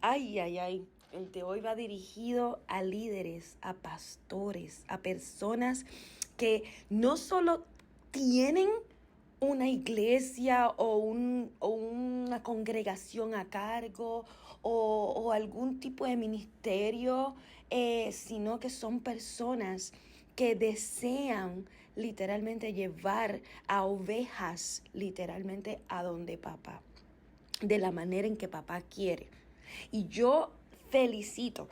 Ay, ay, ay. El de hoy va dirigido a líderes, a pastores, a personas que no solo tienen una iglesia o una congregación a cargo o algún tipo de ministerio, sino que son personas que desean literalmente llevar a ovejas literalmente a donde papá, de la manera en que papá quiere. Y yo felicito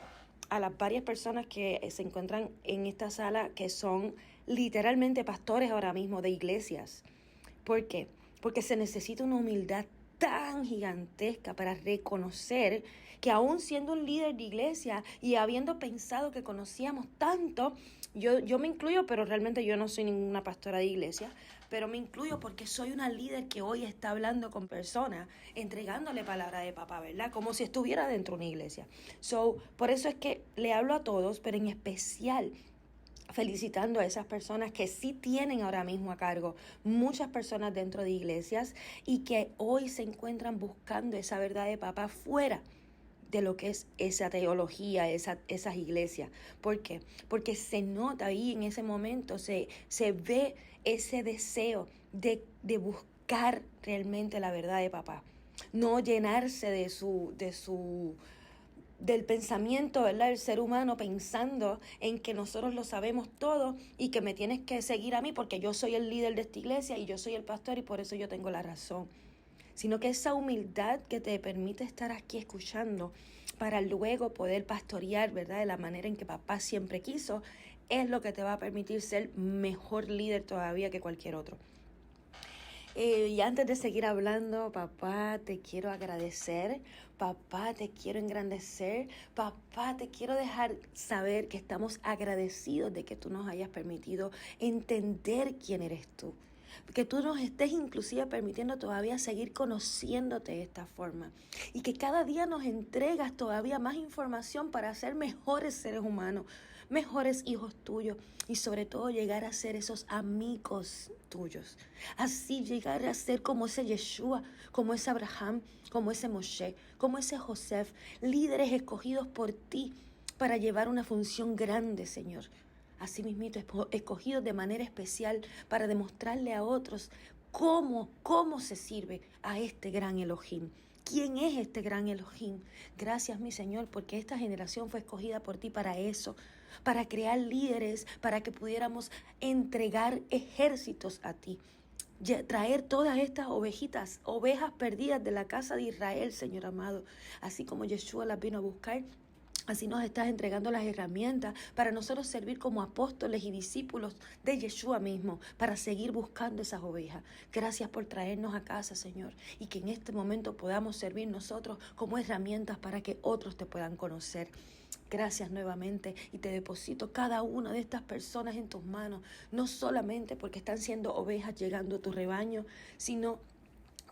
a las varias personas que se encuentran en esta sala que son literalmente pastores ahora mismo de iglesias. ¿Por qué? Porque se necesita una humildad tan gigantesca para reconocer que aún siendo un líder de iglesia y habiendo pensado que conocíamos tanto, yo me incluyo, pero realmente yo no soy ninguna pastora de iglesia, pero me incluyo porque soy una líder que hoy está hablando con personas, entregándole palabra de papá, ¿verdad? Como si estuviera dentro de una iglesia. Por eso es que le hablo a todos, pero en especial felicitando a esas personas que sí tienen ahora mismo a cargo muchas personas dentro de iglesias y que hoy se encuentran buscando esa verdad de papá fuera de lo que es esa teología, esas iglesias. ¿Por qué? Porque se nota ahí en ese momento, se ve ese deseo de buscar realmente la verdad de papá. No llenarse del pensamiento, ¿verdad? El ser humano pensando en que nosotros lo sabemos todo y que me tienes que seguir a mí porque yo soy el líder de esta iglesia y yo soy el pastor y por eso yo tengo la razón. Sino que esa humildad que te permite estar aquí escuchando para luego poder pastorear, ¿verdad? De la manera en que papá siempre quiso, es lo que te va a permitir ser mejor líder todavía que cualquier otro. Y antes de seguir hablando, papá, te quiero agradecer, papá, te quiero engrandecer, papá, te quiero dejar saber que estamos agradecidos de que tú nos hayas permitido entender quién eres tú. Que tú nos estés inclusive permitiendo todavía seguir conociéndote de esta forma. Y que cada día nos entregas todavía más información para ser mejores seres humanos, mejores hijos tuyos y sobre todo llegar a ser esos amigos tuyos. Así llegar a ser como ese Yeshua, como ese Abraham, como ese Moshe, como ese Joseph, líderes escogidos por ti para llevar una función grande, Señor. Asimismo, escogidos de manera especial para demostrarle a otros cómo se sirve a este gran Elohim. ¿Quién es este gran Elohim? Gracias, mi Señor, porque esta generación fue escogida por ti para eso, para crear líderes, para que pudiéramos entregar ejércitos a ti. Traer todas estas ovejas perdidas de la casa de Israel, Señor amado, así como Yeshua las vino a buscar. Así nos estás entregando las herramientas para nosotros servir como apóstoles y discípulos de Yeshua mismo, para seguir buscando esas ovejas. Gracias por traernos a casa, Señor, y que en este momento podamos servir nosotros como herramientas para que otros te puedan conocer. Gracias nuevamente y te deposito cada una de estas personas en tus manos, no solamente porque están siendo ovejas llegando a tu rebaño, sino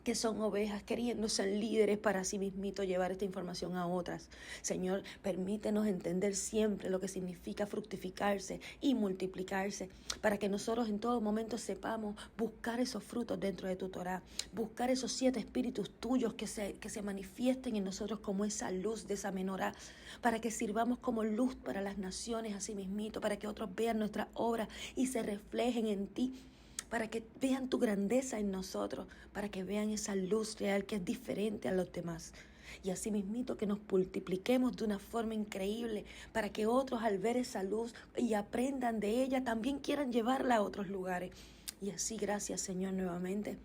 que son ovejas queriendo ser líderes para sí mismito llevar esta información a otras. Señor, permítenos entender siempre lo que significa fructificarse y multiplicarse, para que nosotros en todo momento sepamos buscar esos frutos dentro de tu Torá, buscar esos 7 espíritus tuyos que se manifiesten en nosotros como esa luz de esa menorá, para que sirvamos como luz para las naciones a sí mismito, para que otros vean nuestra obra y se reflejen en ti, para que vean tu grandeza en nosotros, para que vean esa luz real que es diferente a los demás. Y así mismito que nos multipliquemos de una forma increíble, para que otros al ver esa luz y aprendan de ella, también quieran llevarla a otros lugares. Y así, gracias, Señor, nuevamente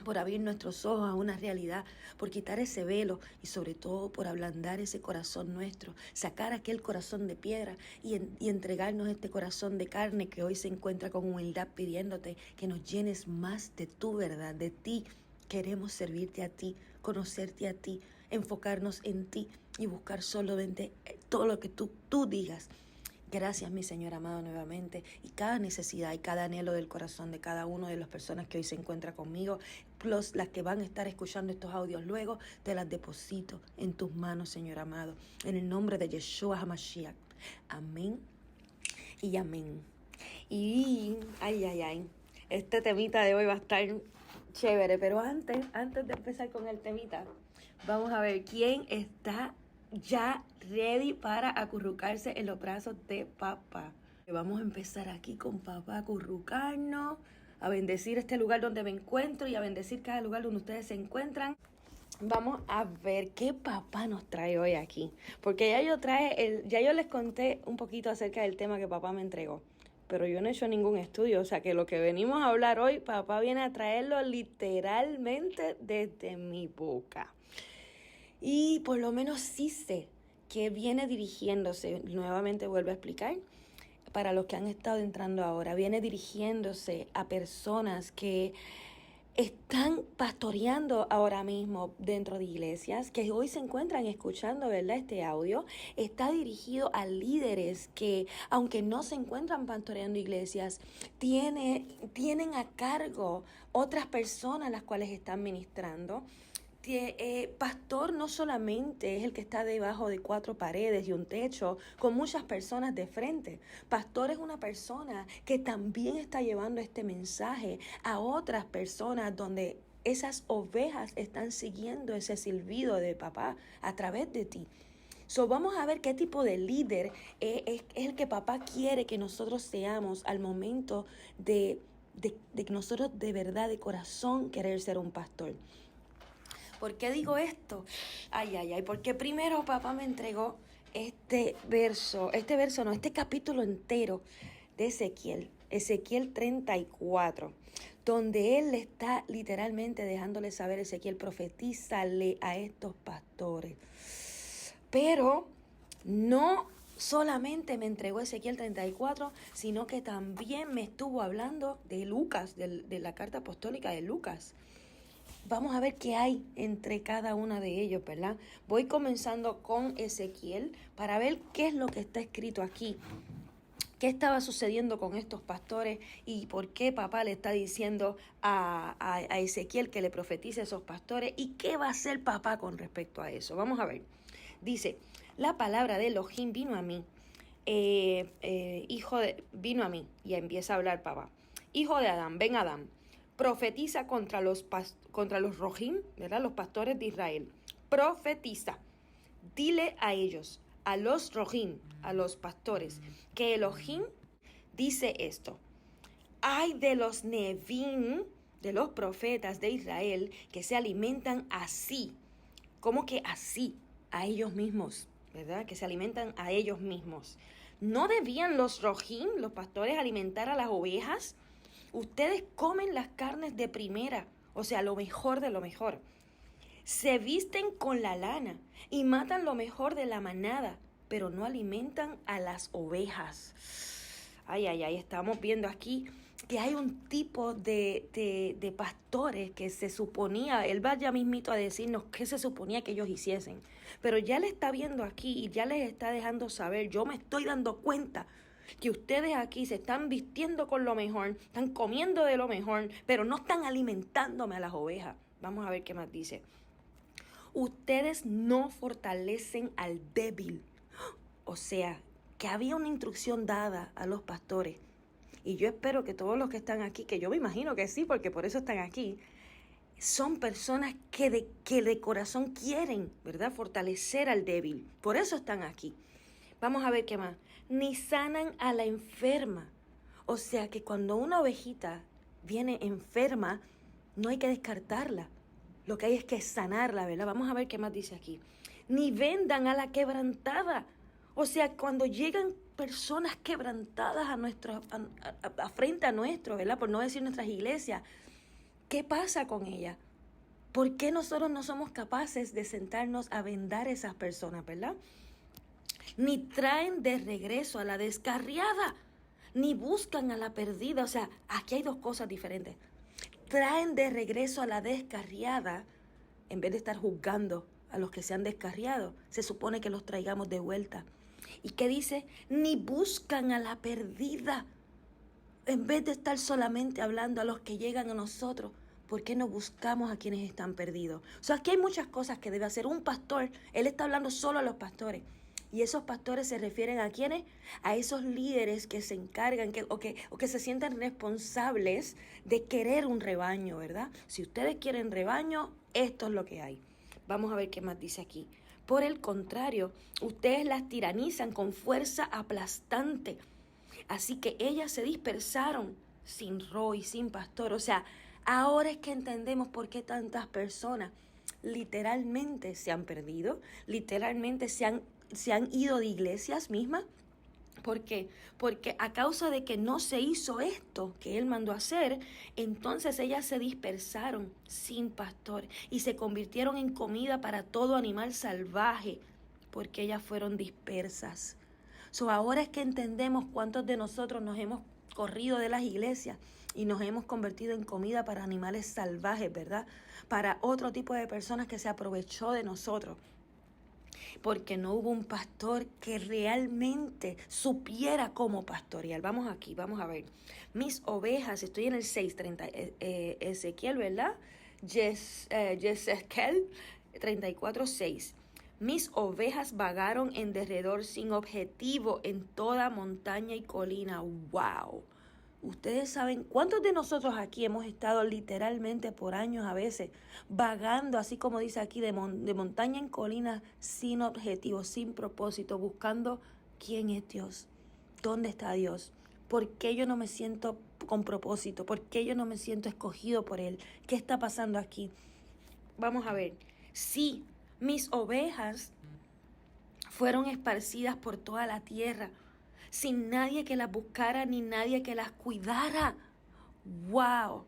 por abrir nuestros ojos a una realidad, por quitar ese velo y sobre todo por ablandar ese corazón nuestro, sacar aquel corazón de piedra y entregarnos este corazón de carne que hoy se encuentra con humildad pidiéndote que nos llenes más de tu verdad, de ti. Queremos servirte a ti, conocerte a ti, enfocarnos en ti y buscar solamente todo lo que tú digas. Gracias, mi Señor amado, nuevamente. Y cada necesidad y cada anhelo del corazón de cada una de las personas que hoy se encuentra conmigo, plus las que van a estar escuchando estos audios luego, te las deposito en tus manos, Señor amado. En el nombre de Yeshua HaMashiach. Amén y amén. Y, ay. Este temita de hoy va a estar chévere. Pero antes de empezar con el temita, vamos a ver quién está ya ready para acurrucarse en los brazos de papá. Vamos a empezar aquí con papá, a acurrucarnos, a bendecir este lugar donde me encuentro y a bendecir cada lugar donde ustedes se encuentran. Vamos a ver qué papá nos trae hoy aquí, porque ya yo les conté un poquito acerca del tema que papá me entregó, pero yo no he hecho ningún estudio, o sea que lo que venimos a hablar hoy, papá viene a traerlo literalmente desde mi boca. Y por lo menos sí sé que viene dirigiéndose, nuevamente vuelvo a explicar, para los que han estado entrando ahora, viene dirigiéndose a personas que están pastoreando ahora mismo dentro de iglesias, que hoy se encuentran escuchando, ¿verdad? Este audio está dirigido a líderes que, aunque no se encuentran pastoreando iglesias, tienen a cargo otras personas las cuales están ministrando. Pastor no solamente es el que está debajo de 4 paredes y un techo con muchas personas de frente. Pastor es una persona que también está llevando este mensaje a otras personas donde esas ovejas están siguiendo ese silbido de papá a través de ti. Vamos a ver qué tipo de líder es el que papá quiere que nosotros seamos al momento de nosotros de verdad, de corazón, querer ser un pastor. ¿Por qué digo esto? Porque primero papá me entregó este capítulo entero de Ezequiel 34, donde él está literalmente dejándole saber, Ezequiel, profetízale a estos pastores. Pero no solamente me entregó Ezequiel 34, sino que también me estuvo hablando de Lucas, de la carta apostólica de Lucas. Vamos a ver qué hay entre cada una de ellos, ¿verdad? Voy comenzando con Ezequiel para ver qué es lo que está escrito aquí. ¿Qué estaba sucediendo con estos pastores y por qué papá le está diciendo a Ezequiel que le profetice a esos pastores? ¿Y qué va a hacer papá con respecto a eso? Vamos a ver. Dice, la palabra de Elohim vino a mí. Vino a mí y empieza a hablar papá. Hijo de Adán, ven Adán. Profetiza contra los Rohim, ¿verdad? Los pastores de Israel. Profetiza. Dile a ellos, a los Rohim, a los pastores, que Elohim dice esto. Ay de los Nevim, de los profetas de Israel, que se alimentan así. ¿Cómo que así? A ellos mismos, ¿verdad? Que se alimentan a ellos mismos. ¿No debían los Rohim, los pastores, alimentar a las ovejas? Ustedes comen las carnes de primera, o sea, lo mejor de lo mejor. Se visten con la lana y matan lo mejor de la manada, pero no alimentan a las ovejas. Estamos viendo aquí que hay un tipo de pastores que se suponía, él va ya mismito a decirnos qué se suponía que ellos hiciesen. Pero ya le está viendo aquí y ya les está dejando saber, yo me estoy dando cuenta que ustedes aquí se están vistiendo con lo mejor, están comiendo de lo mejor, pero no están alimentándome a las ovejas. Vamos a ver qué más dice. Ustedes no fortalecen al débil. O sea, que había una instrucción dada a los pastores. Y yo espero que todos los que están aquí, que yo me imagino que sí, porque por eso están aquí, son personas que de corazón quieren, ¿verdad? Fortalecer al débil. Por eso están aquí. Vamos a ver qué más. Ni sanan a la enferma. O sea que cuando una ovejita viene enferma, no hay que descartarla. Lo que hay es que sanarla, ¿verdad? Vamos a ver qué más dice aquí. Ni vendan a la quebrantada. O sea, cuando llegan personas quebrantadas a frente a nuestro, ¿verdad? Por no decir nuestras iglesias, ¿qué pasa con ellas? ¿Por qué nosotros no somos capaces de sentarnos a vendar a esas personas, ¿verdad? Ni traen de regreso a la descarriada, ni buscan a la perdida. O sea, aquí hay dos cosas diferentes. Traen de regreso a la descarriada, en vez de estar juzgando a los que se han descarriado, se supone que los traigamos de vuelta. ¿Y qué dice? Ni buscan a la perdida. En vez de estar solamente hablando a los que llegan a nosotros, ¿por qué no buscamos a quienes están perdidos? O sea, aquí hay muchas cosas que debe hacer un pastor. Él está hablando solo a los pastores. Y esos pastores se refieren a quiénes, a esos líderes que se encargan o que se sienten responsables de querer un rebaño, ¿verdad? Si ustedes quieren rebaño, esto es lo que hay. Vamos a ver qué más dice aquí. Por el contrario, ustedes las tiranizan con fuerza aplastante. Así que ellas se dispersaron sin Roy, sin pastor. O sea, ahora es que entendemos por qué tantas personas literalmente se han perdido, literalmente se han ido de iglesias mismas. ¿Por qué? Porque a causa de que no se hizo esto que él mandó hacer, entonces ellas se dispersaron sin pastor y se convirtieron en comida para todo animal salvaje, porque ellas fueron dispersas. Ahora es que entendemos cuántos de nosotros nos hemos corrido de las iglesias y nos hemos convertido en comida para animales salvajes, ¿verdad? Para otro tipo de personas que se aprovechó de nosotros. Porque no hubo un pastor que realmente supiera cómo pastorear. Vamos aquí, vamos a ver. Mis ovejas, estoy en el 6:30, Ezequiel, ¿verdad? Yesezkel 34:6. Mis ovejas vagaron en derredor sin objetivo en toda montaña y colina. ¡Wow! Ustedes saben cuántos de nosotros aquí hemos estado literalmente por años a veces vagando, así como dice aquí, de montaña en colina, sin objetivo, sin propósito, buscando quién es Dios, dónde está Dios, por qué yo no me siento con propósito, por qué yo no me siento escogido por Él, qué está pasando aquí. Vamos a ver, sí, mis ovejas fueron esparcidas por toda la tierra, sin nadie que las buscara ni nadie que las cuidara. ¡Wow!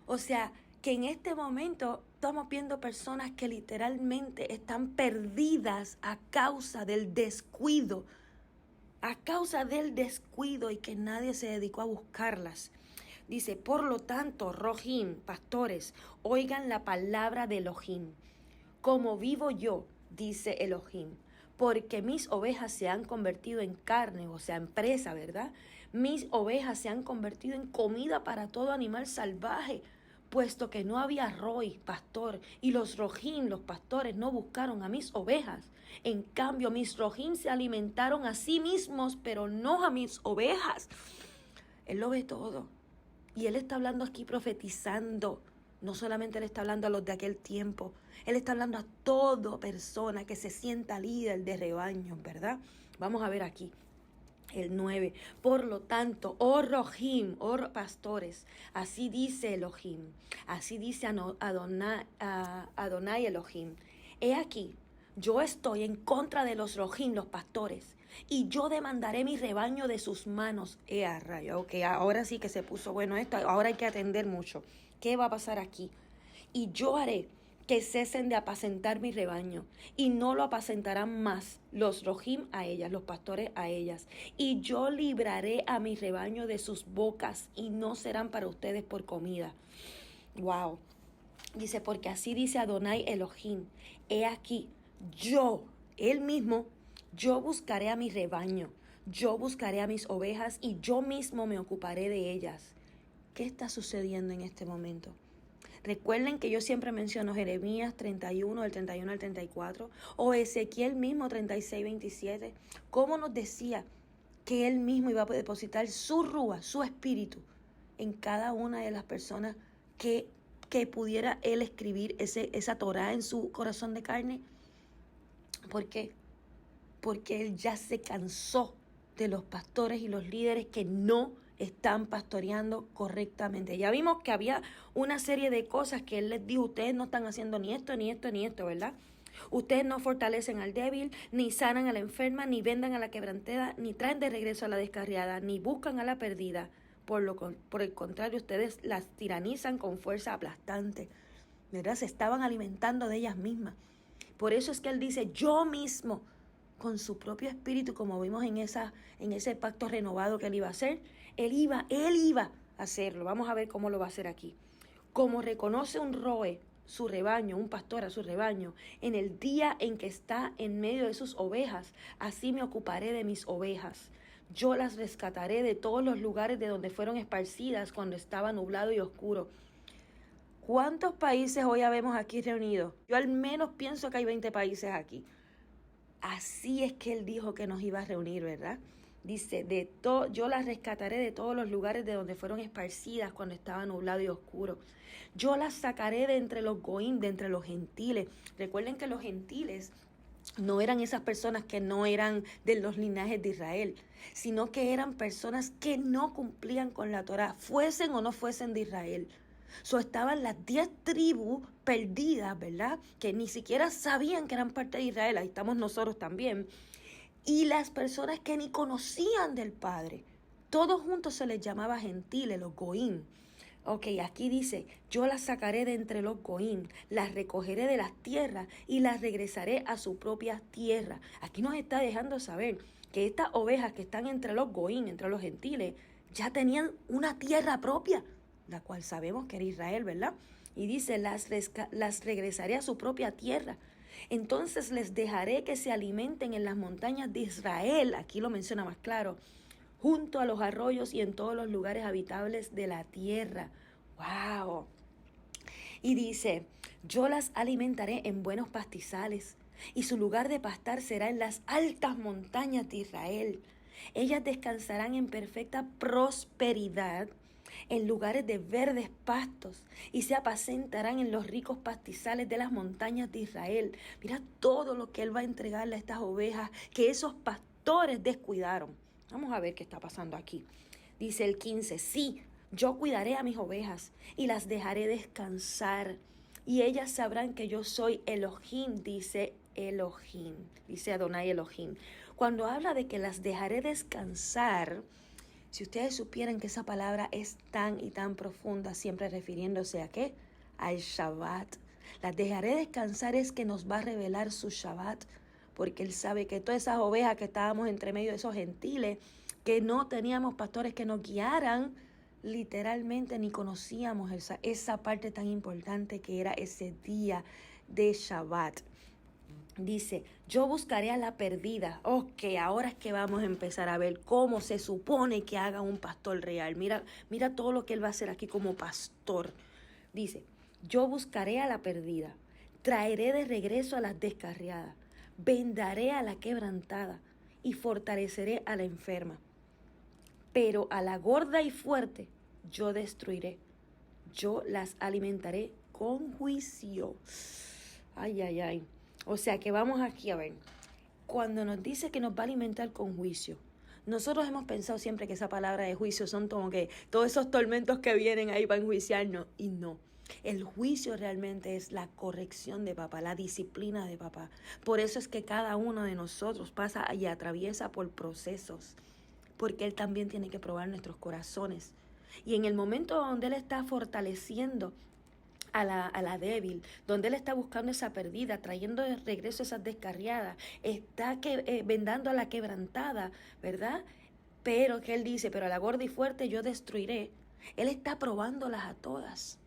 O sea, que en este momento estamos viendo personas que literalmente están perdidas a causa del descuido. A causa del descuido y que nadie se dedicó a buscarlas. Dice, por lo tanto, Rohim, pastores, oigan la palabra de Elohim. Como vivo yo, dice Elohim, porque mis ovejas se han convertido en carne, o sea, en presa, ¿verdad? Mis ovejas se han convertido en comida para todo animal salvaje, puesto que no había roy, pastor, y los rojim, los pastores, no buscaron a mis ovejas. En cambio, mis rojim se alimentaron a sí mismos, pero no a mis ovejas. Él lo ve todo. Y Él está hablando aquí profetizando. No solamente Él está hablando a los de aquel tiempo, Él está hablando a toda persona que se sienta líder de rebaños, ¿verdad? Vamos a ver aquí, el 9. Por lo tanto, oh Rohim, oh pastores, así dice Elohim, así dice Adonai Elohim. He aquí, yo estoy en contra de los Rohim, los pastores, y yo demandaré mi rebaño de sus manos. A rayo, ok, ahora sí que se puso bueno esto, ahora hay que atender mucho. ¿Qué va a pasar aquí? Y yo haré que cesen de apacentar mi rebaño, y no lo apacentarán más los rojim a ellas, los pastores a ellas. Y yo libraré a mi rebaño de sus bocas, y no serán para ustedes por comida. Wow. Dice, porque así dice Adonai Elohim, he aquí, yo, Él mismo, yo buscaré a mi rebaño, yo buscaré a mis ovejas, y yo mismo me ocuparé de ellas. ¿Qué está sucediendo en este momento? Recuerden que yo siempre menciono Jeremías 31, del 31 al 34, o Ezequiel mismo 36, 27, cómo nos decía que Él mismo iba a depositar su rúa, su espíritu, en cada una de las personas que pudiera Él escribir esa Torá en su corazón de carne. ¿Por qué? Porque Él ya se cansó de los pastores y los líderes que no están pastoreando correctamente. Ya vimos que había una serie de cosas que Él les dijo, ustedes no están haciendo ni esto, ni esto, ni esto, ¿verdad? Ustedes no fortalecen al débil, ni sanan a la enferma, ni vendan a la quebrantada, ni traen de regreso a la descarriada, ni buscan a la perdida. Por el contrario, ustedes las tiranizan con fuerza aplastante, ¿verdad? Se estaban alimentando de ellas mismas. Por eso es que Él dice, yo mismo, con su propio espíritu, como vimos en ese pacto renovado que Él iba a hacer, Él iba a hacerlo. Vamos a ver cómo lo va a hacer aquí. Como reconoce un roe su rebaño, un pastor a su rebaño, en el día en que está en medio de sus ovejas, así me ocuparé de mis ovejas. Yo las rescataré de todos los lugares de donde fueron esparcidas cuando estaba nublado y oscuro. ¿Cuántos países hoy habemos aquí reunidos? Yo al menos pienso que hay 20 países aquí. Así es que Él dijo que nos iba a reunir, ¿verdad? Dice, yo las rescataré de todos los lugares de donde fueron esparcidas cuando estaba nublado y oscuro. Yo las sacaré de entre los goín, de entre los gentiles. Recuerden que los gentiles no eran esas personas que no eran de los linajes de Israel, sino que eran personas que no cumplían con la Torá, fuesen o no fuesen de Israel. Estaban las 10 tribus perdidas, ¿verdad? Que ni siquiera sabían que eran parte de Israel, ahí estamos nosotros también. Y las personas que ni conocían del Padre. Todos juntos se les llamaba gentiles, los goín. Ok, aquí dice, yo las sacaré de entre los goín, las recogeré de las tierras y las regresaré a su propia tierra. Aquí nos está dejando saber que estas ovejas que están entre los goín, entre los gentiles, ya tenían una tierra propia, la cual sabemos que era Israel, ¿verdad? Y dice, las regresaré a su propia tierra. Entonces les dejaré que se alimenten en las montañas de Israel, aquí lo menciona más claro, junto a los arroyos y en todos los lugares habitables de la tierra. ¡Wow! Y dice, yo las alimentaré en buenos pastizales, y su lugar de pastar será en las altas montañas de Israel. Ellas descansarán en perfecta prosperidad, en lugares de verdes pastos, y se apacentarán en los ricos pastizales de las montañas de Israel. Mira todo lo que Él va a entregarle a estas ovejas que esos pastores descuidaron. Vamos a ver qué está pasando aquí. Dice el 15, sí, yo cuidaré a mis ovejas y las dejaré descansar, y ellas sabrán que yo soy Elohim, dice Elohim, dice Adonai Elohim. Cuando habla de que las dejaré descansar, si ustedes supieran que esa palabra es tan y tan profunda, siempre refiriéndose a ¿qué? Al Shabbat. Las dejaré descansar es que nos va a revelar su Shabbat, porque Él sabe que todas esas ovejas que estábamos entre medio de esos gentiles, que no teníamos pastores que nos guiaran, literalmente ni conocíamos esa parte tan importante que era ese día de Shabbat. Dice, yo buscaré a la perdida. Ok, ahora es que vamos a empezar a ver cómo se supone que haga un pastor real. Mira todo lo que él va a hacer aquí como pastor. Dice, yo buscaré a la perdida, traeré de regreso a las descarriadas, vendaré a la quebrantada y fortaleceré a la enferma. Pero a la gorda y fuerte yo destruiré. Yo las alimentaré con juicio. Ay, ay, ay. O sea que vamos aquí a ver, cuando nos dice que nos va a alimentar con juicio, nosotros hemos pensado siempre que esa palabra de juicio son como que todos esos tormentos que vienen ahí para enjuiciarnos, y no. El juicio realmente es la corrección de papá, la disciplina de papá. Por eso es que cada uno de nosotros pasa y atraviesa por procesos, porque Él también tiene que probar nuestros corazones. Y en el momento donde Él está fortaleciendo a la débil, donde Él está buscando esa perdida, trayendo de regreso esas descarriadas, está vendando a la quebrantada, ¿verdad? Pero que Él dice, pero a la gorda y fuerte yo destruiré. Él está probándolas a todas.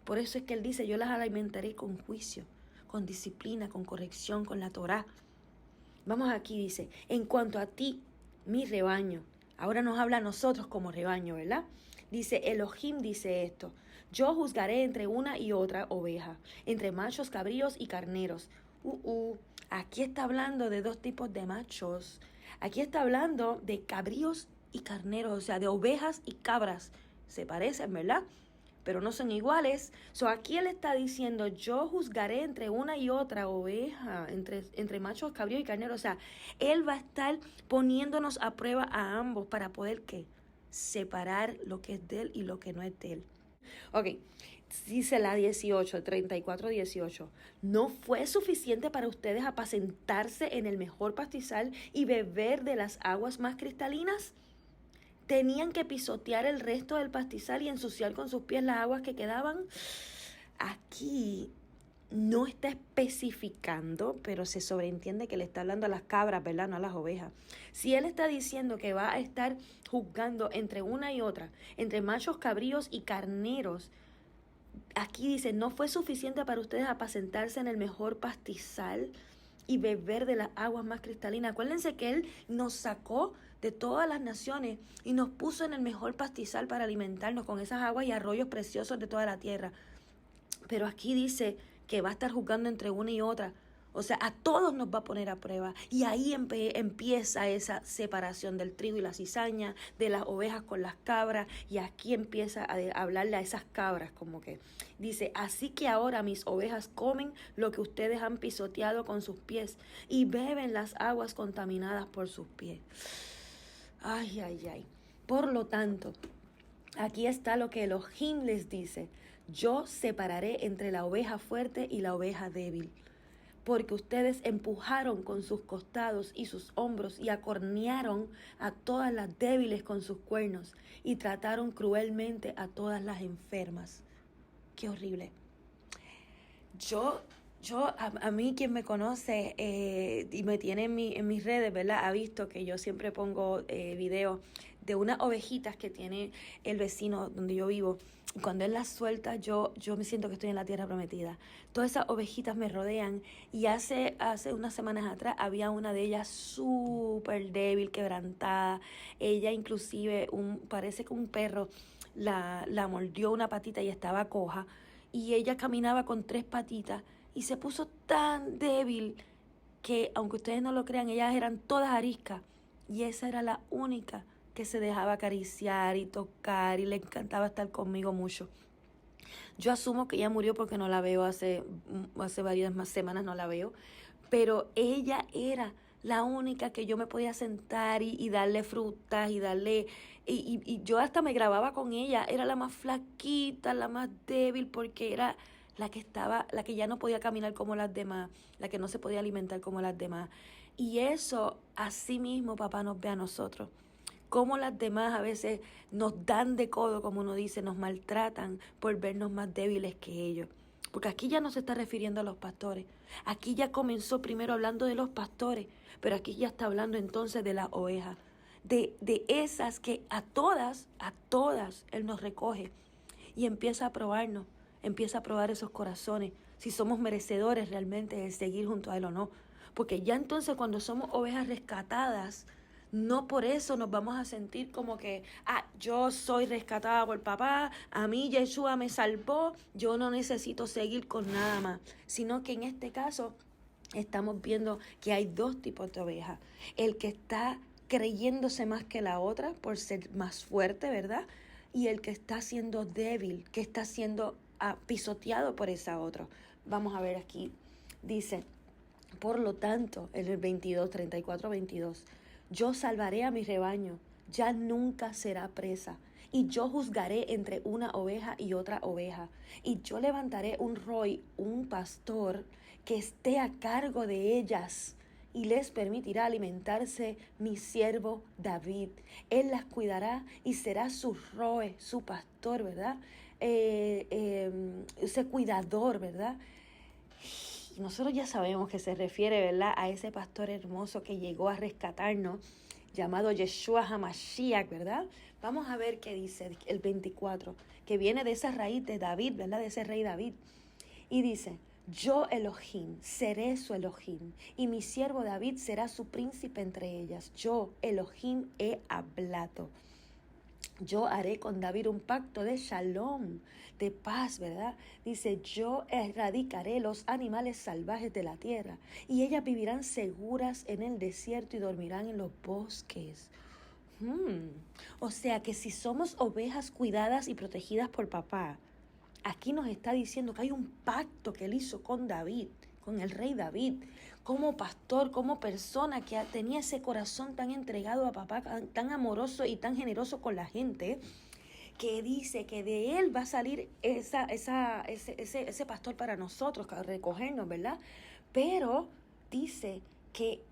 Por eso es que Él dice, yo las alimentaré con juicio, con disciplina, con corrección, con la Torá. Vamos aquí, dice, en cuanto a ti, mi rebaño. Ahora nos habla a nosotros como rebaño, ¿verdad? Dice, Elohim dice esto, yo juzgaré entre una y otra oveja, entre machos, cabríos y carneros. Aquí está hablando de dos tipos de machos. Aquí está hablando de cabríos y carneros, o sea, de ovejas y cabras. Se parecen, ¿verdad? Pero no son iguales. Aquí Él está diciendo, yo juzgaré entre una y otra oveja, entre machos, cabríos y carneros. O sea, Él va a estar poniéndonos a prueba a ambos para poder, ¿qué? Separar lo que es de Él y lo que no es de Él. Ok, dice la 18, 34, 18. ¿No fue suficiente para ustedes apacentarse en el mejor pastizal y beber de las aguas más cristalinas? ¿Tenían que pisotear el resto del pastizal y ensuciar con sus pies las aguas que quedaban? Aquí no está especificando, pero se sobreentiende que le está hablando a las cabras, ¿verdad? No a las ovejas. Si Él está diciendo que va a estar juzgando entre una y otra, entre machos, cabríos y carneros, aquí dice, ¿no fue suficiente para ustedes apacentarse en el mejor pastizal y beber de las aguas más cristalinas? Acuérdense que Él nos sacó de todas las naciones y nos puso en el mejor pastizal para alimentarnos con esas aguas y arroyos preciosos de toda la tierra. Pero aquí dice que va a estar juzgando entre una y otra. O sea, a todos nos va a poner a prueba. Y ahí empieza esa separación del trigo y la cizaña, de las ovejas con las cabras. Y aquí empieza a hablarle a esas cabras, como que dice, así que ahora mis ovejas comen lo que ustedes han pisoteado con sus pies y beben las aguas contaminadas por sus pies. Ay, ay, ay. Por lo tanto, aquí está lo que Elohim les dice. Yo separaré entre la oveja fuerte y la oveja débil, porque ustedes empujaron con sus costados y sus hombros y acornearon a todas las débiles con sus cuernos y trataron cruelmente a todas las enfermas. Qué horrible. A mí quien me conoce y me tiene en mis redes, ¿verdad? Ha visto que yo siempre pongo videos de unas ovejitas que tiene el vecino donde yo vivo. Y cuando él las suelta, yo me siento que estoy en la tierra prometida. Todas esas ovejitas me rodean y hace unas semanas atrás había una de ellas súper débil, quebrantada. Ella inclusive, parece que un perro la mordió una patita y estaba coja. Y ella caminaba con 3 patitas y se puso tan débil que, aunque ustedes no lo crean, ellas eran todas ariscas y esa era la única que se dejaba acariciar y tocar y le encantaba estar conmigo mucho. Yo asumo que ella murió porque no la veo hace varias más semanas, no la veo, pero ella era la única que yo me podía sentar y darle frutas y darle, y yo hasta me grababa con ella, era la más flaquita, la más débil, porque era la que ya no podía caminar como las demás, la que no se podía alimentar como las demás. Y eso, así mismo, papá nos ve a nosotros. Cómo las demás a veces nos dan de codo, como uno dice, nos maltratan por vernos más débiles que ellos. Porque aquí ya no se está refiriendo a los pastores. Aquí ya comenzó primero hablando de los pastores, pero aquí ya está hablando entonces de las ovejas. De esas que a todas, Él nos recoge y empieza a probarnos, empieza a probar esos corazones, si somos merecedores realmente de seguir junto a Él o no. Porque ya entonces cuando somos ovejas rescatadas, no por eso nos vamos a sentir como que, yo soy rescatada por papá, a mí Yeshua me salvó, yo no necesito seguir con nada más. Sino que en este caso estamos viendo que hay 2 tipos de ovejas. El que está creyéndose más que la otra por ser más fuerte, ¿verdad? Y el que está siendo débil, que está siendo pisoteado por esa otra. Vamos a ver aquí. Dice, por lo tanto, en el 22, 34, 22, yo salvaré a mi rebaño, ya nunca será presa, y yo juzgaré entre una oveja y otra oveja, y yo levantaré un roy, un pastor, que esté a cargo de ellas, y les permitirá alimentarse mi siervo David. Él las cuidará y será su roe, su pastor, ¿verdad? Ese cuidador, ¿verdad? Nosotros ya sabemos que se refiere, ¿verdad?, a ese pastor hermoso que llegó a rescatarnos, llamado Yeshua HaMashiach, ¿verdad? Vamos a ver qué dice el 24, que viene de esa raíz de David, ¿verdad?, de ese rey David. Y dice, yo Elohim seré su Elohim, y mi siervo David será su príncipe entre ellas. Yo Elohim he hablado. Yo haré con David un pacto de shalom, de paz, ¿verdad? Dice, yo erradicaré los animales salvajes de la tierra y ellas vivirán seguras en el desierto y dormirán en los bosques. O sea que si somos ovejas cuidadas y protegidas por papá, aquí nos está diciendo que hay un pacto que él hizo con David, con el rey David, como pastor, como persona que tenía ese corazón tan entregado a papá, tan amoroso y tan generoso con la gente, que dice que de él va a salir ese pastor para nosotros, para recogernos, ¿verdad? Pero dice que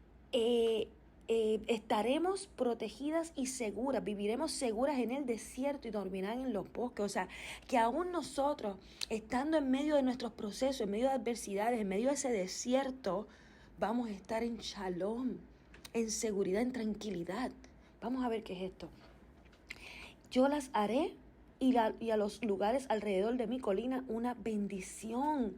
estaremos protegidas y seguras, viviremos seguras en el desierto y dormirán en los bosques. O sea, que aún nosotros, estando en medio de nuestros procesos, en medio de adversidades, en medio de ese desierto, vamos a estar en shalom, en seguridad, en tranquilidad. Vamos a ver qué es esto. Yo las haré y a los lugares alrededor de mi colina una bendición.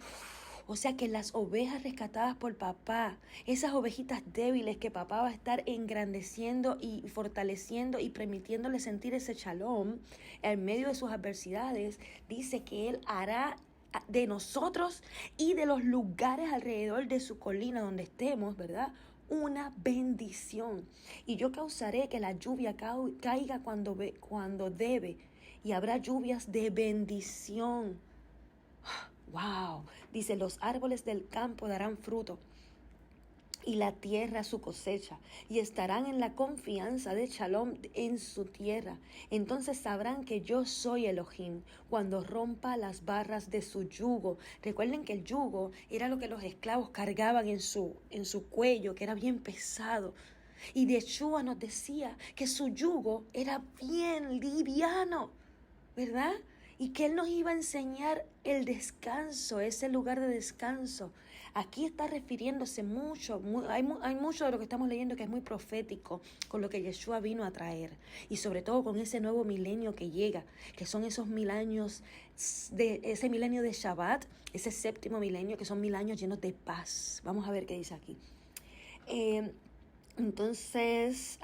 O sea que las ovejas rescatadas por papá, esas ovejitas débiles que papá va a estar engrandeciendo y fortaleciendo y permitiéndole sentir ese shalom en medio de sus adversidades, dice que él hará de nosotros y de los lugares alrededor de su colina donde estemos, ¿verdad? Una bendición. Y yo causaré que la lluvia caiga cuando debe, y habrá lluvias de bendición. Wow, dice, los árboles del campo darán fruto y la tierra su cosecha, y estarán en la confianza de Shalom en su tierra. Entonces sabrán que yo soy Elohim cuando rompa las barras de su yugo. Recuerden que el yugo era lo que los esclavos cargaban en su cuello, que era bien pesado. Y Yeshua nos decía que su yugo era bien liviano, ¿verdad? Y que Él nos iba a enseñar el descanso, ese lugar de descanso. Aquí está refiriéndose mucho, hay mucho de lo que estamos leyendo que es muy profético con lo que Yeshua vino a traer. Y sobre todo con ese nuevo milenio que llega, que son esos 1000 años, ese milenio de Shabbat, ese séptimo milenio, que son 1000 años llenos de paz. Vamos a ver qué dice aquí. Entonces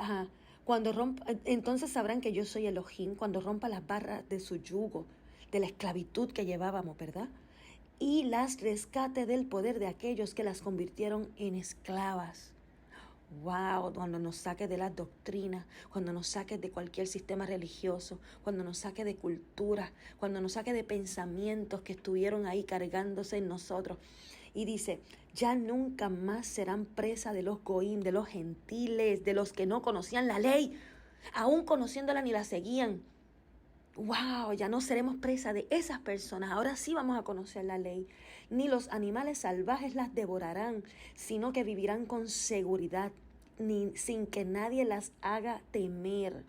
sabrán que yo soy Elohim cuando rompa las barras de su yugo, de la esclavitud que llevábamos, ¿verdad? Y las rescate del poder de aquellos que las convirtieron en esclavas. Wow, cuando nos saque de las doctrinas, cuando nos saque de cualquier sistema religioso, cuando nos saque de cultura, cuando nos saque de pensamientos que estuvieron ahí cargándose en nosotros. Y dice, ya nunca más serán presa de los goim, de los gentiles, de los que no conocían la ley, aún conociéndola ni la seguían. Wow, ya no seremos presa de esas personas, ahora sí vamos a conocer la ley. Ni los animales salvajes las devorarán, sino que vivirán con seguridad, sin que nadie las haga temer.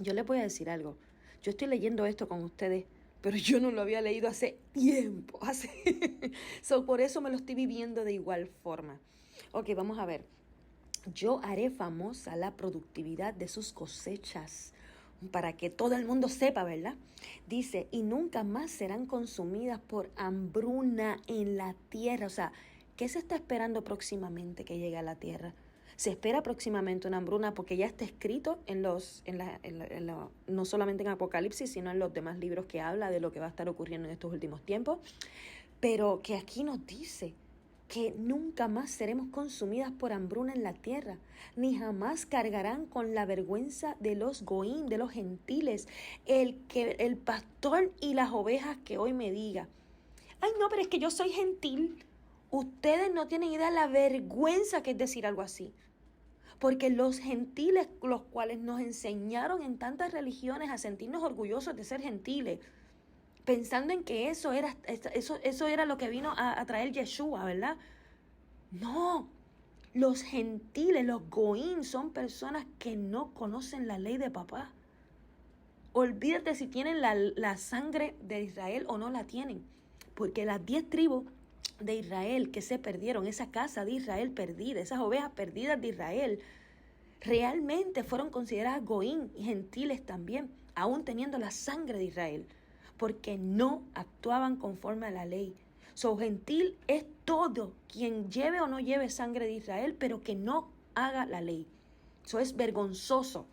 Yo les voy a decir algo, yo estoy leyendo esto con ustedes, pero yo no lo había leído hace tiempo, por eso me lo estoy viviendo de igual forma. Ok, vamos a ver. Yo haré famosa la productividad de sus cosechas, para que todo el mundo sepa, ¿verdad? Dice, y nunca más serán consumidas por hambruna en la tierra. O sea, ¿qué se está esperando próximamente que llegue a la tierra? Se espera próximamente una hambruna porque ya está escrito no solamente en Apocalipsis, sino en los demás libros que habla de lo que va a estar ocurriendo en estos últimos tiempos. Pero que aquí nos dice que nunca más seremos consumidas por hambruna en la tierra, ni jamás cargarán con la vergüenza de los goín, de los gentiles. El pastor y las ovejas que hoy me diga, ay no, pero es que yo soy gentil. Ustedes no tienen idea de la vergüenza que es decir algo así. Porque los gentiles, los cuales nos enseñaron en tantas religiones a sentirnos orgullosos de ser gentiles, pensando en que eso era lo que vino a traer Yeshua, ¿verdad? No, los gentiles, los goín, son personas que no conocen la ley de papá. Olvídate si tienen la sangre de Israel o no la tienen, porque las 10 tribus de Israel que se perdieron, esa casa de Israel perdida, esas ovejas perdidas de Israel, realmente fueron consideradas goín y gentiles también, aún teniendo la sangre de Israel, porque no actuaban conforme a la ley. Gentil es todo quien lleve o no lleve sangre de Israel, pero que no haga la ley. Eso es vergonzoso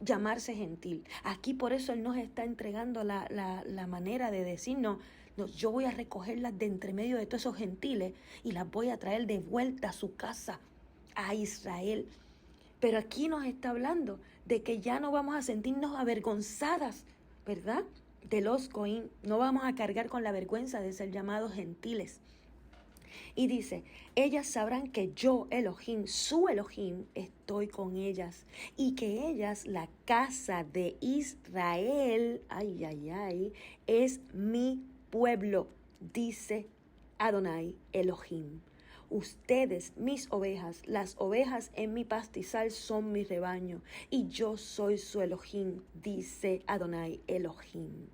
llamarse gentil. Aquí por eso Él nos está entregando la manera de decir, no, yo voy a recogerlas de entre medio de todos esos gentiles y las voy a traer de vuelta a su casa, a Israel. Pero aquí nos está hablando de que ya no vamos a sentirnos avergonzadas, ¿verdad? De los goín, no vamos a cargar con la vergüenza de ser llamados gentiles. Y dice, ellas sabrán que yo, Elohim, su Elohim, estoy con ellas, y que ellas, la casa de Israel, es mi pueblo, dice Adonai Elohim. Ustedes, mis ovejas, las ovejas en mi pastizal son mi rebaño, y yo soy su Elohim, dice Adonai Elohim.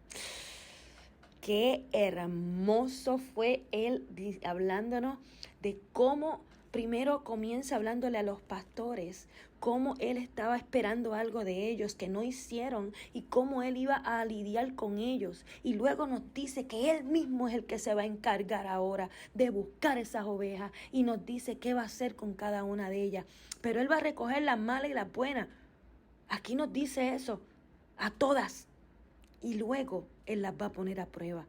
Qué hermoso fue él hablándonos de cómo primero comienza hablándole a los pastores, cómo él estaba esperando algo de ellos que no hicieron y cómo él iba a lidiar con ellos. Y luego nos dice que él mismo es el que se va a encargar ahora de buscar esas ovejas y nos dice qué va a hacer con cada una de ellas. Pero él va a recoger las malas y las buenas. Aquí nos dice eso, a todas. y luego Él las va a poner a prueba.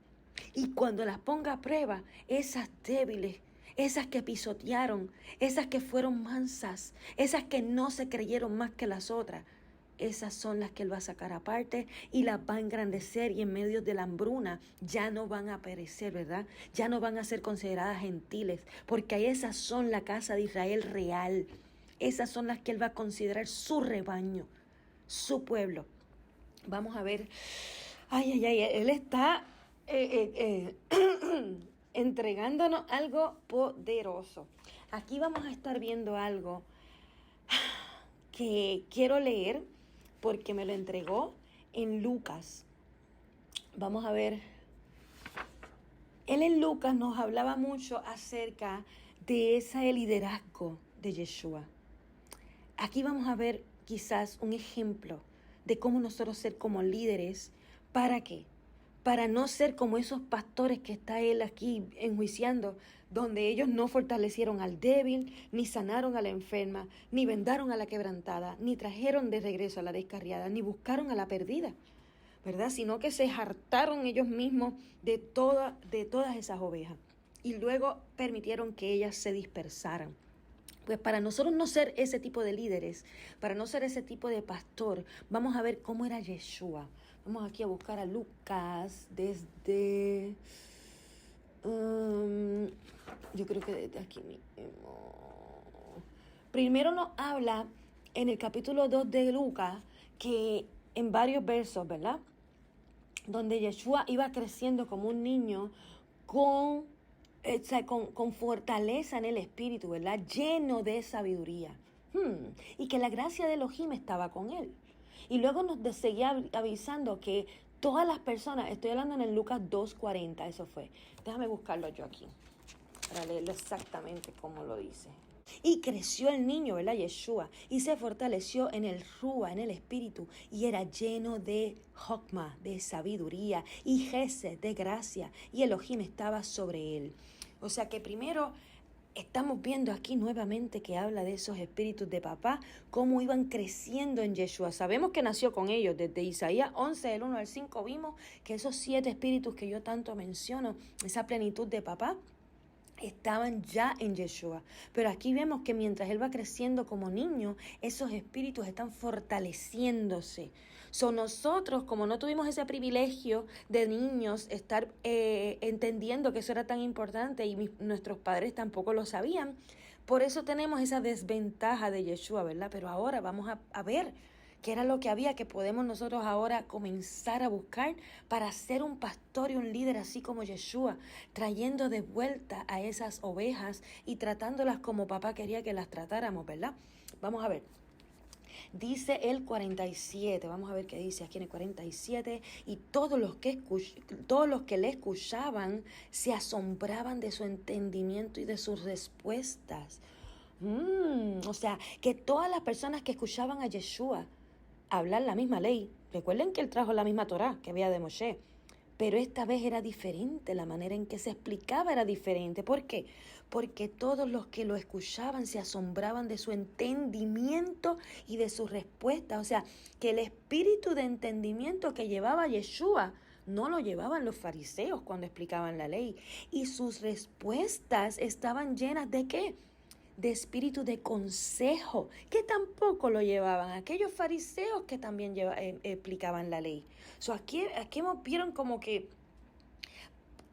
Y cuando las ponga a prueba, esas débiles, esas que pisotearon, esas que fueron mansas, esas que no se creyeron más que las otras, esas son las que Él va a sacar aparte y las va a engrandecer, y en medio de la hambruna ya no van a perecer, ¿verdad? Ya no van a ser consideradas gentiles, porque esas son la casa de Israel real. Esas son las que Él va a considerar su rebaño, su pueblo. Vamos a ver. Él está entregándonos algo poderoso. Aquí vamos a estar viendo algo que quiero leer porque me lo entregó en Lucas. Vamos a ver. Él en Lucas nos hablaba mucho acerca de ese liderazgo de Yeshua. Aquí vamos a ver quizás un ejemplo de cómo nosotros ser como líderes. ¿Para qué? Para no ser como esos pastores que está él aquí enjuiciando, donde ellos no fortalecieron al débil, ni sanaron a la enferma, ni vendaron a la quebrantada, ni trajeron de regreso a la descarriada, ni buscaron a la perdida, ¿verdad? Sino que se hartaron ellos mismos de todas esas ovejas y luego permitieron que ellas se dispersaran. Pues para nosotros no ser ese tipo de líderes, para no ser ese tipo de pastor, vamos a ver cómo era Yeshua. Vamos aquí a buscar a Lucas desde, yo creo que desde aquí mismo. Primero nos habla en el capítulo 2 de Lucas, que en varios versos, ¿verdad? Donde Yeshua iba creciendo como un niño con fortaleza en el espíritu, ¿verdad? Lleno de sabiduría. Y que la gracia de Elohim estaba con él. Y luego nos seguía avisando que todas las personas, estoy hablando en el Lucas 2:40, eso fue. Déjame buscarlo yo aquí, para leerlo exactamente como lo dice. Y creció el niño, ¿verdad? Yeshua, y se fortaleció en el Rúa, en el espíritu, y era lleno de Jokma, de sabiduría, y Gesed, de gracia, y Elohim estaba sobre él. O sea que primero estamos viendo aquí nuevamente que habla de esos espíritus de papá, cómo iban creciendo en Yeshua. Sabemos que nació con ellos. Desde Isaías 11, del 1 al 5, vimos que esos 7 espíritus que yo tanto menciono, esa plenitud de papá, estaban ya en Yeshua. Pero aquí vemos que mientras él va creciendo como niño, esos espíritus están fortaleciéndose. Nosotros, como no tuvimos ese privilegio de niños estar entendiendo que eso era tan importante, y nuestros padres tampoco lo sabían, por eso tenemos esa desventaja de Yeshua, ¿verdad? Pero ahora vamos a ver qué era lo que había, que podemos nosotros ahora comenzar a buscar para ser un pastor y un líder así como Yeshua, trayendo de vuelta a esas ovejas y tratándolas como papá quería que las tratáramos, ¿verdad? Vamos a ver. Dice el 47, vamos a ver qué dice aquí en el 47, y todos los que le escuchaban se asombraban de su entendimiento y de sus respuestas. O sea, que todas las personas que escuchaban a Yeshua hablar la misma ley, recuerden que él trajo la misma Torá que había de Moshe, pero esta vez era diferente, la manera en que se explicaba era diferente. ¿Por qué? Porque todos los que lo escuchaban se asombraban de su entendimiento y de su respuesta. O sea, que el espíritu de entendimiento que llevaba Yeshua no lo llevaban los fariseos cuando explicaban la ley. Y sus respuestas estaban llenas ¿de qué? De espíritu de consejo, que tampoco lo llevaban aquellos fariseos que también explicaban la ley. Aquí vieron como que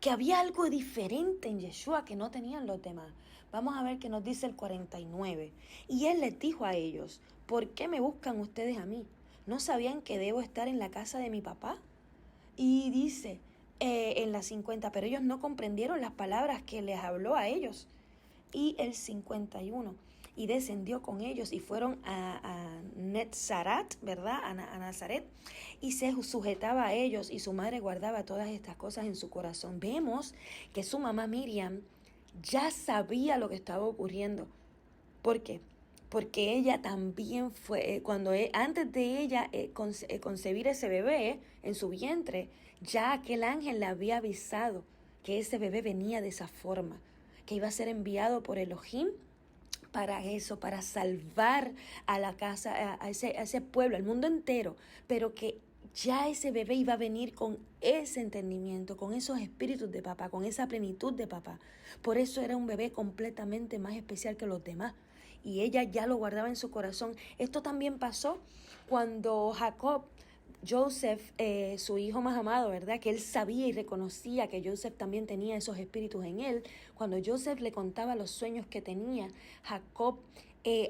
había algo diferente en Yeshua que no tenían los demás. Vamos a ver qué nos dice el 49. Y él les dijo a ellos: ¿por qué me buscan ustedes a mí? ¿No sabían que debo estar en la casa de mi papá? Y dice en la 50, pero ellos no comprendieron las palabras que les habló a ellos. Y el 51, y descendió con ellos y fueron a Netzarat, ¿verdad? A Nazaret, y se sujetaba a ellos, y su madre guardaba todas estas cosas en su corazón. Vemos que su mamá Miriam ya sabía lo que estaba ocurriendo. ¿Por qué? Porque ella también fue, antes de ella concebir ese bebé en su vientre, ya aquel ángel le había avisado que ese bebé venía de esa forma, que iba a ser enviado por Elohim para eso, para salvar a la casa, a ese pueblo, al mundo entero, pero que ya ese bebé iba a venir con ese entendimiento, con esos espíritus de papá, con esa plenitud de papá. Por eso era un bebé completamente más especial que los demás. Y ella ya lo guardaba en su corazón. Esto también pasó cuando Jacob, Joseph, su hijo más amado, ¿verdad? Que él sabía y reconocía que Joseph también tenía esos espíritus en él. Cuando Joseph le contaba los sueños que tenía, Jacob,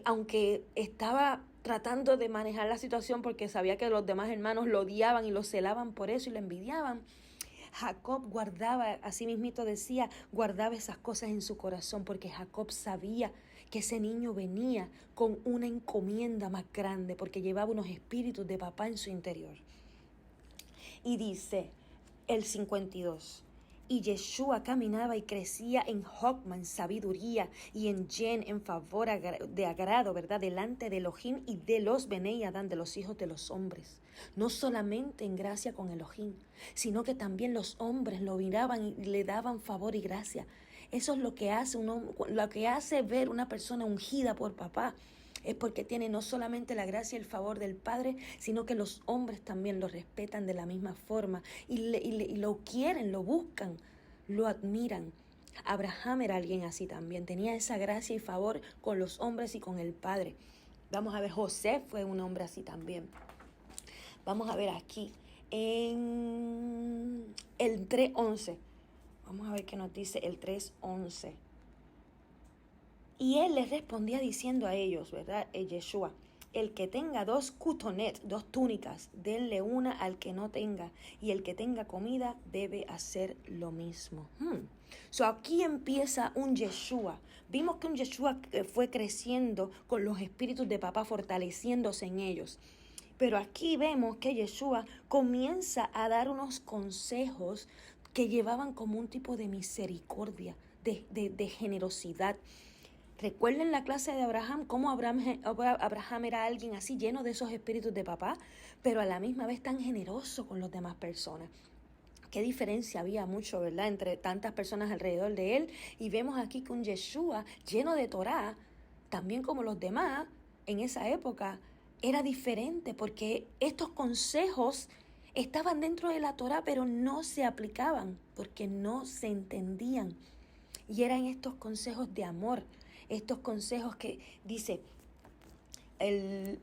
aunque estaba tratando de manejar la situación porque sabía que los demás hermanos lo odiaban y lo celaban por eso y lo envidiaban, Jacob guardaba, así mismito decía, guardaba esas cosas en su corazón porque Jacob sabía que ese niño venía con una encomienda más grande porque llevaba unos espíritus de papá en su interior. Y dice el 52, y Yeshua caminaba y crecía en Jokma, en sabiduría, y en Jen, en favor de agrado, ¿verdad? Delante de Elohim y de los Benei Adán, de los hijos de los hombres. No solamente en gracia con Elohim, sino que también los hombres lo miraban y le daban favor y gracia. Eso es lo que hace ver una persona ungida por papá. Es porque tiene no solamente la gracia y el favor del Padre, sino que los hombres también lo respetan de la misma forma y lo quieren, lo buscan, lo admiran. Abraham era alguien así también, tenía esa gracia y favor con los hombres y con el Padre. Vamos a ver, José fue un hombre así también. Vamos a ver aquí en el 3:11. Vamos a ver qué nos dice el 3:11. Y él les respondía diciendo a ellos, ¿verdad? Yeshua, el que tenga 2 kutonet, 2 túnicas, denle una al que no tenga, y el que tenga comida debe hacer lo mismo. Aquí empieza un Yeshua. Vimos que un Yeshua fue creciendo con los espíritus de papá, fortaleciéndose en ellos. Pero aquí vemos que Yeshua comienza a dar unos consejos que llevaban como un tipo de misericordia, de generosidad. Recuerden la clase de Abraham, cómo Abraham era alguien así lleno de esos espíritus de papá, pero a la misma vez tan generoso con las demás personas. Qué diferencia había mucho, ¿verdad?, entre tantas personas alrededor de él. Y vemos aquí que un Yeshua lleno de Torá, también como los demás en esa época, era diferente porque estos consejos estaban dentro de la Torá, pero no se aplicaban porque no se entendían. Y eran estos consejos de amor, estos consejos que dice el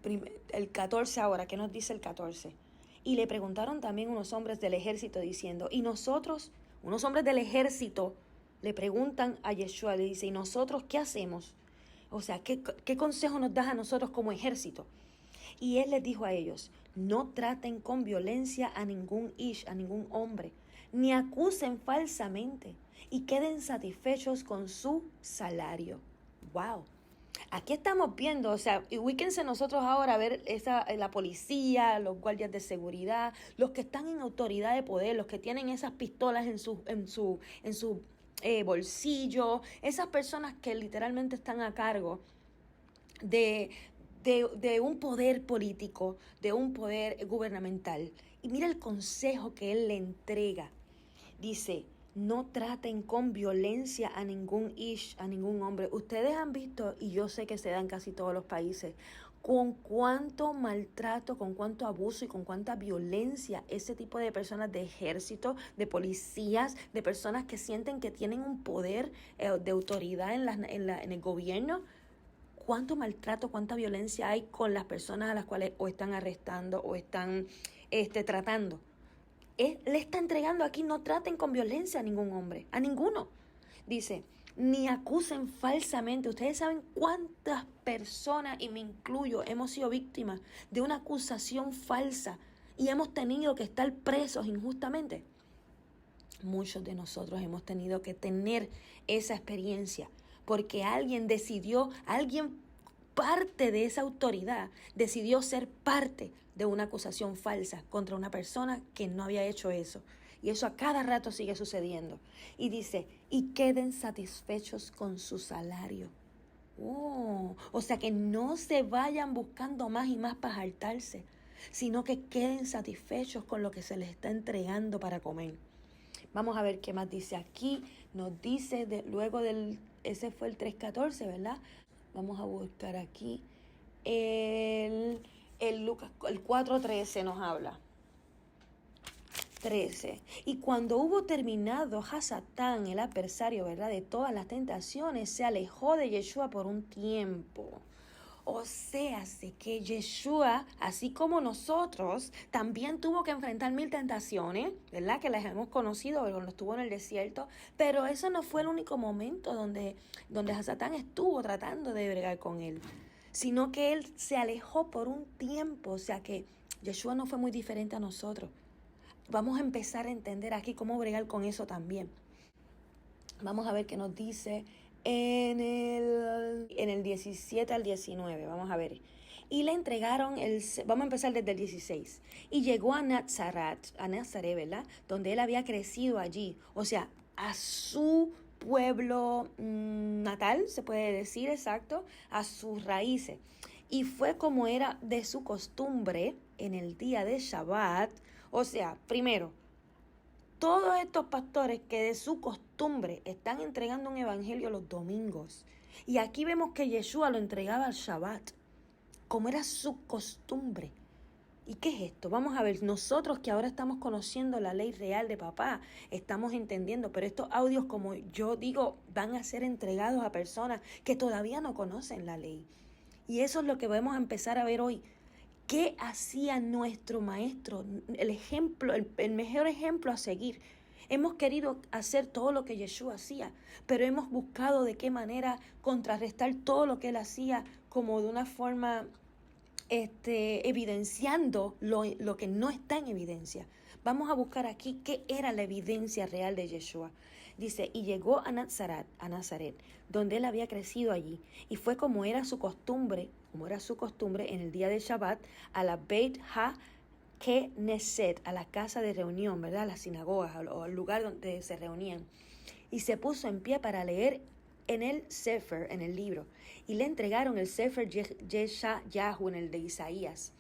14 ahora, ¿qué nos dice el 14? Y le preguntaron también unos hombres del ejército diciendo, y nosotros, unos hombres del ejército, le preguntan a Yeshua, le dice, ¿y nosotros qué hacemos? O sea, ¿qué consejo nos das a nosotros como ejército? Y él les dijo a ellos, no traten con violencia a ningún a ningún hombre, ni acusen falsamente, y queden satisfechos con su salario. ¡Wow! Aquí estamos viendo, o sea, ubíquense nosotros ahora a ver la policía, los guardias de seguridad, los que están en autoridad de poder, los que tienen esas pistolas en su bolsillo, esas personas que literalmente están a cargo de un poder político, de un poder gubernamental. Y mira el consejo que él le entrega. Dice, no traten con violencia a ningún a ningún hombre. Ustedes han visto, y yo sé que se da en casi todos los países, con cuánto maltrato, con cuánto abuso y con cuánta violencia ese tipo de personas de ejército, de policías, de personas que sienten que tienen un poder de autoridad en el gobierno, cuánto maltrato, cuánta violencia hay con las personas a las cuales o están arrestando o están tratando. Le está entregando aquí, no traten con violencia a ningún hombre, a ninguno. Dice, ni acusen falsamente. Ustedes saben cuántas personas, y me incluyo, hemos sido víctimas de una acusación falsa y hemos tenido que estar presos injustamente. Muchos de nosotros hemos tenido que tener esa experiencia porque alguien parte de esa autoridad, decidió ser parte de una acusación falsa contra una persona que no había hecho eso. Y eso a cada rato sigue sucediendo. Y dice, y queden satisfechos con su salario. O sea que no se vayan buscando más y más para jaltarse, sino que queden satisfechos con lo que se les está entregando para comer. Vamos a ver qué más dice aquí. Nos dice, ese fue el 3:14, ¿verdad? Vamos a buscar aquí. El 4:13 nos habla. 13. Y cuando hubo terminado Hasatán, el adversario, ¿verdad?, de todas las tentaciones, se alejó de Yeshua por un tiempo. O sea, sé que Yeshua, así como nosotros, también tuvo que enfrentar 1000 tentaciones, ¿verdad? Que las hemos conocido cuando estuvo en el desierto, pero eso no fue el único momento donde Hasatán estuvo tratando de bregar con él, sino que él se alejó por un tiempo. O sea que Yeshua no fue muy diferente a nosotros. Vamos a empezar a entender aquí cómo bregar con eso también. Vamos a ver qué nos dice en el 17 al 19. Vamos a ver. Y le entregaron vamos a empezar desde el 16. Y llegó a Nazaret, ¿verdad? Donde él había crecido allí. O sea, a su pueblo natal, se puede decir, exacto, a sus raíces. Y fue como era de su costumbre en el día de Shabbat. O sea, primero, todos estos pastores que de su costumbre están entregando un evangelio los domingos. Y aquí vemos que Yeshua lo entregaba al Shabbat, como era su costumbre. ¿Y qué es esto? Vamos a ver, nosotros que ahora estamos conociendo la ley real de papá, estamos entendiendo, pero estos audios, como yo digo, van a ser entregados a personas que todavía no conocen la ley. Y eso es lo que vamos a empezar a ver hoy. ¿Qué hacía nuestro maestro? El ejemplo, el mejor ejemplo a seguir. Hemos querido hacer todo lo que Yeshua hacía, pero hemos buscado de qué manera contrarrestar todo lo que él hacía como de una forma evidenciando lo que no está en evidencia. Vamos a buscar aquí qué era la evidencia real de Yeshua. Dice, y llegó a Nazaret, donde él había crecido allí, y fue como era su costumbre en el día de Shabbat, a la Beit HaKnesset, a la casa de reunión, ¿verdad? A las sinagogas, o al lugar donde se reunían. Y se puso en pie para leer en el Sefer, en el libro, y le entregaron el Sefer Yeshayahu, en el de Isaías,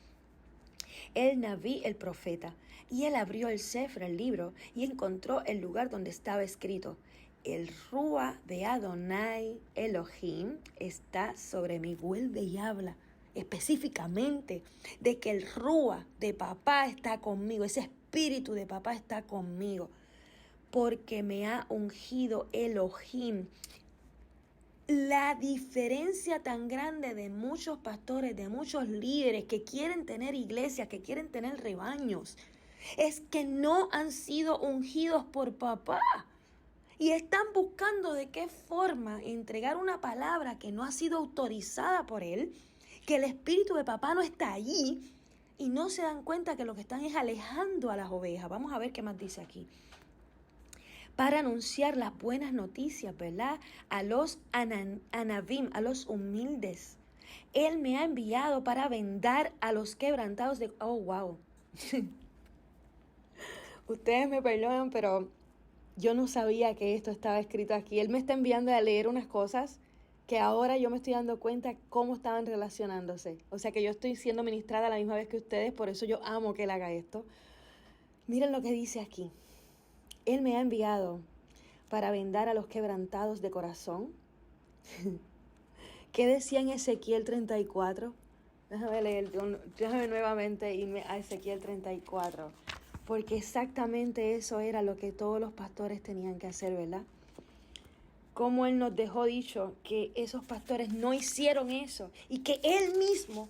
el Naví, el profeta, y él abrió el Sefer, el libro, y encontró el lugar donde estaba escrito: el Rúa de Adonai Elohim está sobre mí. Vuelve y habla específicamente de que el Rúa de papá está conmigo, ese espíritu de papá está conmigo, porque me ha ungido Elohim. La diferencia tan grande de muchos pastores, de muchos líderes que quieren tener iglesias, que quieren tener rebaños, es que no han sido ungidos por papá. Y están buscando de qué forma entregar una palabra que no ha sido autorizada por él, que el espíritu de papá no está allí, y no se dan cuenta que lo que están es alejando a las ovejas. Vamos a ver qué más dice aquí. Para anunciar las buenas noticias, ¿verdad? A los anavim, a los humildes. Él me ha enviado para vendar a los quebrantados de... Oh, wow. Ustedes me perdonan, pero yo no sabía que esto estaba escrito aquí. Él me está enviando a leer unas cosas que ahora yo me estoy dando cuenta cómo estaban relacionándose. O sea que yo estoy siendo ministrada a la misma vez que ustedes, por eso yo amo que él haga esto. Miren lo que dice aquí. Él me ha enviado para vendar a los quebrantados de corazón. ¿Qué decía en Ezequiel 34? Déjame nuevamente irme a Ezequiel 34. Porque exactamente eso era lo que todos los pastores tenían que hacer, ¿verdad? Como él nos dejó dicho que esos pastores no hicieron eso y que él mismo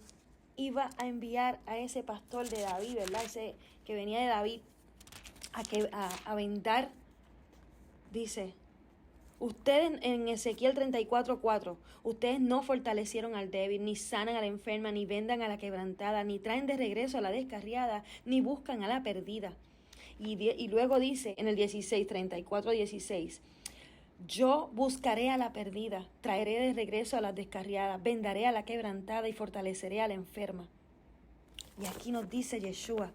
iba a enviar a ese pastor de David, ¿verdad? Ese que venía de David a vendar. Dice, ustedes en Ezequiel 34:4, ustedes no fortalecieron al débil, ni sanan a la enferma, ni vendan a la quebrantada, ni traen de regreso a la descarriada, ni buscan a la perdida. Y luego dice en el 34:16, yo buscaré a la perdida, traeré de regreso a las descarriadas, vendaré a la quebrantada y fortaleceré a la enferma. Y aquí nos dice Yeshua,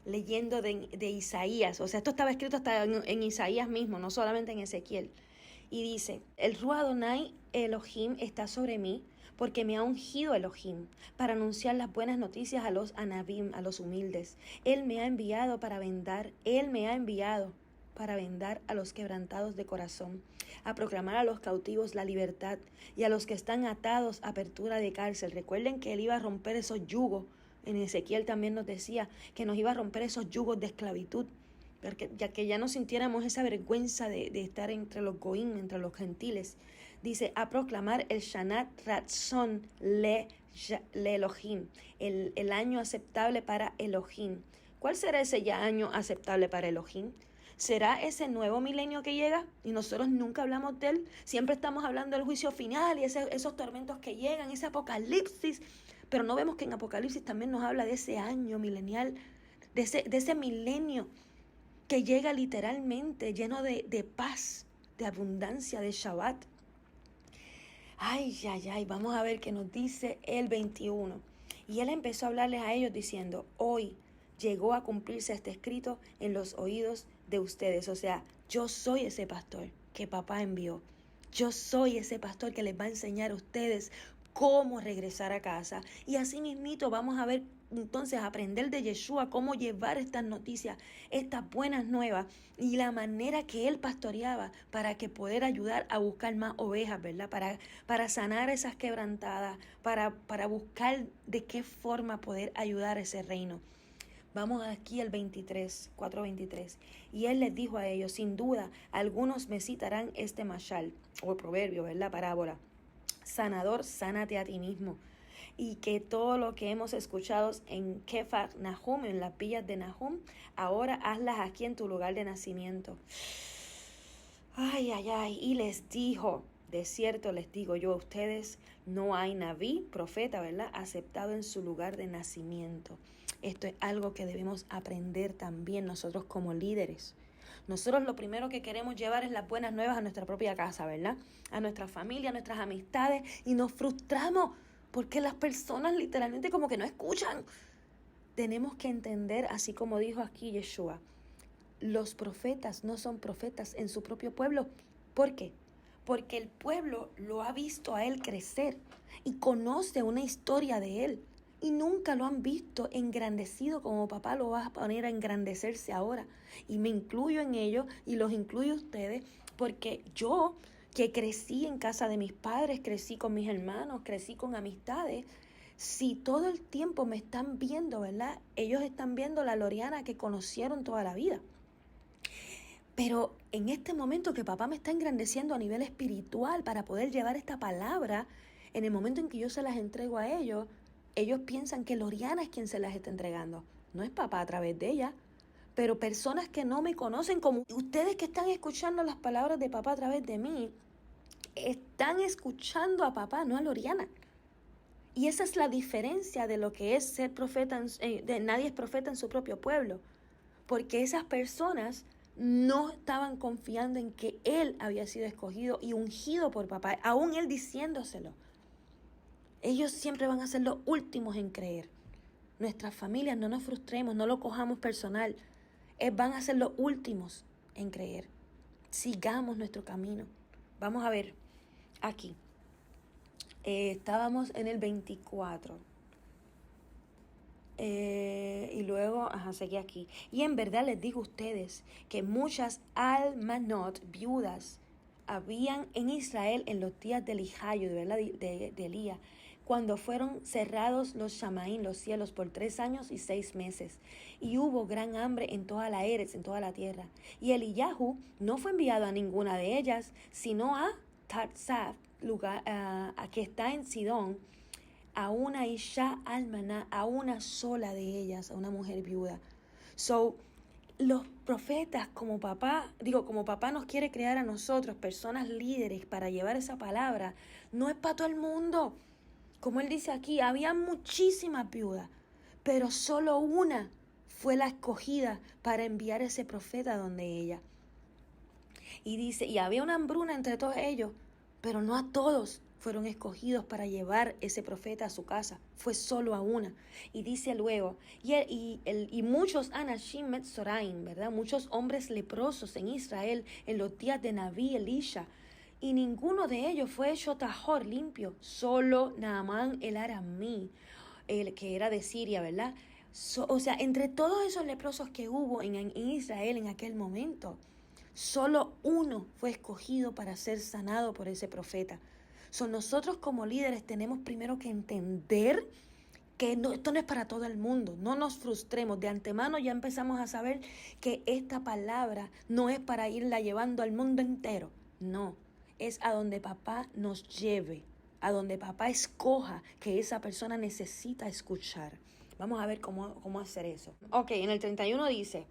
leyendo de Isaías, o sea, esto estaba escrito hasta en Isaías mismo, no solamente en Ezequiel. Y dice, el Ruach Adonai Elohim está sobre mí, porque me ha ungido Elohim para anunciar las buenas noticias a los anabim, a los humildes. Él me ha enviado para vendar a los quebrantados de corazón, a proclamar a los cautivos la libertad y a los que están atados apertura de cárcel. Recuerden que él iba a romper esos yugos. En Ezequiel también nos decía que nos iba a romper esos yugos de esclavitud. ya que ya no sintiéramos esa vergüenza de estar entre los goín, entre los gentiles. Dice, a proclamar el Shanat Ratzon le Elohim, el año aceptable para Elohim. ¿Cuál será ese ya año aceptable para Elohim? ¿Será ese nuevo milenio que llega? Y nosotros nunca hablamos de él. Siempre estamos hablando del juicio final y esos tormentos que llegan, ese apocalipsis. Pero no vemos que en Apocalipsis también nos habla de ese año milenial, de ese milenio que llega literalmente lleno de paz, de abundancia, de Shabbat. Ay, vamos a ver qué nos dice el 21. Y él empezó a hablarles a ellos diciendo, hoy llegó a cumplirse este escrito en los oídos de ustedes. O sea, yo soy ese pastor que papá envió. Yo soy ese pastor que les va a enseñar a ustedes cómo regresar a casa. Y así mismito vamos a ver entonces aprender de Yeshua cómo llevar estas noticias, estas buenas nuevas y la manera que él pastoreaba para que poder ayudar a buscar más ovejas, ¿verdad? Para sanar esas quebrantadas, para buscar de qué forma poder ayudar a ese reino. Vamos aquí al 4:23. Y él les dijo a ellos, sin duda, algunos me citarán este mashal, o proverbio, ¿verdad? Parábola. Sanador, sánate a ti mismo. Y que todo lo que hemos escuchado en Kefar Nahum, en las villas de Nahum, ahora hazlas aquí en tu lugar de nacimiento. Ay. Y les dijo, de cierto les digo yo a ustedes, no hay Naví, profeta, ¿verdad?, aceptado en su lugar de nacimiento. Esto es algo que debemos aprender también nosotros como líderes. Nosotros lo primero que queremos llevar es las buenas nuevas a nuestra propia casa, ¿verdad? A nuestra familia, a nuestras amistades, y nos frustramos porque las personas literalmente como que no escuchan. Tenemos que entender, así como dijo aquí Yeshua, los profetas no son profetas en su propio pueblo. ¿Por qué? Porque el pueblo lo ha visto a él crecer y conoce una historia de él. Y nunca lo han visto engrandecido como papá lo va a poner a engrandecerse ahora. Y me incluyo en ello y los incluyo a ustedes porque yo, que crecí en casa de mis padres, crecí con mis hermanos, crecí con amistades, si todo el tiempo me están viendo, ¿verdad? Ellos están viendo la Loriana que conocieron toda la vida. Pero en este momento que papá me está engrandeciendo a nivel espiritual para poder llevar esta palabra, en el momento en que yo se las entrego a ellos piensan que Loriana es quien se las está entregando. No es papá a través de ella. Pero personas que no me conocen, como ustedes que están escuchando las palabras de papá a través de mí, están escuchando a papá, no a Loriana. Y esa es la diferencia de lo que es ser profeta, nadie es profeta en su propio pueblo. Porque esas personas no estaban confiando en que él había sido escogido y ungido por papá, aún él diciéndoselo. Ellos siempre van a ser los últimos en creer. Nuestras familias, no nos frustremos, no lo cojamos personal. Van a ser los últimos en creer. Sigamos nuestro camino. Vamos a ver aquí. Estábamos en el 24. Y luego, seguí aquí. Y en verdad les digo a ustedes que muchas almanot, viudas, habían en Israel en los días del Elijayo, ¿verdad? de Elías, cuando fueron cerrados los Shamaín, los cielos, por 3 años y 6 meses. Y hubo gran hambre en toda la Eretz, en toda la tierra. Y Eliyahu no fue enviado a ninguna de ellas, sino a Tarsaf, lugar a que está en Sidón, a una Isha almaná, a una sola de ellas, a una mujer viuda. Los profetas, como papá nos quiere crear a nosotros, personas líderes, para llevar esa palabra, no es para todo el mundo. Como él dice aquí, había muchísimas viudas, pero solo una fue la escogida para enviar ese profeta donde ella. Y dice, y había una hambruna entre todos ellos, pero no a todos fueron escogidos para llevar ese profeta a su casa, fue solo a una. Y dice luego, y muchos anashim metzoraim, ¿verdad? Muchos hombres leprosos en Israel en los días de Naví Elisha, y ninguno de ellos fue hecho tajor, limpio, solo Naamán el aramí, el que era de Siria, ¿verdad? O sea, entre todos esos leprosos que hubo en Israel en aquel momento, solo uno fue escogido para ser sanado por ese profeta. Nosotros como líderes tenemos primero que entender que no, esto no es para todo el mundo. No nos frustremos. De antemano ya empezamos a saber que esta palabra no es para irla llevando al mundo entero. No, es a donde papá nos lleve, a donde papá escoja que esa persona necesita escuchar. Vamos a ver cómo hacer eso. Ok, en el 31 dice,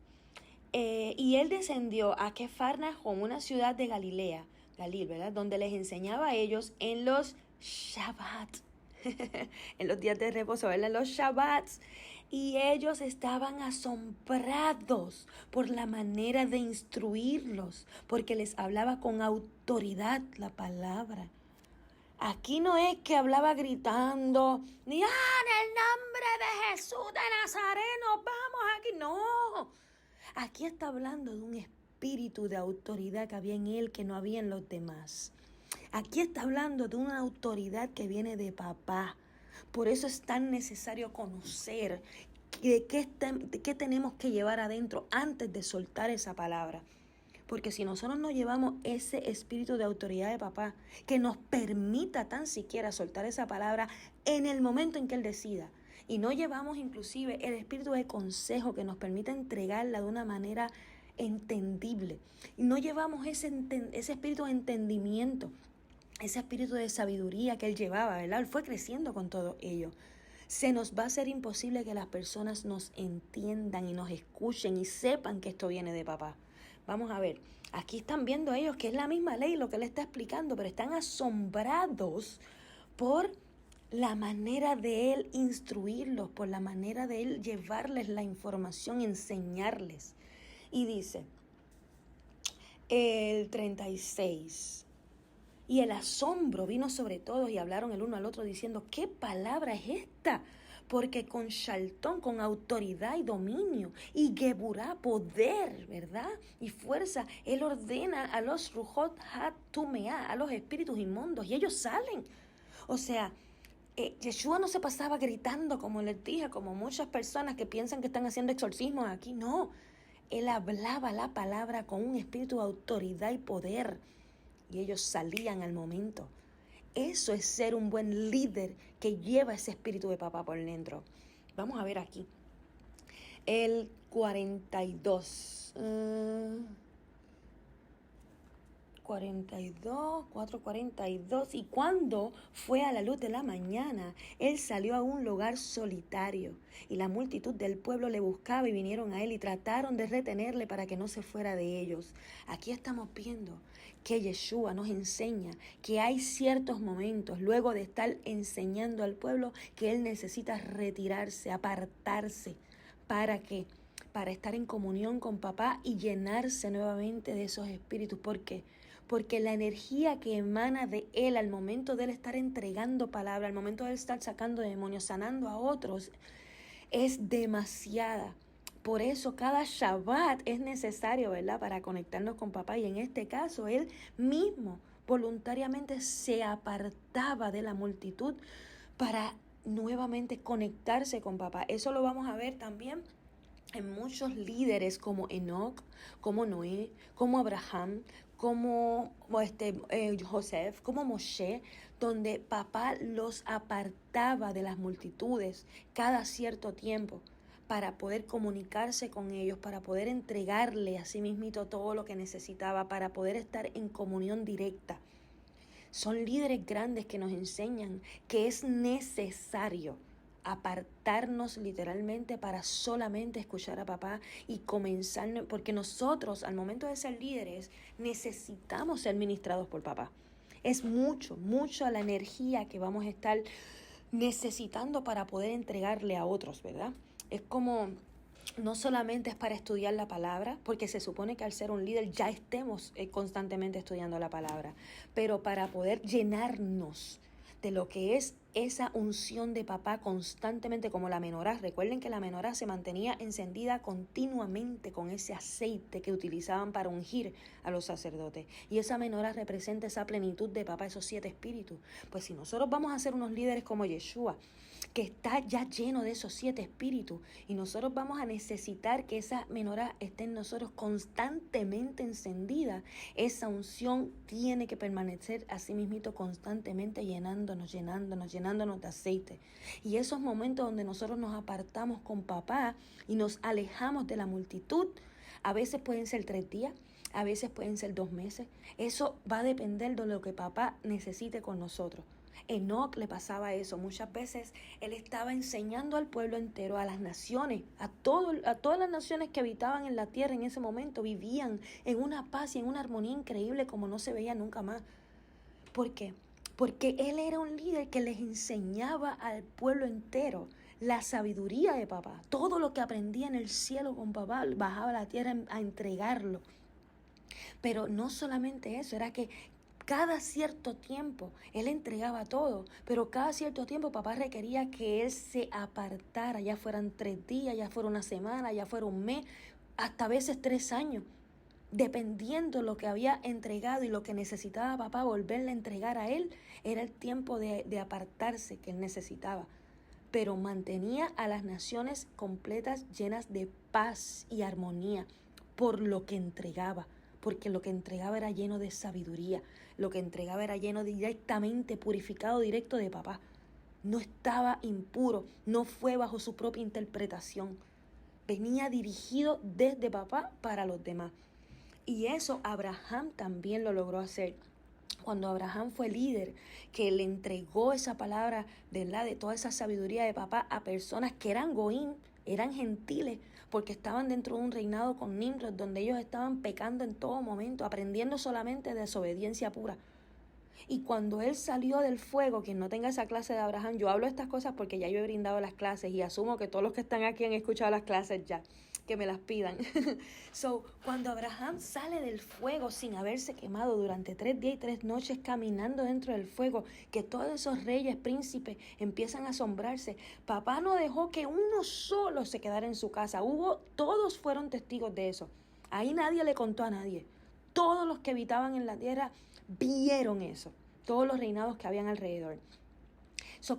y él descendió a Cafarnaúm, una ciudad de Galil, ¿verdad? Donde les enseñaba a ellos en los Shabbat, en los días de reposo, ¿verdad? Los Shabbats. Y ellos estaban asombrados por la manera de instruirlos, porque les hablaba con autoridad la palabra. Aquí no es que hablaba gritando, ni en el nombre de Jesús de Nazareno, vamos aquí. No, aquí está hablando de un espíritu de autoridad que había en él que no había en los demás. Aquí está hablando de una autoridad que viene de papá. Por eso es tan necesario conocer de qué tenemos que llevar adentro antes de soltar esa palabra. Porque si nosotros no llevamos ese espíritu de autoridad de papá que nos permita tan siquiera soltar esa palabra en el momento en que él decida, y no llevamos inclusive el espíritu de consejo que nos permita entregarla de una manera entendible, y no llevamos ese espíritu de entendimiento, ese espíritu de sabiduría que él llevaba, ¿verdad? Él fue creciendo con todo ello. Se nos va a hacer imposible que las personas nos entiendan y nos escuchen y sepan que esto viene de papá. Vamos a ver, aquí están viendo ellos que es la misma ley lo que él está explicando, pero están asombrados por la manera de él instruirlos, por la manera de él llevarles la información, enseñarles. Y dice, el 36, y el asombro vino sobre todos y hablaron el uno al otro diciendo, ¿qué palabra es esta? Porque con Shaltón, con autoridad y dominio, y Geburá, poder, ¿verdad? Y fuerza, él ordena a los Rujot Hat-Tumeá, a los espíritus inmundos, y ellos salen. O sea, Yeshua no se pasaba gritando, como les dije, como muchas personas que piensan que están haciendo exorcismos aquí. No, él hablaba la palabra con un espíritu de autoridad y poder, y ellos salían al momento. Eso es ser un buen líder que lleva ese espíritu de papá por dentro. Vamos a ver aquí. El 42. 4:42. Y cuando fue a la luz de la mañana, él salió a un lugar solitario, y la multitud del pueblo le buscaba y vinieron a él y trataron de retenerle para que no se fuera de ellos. Aquí estamos viendo que Yeshua nos enseña que hay ciertos momentos, luego de estar enseñando al pueblo, que él necesita retirarse, apartarse. ¿Para qué? Para estar en comunión con papá y llenarse nuevamente de esos espíritus. ¿Por qué? Porque la energía que emana de él al momento de él estar entregando palabra, al momento de él estar sacando demonios, sanando a otros, es demasiada. Por eso cada Shabbat es necesario, ¿verdad? Para conectarnos con papá. Y en este caso, él mismo voluntariamente se apartaba de la multitud para nuevamente conectarse con papá. Eso lo vamos a ver también en muchos líderes como Enoch, como Noé, como Abraham, como Joseph, como Moshe, donde papá los apartaba de las multitudes cada cierto tiempo para poder comunicarse con ellos, para poder entregarle a sí mismito todo lo que necesitaba, para poder estar en comunión directa. Son líderes grandes que nos enseñan que es necesario apartarnos literalmente para solamente escuchar a papá y comenzar, porque nosotros al momento de ser líderes necesitamos ser ministrados por papá. Es mucho la energía que vamos a estar necesitando para poder entregarle a otros, ¿verdad? Es como, no solamente es para estudiar la palabra, porque se supone que al ser un líder ya estemos constantemente estudiando la palabra, pero para poder llenarnos de lo que es esa unción de papá constantemente, como la menorá. Recuerden que la menorá se mantenía encendida continuamente con ese aceite que utilizaban para ungir a los sacerdotes. Y esa menorá representa esa plenitud de papá, esos 7 espíritus. Pues si nosotros vamos a ser unos líderes como Yeshua, que está ya lleno de esos 7 espíritus, y nosotros vamos a necesitar que esa menorá esté en nosotros constantemente encendida, esa unción tiene que permanecer así mismito constantemente llenándonos llenándonos de aceite. Y esos momentos donde nosotros nos apartamos con papá y nos alejamos de la multitud, a veces pueden ser 3 días, a veces pueden ser 2 meses. Eso va a depender de lo que papá necesite con nosotros. Enoc le pasaba eso. Muchas veces él estaba enseñando al pueblo entero, a las naciones, a todas las naciones que habitaban en la tierra en ese momento, vivían en una paz y en una armonía increíble como no se veía nunca más. ¿Por qué? Porque él era un líder que les enseñaba al pueblo entero la sabiduría de papá. Todo lo que aprendía en el cielo con papá bajaba a la tierra a entregarlo. Pero no solamente eso, era que cada cierto tiempo él entregaba todo, pero cada cierto tiempo papá requería que él se apartara, ya fueran 3 días, ya fuera una semana, ya fuera un mes, hasta a veces 3 años. Dependiendo lo que había entregado y lo que necesitaba papá volverle a entregar a él, era el tiempo de apartarse que él necesitaba. Pero mantenía a las naciones completas, llenas de paz y armonía por lo que entregaba. Porque lo que entregaba era lleno de sabiduría, lo que entregaba era lleno directamente, purificado directo de papá. No estaba impuro, no fue bajo su propia interpretación. Venía dirigido desde papá para los demás. Y eso Abraham también lo logró hacer. Cuando Abraham fue líder, que le entregó esa palabra, ¿verdad?, de toda esa sabiduría de papá a personas que eran goín, eran gentiles, porque estaban dentro de un reinado con Nimrod, donde ellos estaban pecando en todo momento, aprendiendo solamente desobediencia pura. Y cuando él salió del fuego, quien no tenga esa clase de Abraham, yo hablo estas cosas porque ya yo he brindado las clases y asumo que todos los que están aquí han escuchado las clases ya, que me las pidan. Cuando Abraham sale del fuego sin haberse quemado durante 3 días y 3 noches caminando dentro del fuego, que todos esos reyes, príncipes empiezan a asombrarse, papá no dejó que uno solo se quedara en su casa. Todos fueron testigos de eso. Ahí nadie le contó a nadie. Todos los que habitaban en la tierra vieron eso, todos los reinados que habían alrededor.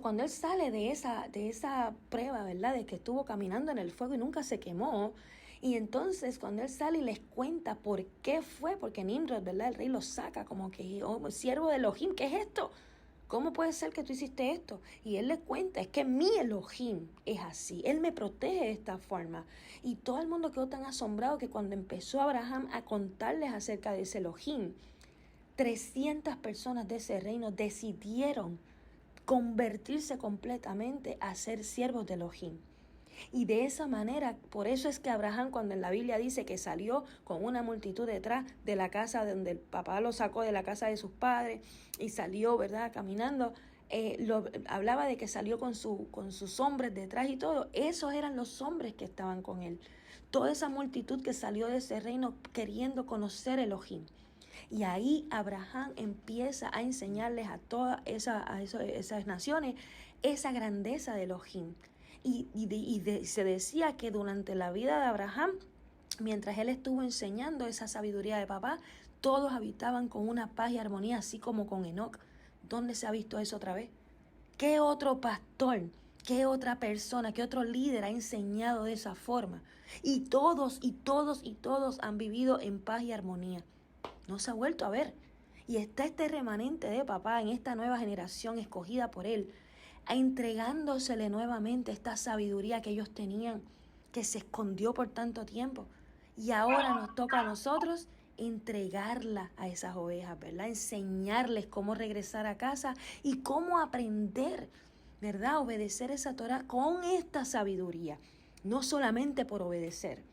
Cuando él sale de esa prueba, ¿verdad?, de que estuvo caminando en el fuego y nunca se quemó, y entonces cuando él sale y les cuenta por qué fue, porque Nimrod, ¿verdad?, el rey lo saca como que, oh, siervo de Elohim, ¿qué es esto? ¿Cómo puede ser que tú hiciste esto? Y él le cuenta, es que mi Elohim es así, él me protege de esta forma. Y todo el mundo quedó tan asombrado que cuando empezó Abraham a contarles acerca de ese Elohim, 300 personas de ese reino decidieron convertirse completamente a ser siervos de Elohim. Y de esa manera, por eso es que Abraham, cuando en la Biblia dice que salió con una multitud detrás de la casa donde el papá lo sacó de la casa de sus padres y salió, ¿verdad?, caminando, hablaba de que salió con sus hombres detrás y todo. Esos eran los hombres que estaban con él. Toda esa multitud que salió de ese reino queriendo conocer Elohim. Y ahí Abraham empieza a enseñarles a todas esas naciones esa grandeza de Elohim. Se decía que durante la vida de Abraham, mientras él estuvo enseñando esa sabiduría de papá, todos habitaban con una paz y armonía, así como con Enoc. ¿Dónde se ha visto eso otra vez? ¿Qué otro pastor, qué otra persona, qué otro líder ha enseñado de esa forma? Y todos han vivido en paz y armonía. No se ha vuelto a ver. Y está este remanente de papá en esta nueva generación escogida por él, entregándosele nuevamente esta sabiduría que ellos tenían, que se escondió por tanto tiempo. Y ahora nos toca a nosotros entregarla a esas ovejas, ¿verdad? Enseñarles cómo regresar a casa y cómo aprender, ¿verdad?, obedecer esa Torah con esta sabiduría, no solamente por obedecer.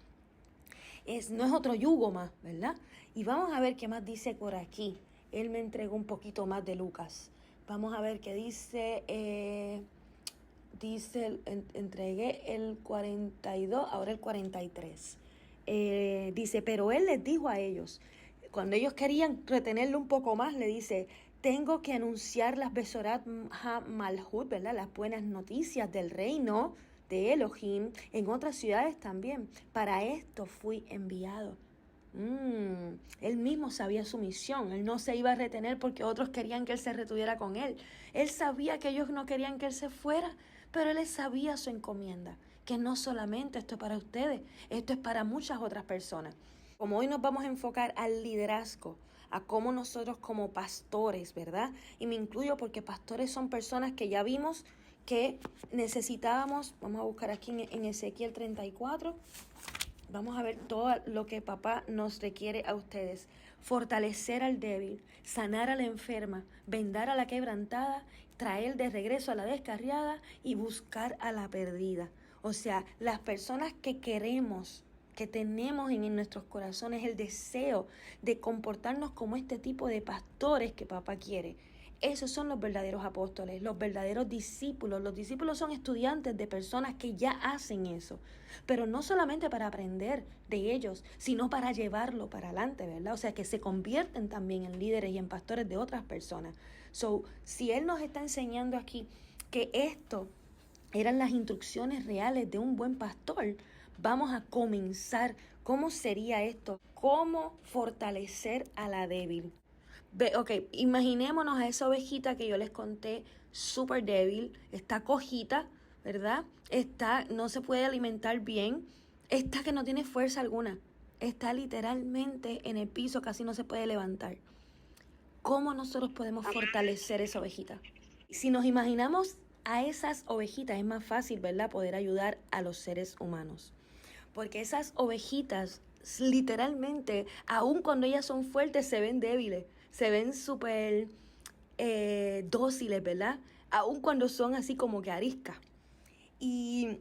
No es otro yugo más, ¿verdad? Y vamos a ver qué más dice por aquí. Él me entregó un poquito más de Lucas. Vamos a ver qué dice. Entregué el 42, ahora el 43. Dice, pero él les dijo a ellos, cuando ellos querían retenerlo un poco más, le dice, tengo que anunciar las Besorat HaMalhut, ¿verdad?, las buenas noticias del reino de Elohim en otras ciudades también. Para esto fui enviado. Él mismo sabía su misión. Él no se iba a retener porque otros querían que él se retuviera con él. Él sabía que ellos no querían que él se fuera, pero él sabía su encomienda, que no solamente esto es para ustedes, esto es para muchas otras personas. Como hoy nos vamos a enfocar al liderazgo, a cómo nosotros como pastores, ¿verdad? Y me incluyo porque pastores son personas que ya vimos que necesitábamos. Vamos a buscar aquí en Ezequiel 34. Vamos a ver todo lo que papá nos requiere a ustedes. Fortalecer al débil, sanar a la enferma, vendar a la quebrantada, traer de regreso a la descarriada y buscar a la perdida. O sea, las personas que queremos, que tenemos en nuestros corazones el deseo de comportarnos como este tipo de pastores que papá quiere. Esos son los verdaderos apóstoles, los verdaderos discípulos. Los discípulos son estudiantes de personas que ya hacen eso, pero no solamente para aprender de ellos, sino para llevarlo para adelante, ¿verdad? O sea, que se convierten también en líderes y en pastores de otras personas. Si Él nos está enseñando aquí que esto eran las instrucciones reales de un buen pastor, vamos a comenzar. ¿Cómo sería esto? ¿Cómo fortalecer a la débil? Ok, imaginémonos a esa ovejita que yo les conté, súper débil, está cojita, ¿verdad? No se puede alimentar bien, está que no tiene fuerza alguna, está literalmente en el piso, casi no se puede levantar. ¿Cómo nosotros podemos fortalecer esa ovejita? Si nos imaginamos a esas ovejitas, es más fácil, ¿verdad?, poder ayudar a los seres humanos. Porque esas ovejitas, literalmente, aun cuando ellas son fuertes, se ven débiles, se ven súper dóciles, ¿verdad? Aun cuando son así como que ariscas. Y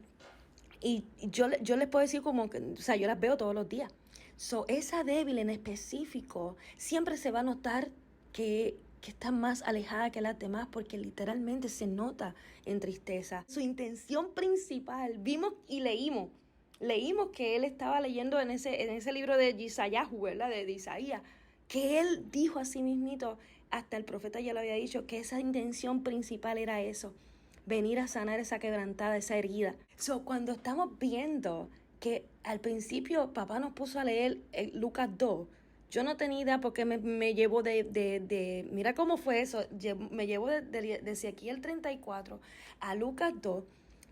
yo les puedo decir como que, o sea, yo las veo todos los días. Esa débil en específico siempre se va a notar que está más alejada que las demás porque literalmente se nota en tristeza. Su intención principal, vimos y leímos que él estaba leyendo en ese libro de Isayahu, ¿verdad? De Isaías, que él dijo a sí mismito, hasta el profeta ya lo había dicho, que esa intención principal era eso, venir a sanar esa quebrantada, esa herida. Cuando estamos viendo que al principio papá nos puso a leer Lucas 2, yo no tenía idea porque me llevó mira cómo fue eso, me llevó de Ezequiel 34 a Lucas 2,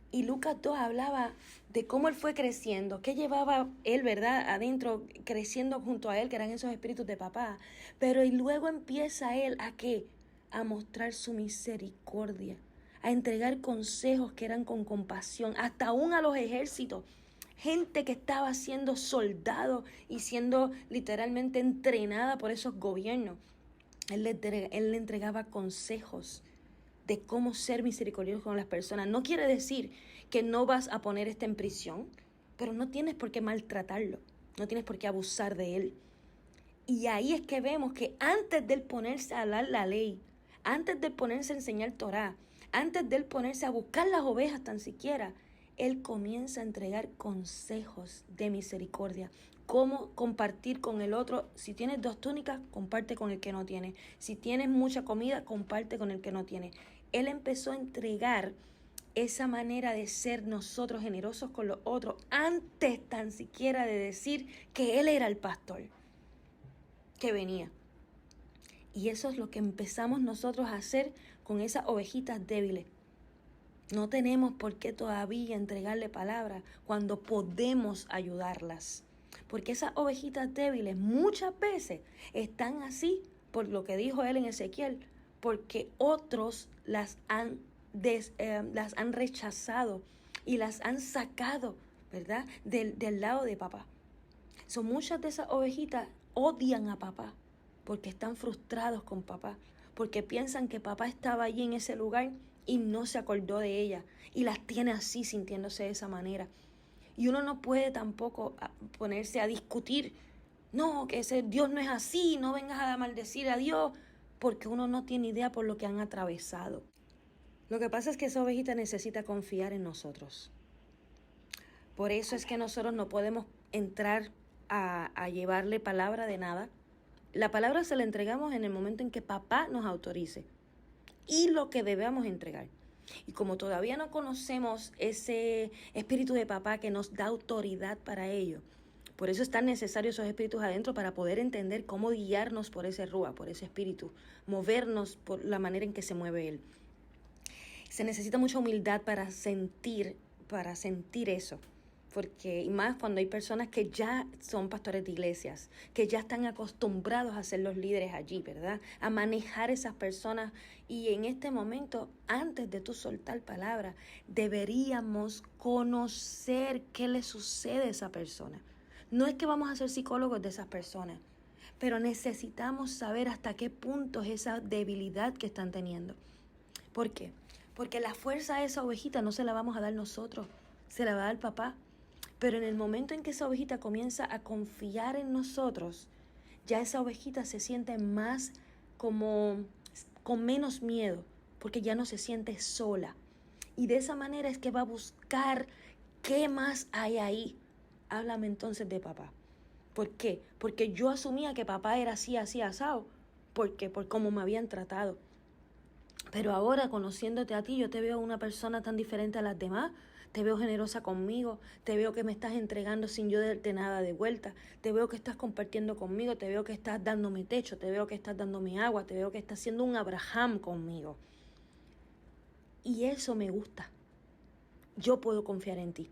y Lucas 2 hablaba de cómo él fue creciendo, qué llevaba él, ¿verdad?, adentro, creciendo junto a él, que eran esos espíritus de papá. Pero y luego empieza él ¿a qué? A mostrar su misericordia, a entregar consejos que eran con compasión, hasta aún a los ejércitos. Gente que estaba siendo soldado y siendo literalmente entrenada por esos gobiernos. Él le entregaba consejos de cómo ser misericordioso con las personas. No quiere decir que no vas a poner en prisión, pero no tienes por qué maltratarlo, no tienes por qué abusar de él. Y ahí es que vemos que antes de él ponerse a hablar la ley, antes de él ponerse a enseñar Torá, antes de él ponerse a buscar las ovejas tan siquiera, él comienza a entregar consejos de misericordia. Cómo compartir con el otro. Si tienes 2 túnicas, comparte con el que no tiene. Si tienes mucha comida, comparte con el que no tiene. Él empezó a entregar esa manera de ser nosotros generosos con los otros antes tan siquiera de decir que él era el pastor que venía. Y eso es lo que empezamos nosotros a hacer con esas ovejitas débiles. No tenemos por qué todavía entregarle palabra cuando podemos ayudarlas. Porque esas ovejitas débiles muchas veces están así por lo que dijo él en Ezequiel, porque otros las han rechazado y las han sacado, ¿verdad?, del lado de papá. Muchas de esas ovejitas odian a papá porque están frustrados con papá, porque piensan que papá estaba allí en ese lugar y no se acordó de ella y las tiene así, sintiéndose de esa manera. Y uno no puede tampoco ponerse a discutir, no, que ese Dios no es así, no vengas a maldecir a Dios, porque uno no tiene idea por lo que han atravesado. Lo que pasa es que esa ovejita necesita confiar en nosotros. Por eso es que nosotros no podemos entrar a llevarle palabra de nada. La palabra se la entregamos en el momento en que papá nos autorice y lo que debemos entregar. Y como todavía no conocemos ese espíritu de papá que nos da autoridad para ello, por eso es tan necesario esos espíritus adentro para poder entender cómo guiarnos por ese rúa, por ese espíritu, movernos por la manera en que se mueve él. Se necesita mucha humildad para sentir eso. porque, y más cuando hay personas que ya son pastores de iglesias, que ya están acostumbrados a ser los líderes allí, ¿verdad? A manejar esas personas. Y en este momento, antes de tú soltar palabra, deberíamos conocer qué le sucede a esa persona. No es que vamos a ser psicólogos de esas personas, pero necesitamos saber hasta qué punto es esa debilidad que están teniendo. ¿Por qué? Porque la fuerza de esa ovejita no se la vamos a dar nosotros, se la va a dar papá. Pero en el momento en que esa ovejita comienza a confiar en nosotros, ya esa ovejita se siente más como con menos miedo, porque ya no se siente sola. Y de esa manera es que va a buscar qué más hay ahí. Háblame entonces de papá. ¿Por qué? Porque yo asumía que papá era así, así, asado. ¿Por qué? Por cómo me habían tratado. Pero ahora, conociéndote a ti, yo te veo una persona tan diferente a las demás. Te veo generosa conmigo, te veo que me estás entregando sin yo darte nada de vuelta, te veo que estás compartiendo conmigo, te veo que estás dándome techo, te veo que estás dándome agua, te veo que estás siendo un Abraham conmigo. Y eso me gusta. Yo puedo confiar en ti.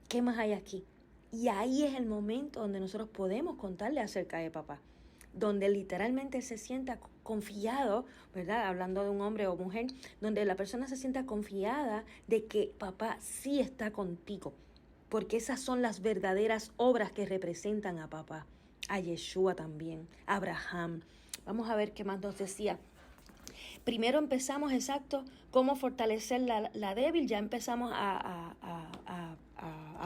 ¿Qué más hay aquí? Y ahí es el momento donde nosotros podemos contarle acerca de papá, donde literalmente se sienta confiado, ¿verdad? Hablando de un hombre o mujer, donde la persona se sienta confiada de que papá sí está contigo, porque esas son las verdaderas obras que representan a papá, a Yeshua también, a Abraham. Vamos a ver qué más nos decía. Primero empezamos, exacto, cómo fortalecer la débil, ya empezamos a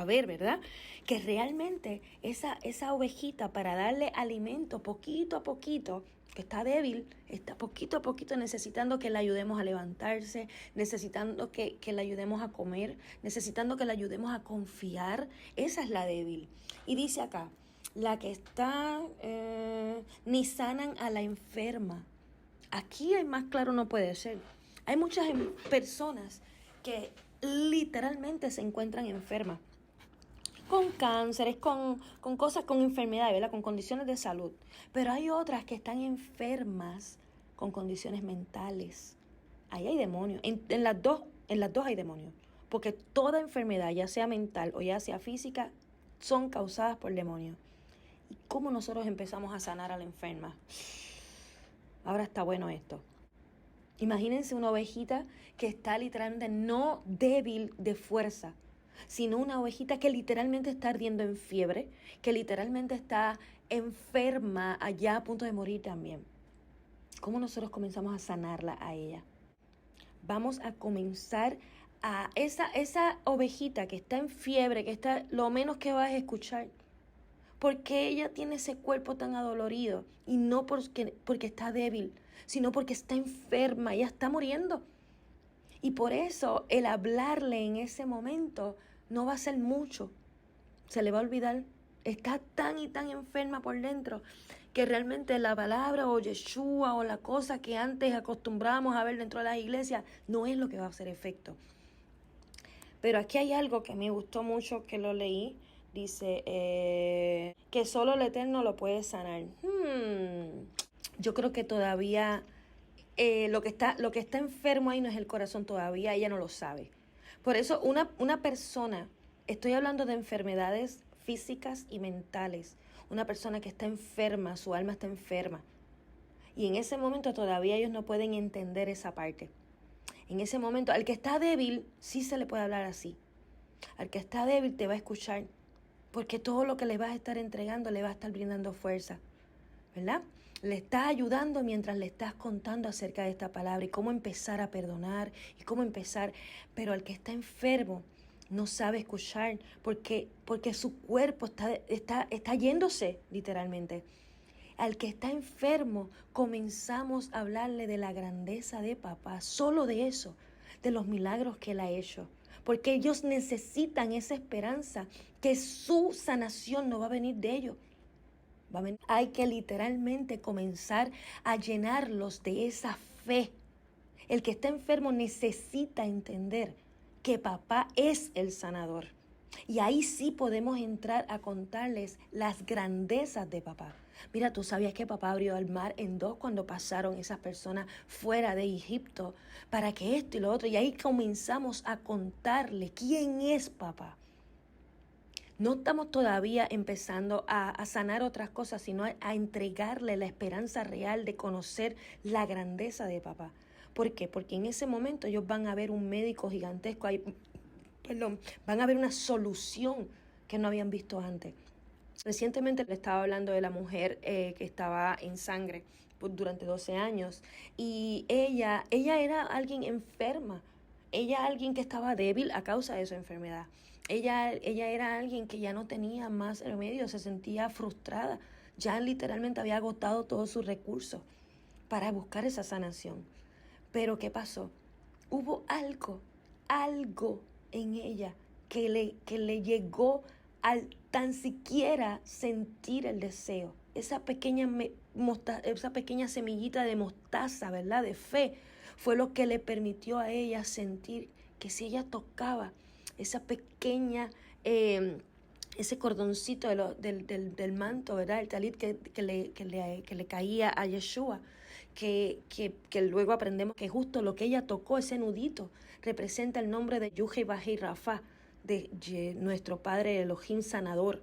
ver, ¿verdad? Que realmente esa ovejita, para darle alimento poquito a poquito, que está débil, está poquito a poquito necesitando que la ayudemos a levantarse, necesitando que la ayudemos a comer, necesitando que la ayudemos a confiar. Esa es la débil. Y dice acá, la que está, ni sanan a la enferma. Aquí hay más claro no puede ser. Hay muchas personas que literalmente se encuentran enfermas, con cánceres, con cosas, con enfermedades, ¿verdad? Con condiciones de salud. Pero hay otras que están enfermas con condiciones mentales. Ahí hay demonios. En las dos hay demonios. Porque toda enfermedad, ya sea mental o ya sea física, son causadas por demonios. ¿Y cómo nosotros empezamos a sanar a la enferma? Ahora está bueno esto. Imagínense una ovejita que está literalmente no débil de fuerza, sino una ovejita que literalmente está ardiendo en fiebre, que literalmente está enferma, allá a punto de morir también. ¿Cómo nosotros comenzamos a sanarla a ella? Vamos a comenzar a esa ovejita que está en fiebre, que está, lo menos que vas a escuchar, porque ella tiene ese cuerpo tan adolorido, y no porque está débil, sino porque está enferma, ella está muriendo. Y por eso el hablarle en ese momento no va a ser mucho, se le va a olvidar. Está tan y tan enferma por dentro que realmente la palabra o Yeshua o la cosa que antes acostumbrábamos a ver dentro de las iglesias no es lo que va a hacer efecto. Pero aquí hay algo que me gustó mucho, que lo leí. Dice que solo el Eterno lo puede sanar. Yo creo que todavía lo que está enfermo ahí no es el corazón todavía, ella no lo sabe. Por eso una persona, estoy hablando de enfermedades físicas y mentales, una persona que está enferma, su alma está enferma. Y en ese momento todavía ellos no pueden entender esa parte. En ese momento, al que está débil, sí se le puede hablar así. Al que está débil te va a escuchar, porque todo lo que le vas a estar entregando le va a estar brindando fuerza, ¿verdad? Le estás ayudando mientras le estás contando acerca de esta palabra y cómo empezar a perdonar y cómo empezar. Pero al que está enfermo no sabe escuchar porque su cuerpo está yéndose literalmente. Al que está enfermo comenzamos a hablarle de la grandeza de papá, solo de eso, de los milagros que él ha hecho. Porque ellos necesitan esa esperanza, que su sanación no va a venir de ellos. Hay que literalmente comenzar a llenarlos de esa fe. El que está enfermo necesita entender que papá es el sanador. Y ahí sí podemos entrar a contarles las grandezas de papá. Mira, ¿tú sabías que papá abrió el mar en dos cuando pasaron esas personas fuera de Egipto? Para que esto y lo otro. Y ahí comenzamos a contarle quién es papá. No estamos todavía empezando a sanar otras cosas, sino a entregarle la esperanza real de conocer la grandeza de papá. ¿Por qué? Porque en ese momento ellos van a ver un médico gigantesco, van a ver una solución que no habían visto antes. Recientemente le estaba hablando de la mujer que estaba en sangre durante 12 años y ella era alguien enferma, ella alguien que estaba débil a causa de su enfermedad. Ella era alguien que ya no tenía más remedio, se sentía frustrada, ya literalmente había agotado todos sus recursos para buscar esa sanación. Pero ¿qué pasó? Hubo algo en ella que le llegó al tan siquiera sentir el deseo. Esa pequeña semillita de mostaza, ¿verdad? De fe, fue lo que le permitió a ella sentir que si ella tocaba esa pequeña, ese cordoncito del manto, ¿verdad? El talit que le caía a Yeshua, que luego aprendemos que justo lo que ella tocó, ese nudito, representa el nombre de Yuhei Bajei Rafa, de nuestro Padre Elohim sanador.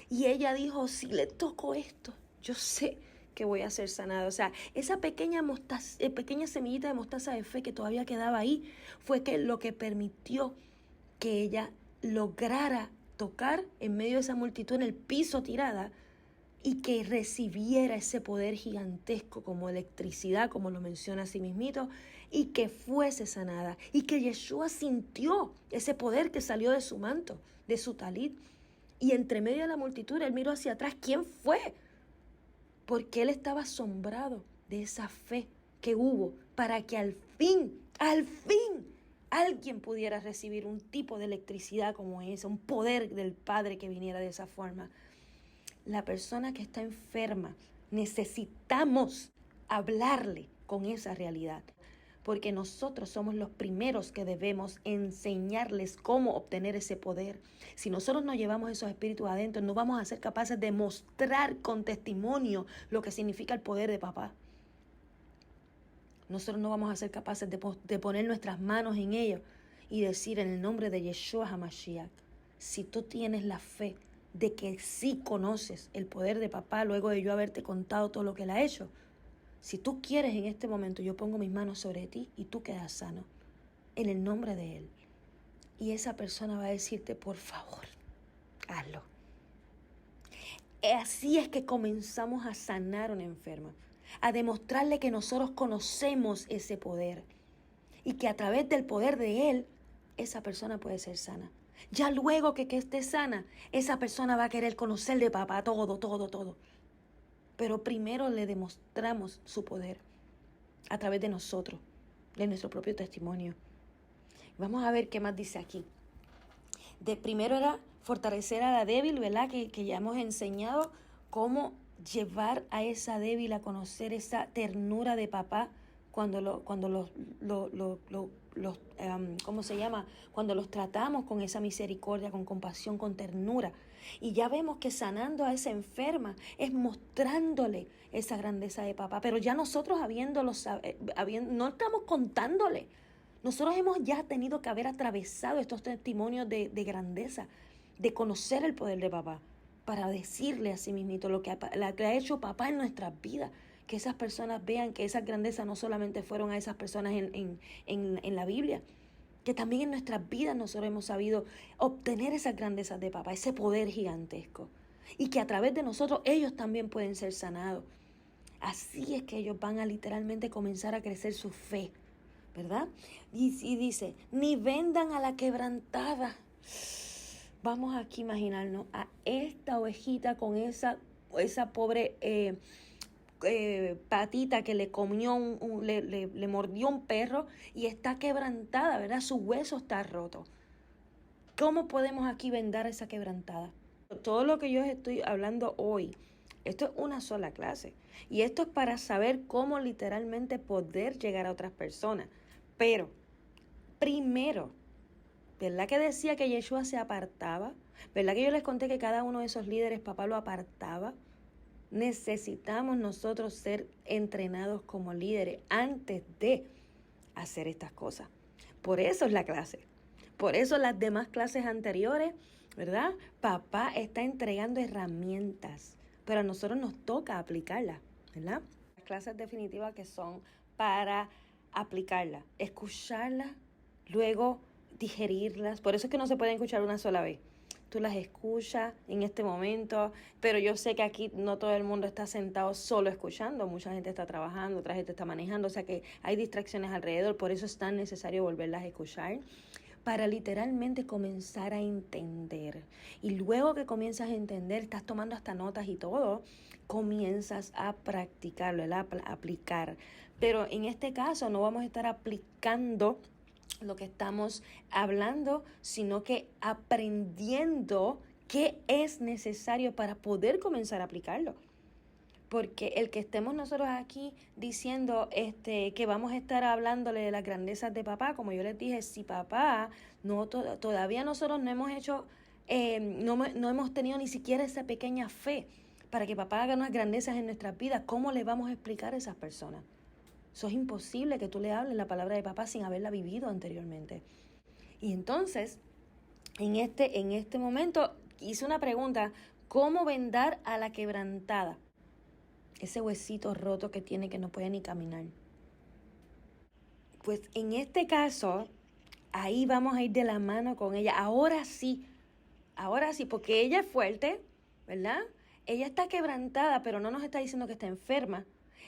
Y ella dijo, si le toco esto, yo sé que voy a ser sanada. O sea, esa pequeña semillita de mostaza de fe que todavía quedaba ahí, fue lo que permitió que ella lograra tocar en medio de esa multitud en el piso tirada y que recibiera ese poder gigantesco como electricidad, como lo menciona así mismito, y que fuese sanada, y que Yeshua sintió ese poder que salió de su manto, de su talit, y entre medio de la multitud él miró hacia atrás, ¿quién fue? Porque él estaba asombrado de esa fe que hubo para que al fin, alguien pudiera recibir un tipo de electricidad como esa, un poder del Padre que viniera de esa forma. La persona que está enferma, necesitamos hablarle con esa realidad, porque nosotros somos los primeros que debemos enseñarles cómo obtener ese poder. Si nosotros no llevamos esos espíritus adentro, no vamos a ser capaces de mostrar con testimonio lo que significa el poder de papá. Nosotros no vamos a ser capaces de poner nuestras manos en ellos y decir en el nombre de Yeshua HaMashiach, si tú tienes la fe de que sí conoces el poder de papá luego de yo haberte contado todo lo que él ha hecho, si tú quieres en este momento, yo pongo mis manos sobre ti y tú quedas sano en el nombre de él. Y esa persona va a decirte, por favor, hazlo. Así es que comenzamos a sanar a una enferma, a demostrarle que nosotros conocemos ese poder y que a través del poder de él, esa persona puede ser sana. Ya luego que esté sana, esa persona va a querer conocer de papá todo. Pero primero le demostramos su poder a través de nosotros, de nuestro propio testimonio. Vamos a ver qué más dice aquí. Primero era fortalecer a la débil, ¿verdad? Que ya hemos enseñado cómo llevar a esa débil a conocer esa ternura de papá cuando los ¿cómo se llama? Cuando los tratamos con esa misericordia, con compasión, con ternura. Y ya vemos que sanando a esa enferma es mostrándole esa grandeza de papá. Pero ya nosotros no estamos contándole. Nosotros hemos ya tenido que haber atravesado estos testimonios de grandeza, de conocer el poder de papá, para decirle a sí mismito lo que ha hecho papá en nuestras vidas. Que esas personas vean que esas grandezas no solamente fueron a esas personas en la Biblia, que también en nuestras vidas nosotros hemos sabido obtener esas grandezas de papá, ese poder gigantesco. Y que a través de nosotros ellos también pueden ser sanados. Así es que ellos van a literalmente comenzar a crecer su fe, ¿verdad? Y dice, ni vendan a la quebrantada. Vamos aquí a imaginarnos a esta ovejita con esa pobre patita que le comió, le mordió un perro y está quebrantada, ¿verdad? Su hueso está roto. ¿Cómo podemos aquí vendar esa quebrantada? Todo lo que yo estoy hablando hoy, esto es una sola clase. Y esto es para saber cómo literalmente poder llegar a otras personas. Pero, primero, ¿verdad que decía que Yeshua se apartaba? ¿Verdad que yo les conté que cada uno de esos líderes papá lo apartaba? Necesitamos nosotros ser entrenados como líderes antes de hacer estas cosas. Por eso es la clase. Por eso las demás clases anteriores ¿verdad? Papá está entregando herramientas, pero a nosotros nos toca aplicarlas, ¿verdad? Las clases definitivas que son para aplicarlas, escucharlas, luego digerirlas. Por eso es que no se pueden escuchar una sola vez. Tú las escuchas en este momento, pero yo sé que aquí no todo el mundo está sentado solo escuchando, mucha gente está trabajando, otra gente está manejando, o sea que hay distracciones alrededor, por eso es tan necesario volverlas a escuchar para literalmente comenzar a entender. Y luego que comienzas a entender, estás tomando hasta notas y todo, comienzas a practicarlo, a aplicar. Pero en este caso no vamos a estar aplicando lo que estamos hablando, sino que aprendiendo qué es necesario para poder comenzar a aplicarlo. Porque el que estemos nosotros aquí diciendo que vamos a estar hablándole de las grandezas de papá, como yo les dije, si papá todavía nosotros no hemos hecho, no hemos tenido ni siquiera esa pequeña fe para que papá haga unas grandezas en nuestras vidas, ¿cómo le vamos a explicar a esas personas? Eso es imposible que tú le hables la palabra de papá sin haberla vivido anteriormente. Y entonces, en este momento, hice una pregunta: ¿cómo vendar a la quebrantada? Ese huesito roto que tiene que no puede ni caminar. Pues en este caso, ahí vamos a ir de la mano con ella. Ahora sí, porque ella es fuerte, ¿verdad? Ella está quebrantada, pero no nos está diciendo que está enferma.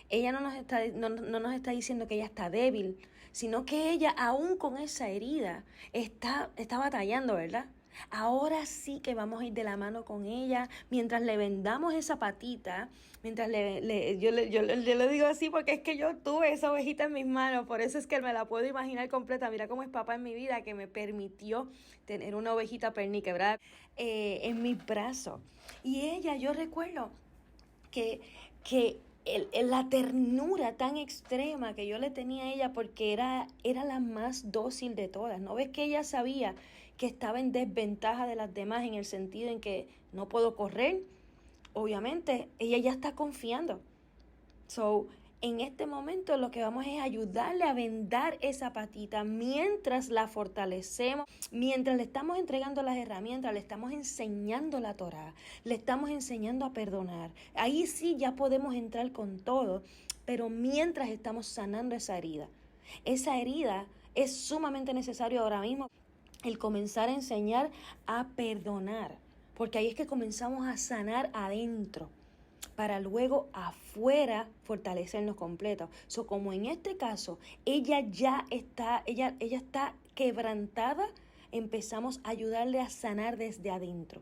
Ella no nos está diciendo que ella está débil, sino que ella, aún con esa herida, está batallando, ¿verdad? Ahora sí que vamos a ir de la mano con ella, mientras le vendamos esa patita, mientras yo le digo así porque es que yo tuve esa ovejita en mis manos, por eso es que me la puedo imaginar completa. Mira cómo es papá en mi vida, que me permitió tener una ovejita perniquebrada en mis brazos. Y ella, yo recuerdo que la ternura tan extrema que yo le tenía a ella, porque era la más dócil de todas. ¿No ves que ella sabía que estaba en desventaja de las demás en el sentido en que no puedo correr? Obviamente, ella ya está confiando. So, en este momento lo que vamos es ayudarle a vendar esa patita mientras la fortalecemos, mientras le estamos entregando las herramientas, le estamos enseñando la Torá, le estamos enseñando a perdonar. Ahí sí ya podemos entrar con todo, pero mientras estamos sanando esa herida es sumamente necesario ahora mismo el comenzar a enseñar a perdonar, porque ahí es que comenzamos a sanar adentro, para luego afuera fortalecernos completos. So, como en este caso, ella está quebrantada, empezamos a ayudarle a sanar desde adentro.